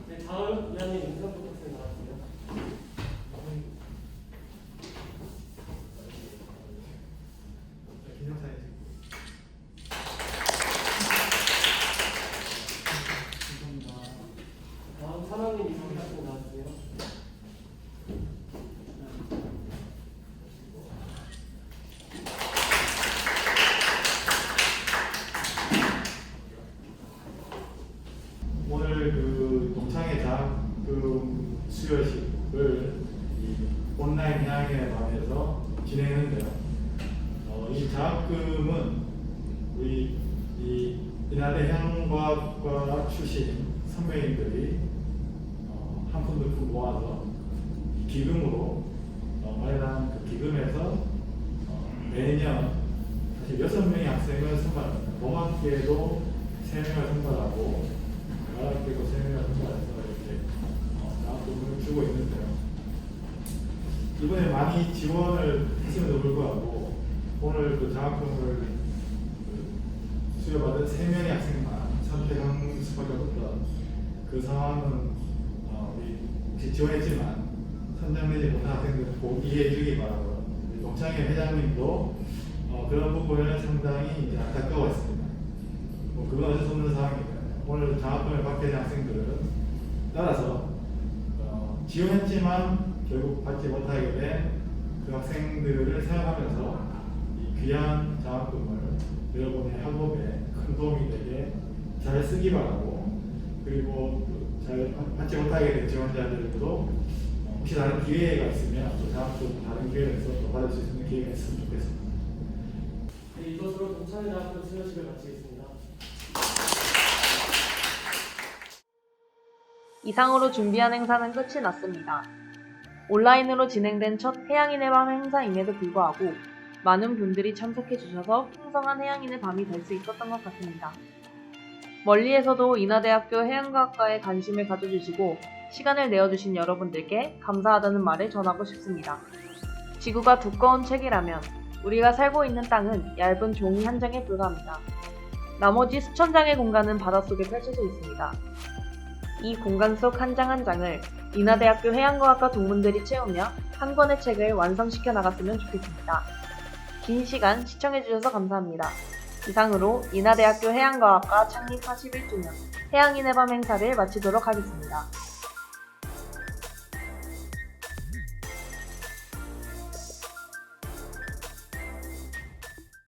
네, 다음 2학년 윤상수 학생 나와주세요. 기념사진 찍고. 다음 3학년 이수진 학생 나와주세요. 오늘 그 동창회 장학금 수여식을 이 온라인 해양의 밤에서 진행했는데요. 이 장학금은 우리 이 인하대 해양과학과 출신 선배님들이 한 푼 두 푼 모아서 기금으로 마련한 그 기금에서 매년 사실 6명의 학생을 선발합니다. 농학계도 3명을 선발하고 가락계도 3명을 선발해서 이렇게 장학금을 주고 있는데요. 이번에 많이 지원을 했음에도 불구하고 오늘 그 장학금을 수여받은 3명의 학생만 선택한 수밖에 없던 그 상황은 우리 지원했지만 선정되지 못한 학생들은 꼭 이해해 주기 바라고요. 동창회 회장님도 그런 부분을 상당히 이제 안타까워했습니다. 그건 어쩔 수 없는 상황입니다. 오늘 장학금을 받게 된 학생들은 따라서 지원했지만 결국 받지 못하게 된 그 학생들을 생각하면서 이 귀한 장학금을 여러분의 학업에 큰 도움이 되게 잘 쓰기 바라고, 그리고 잘 받지 못하게 된 지원자들도 혹시 다른 기회가 있으면 또 장학금 다른 기회에서 또 받을 수 있는 기회가 있으면 좋겠습니다. 네, 이것으로 동창회 장학금 수여식을 마치겠습니다. 이상으로 준비한 행사는 끝이 났습니다. 온라인으로 진행된 첫 해양인의 밤 행사임에도 불구하고 많은 분들이 참석해 주셔서 풍성한 해양인의 밤이 될 수 있었던 것 같습니다. 멀리에서도 인하대학교 해양과학과에 관심을 가져주시고 시간을 내어주신 여러분들께 감사하다는 말을 전하고 싶습니다. 지구가 두꺼운 책이라면 우리가 살고 있는 땅은 얇은 종이 한 장에 불과합니다. 나머지 수천 장의 공간은 바닷속에 펼쳐져 있습니다. 이 공간 속 한 장 한 장을 인하대학교 해양과학과 동문들이 채우며 한 권의 책을 완성시켜 나갔으면 좋겠습니다. 긴 시간 시청해주셔서 감사합니다. 이상으로 인하대학교 해양과학과 창립 41주년 해양인의 밤 행사를 마치도록 하겠습니다.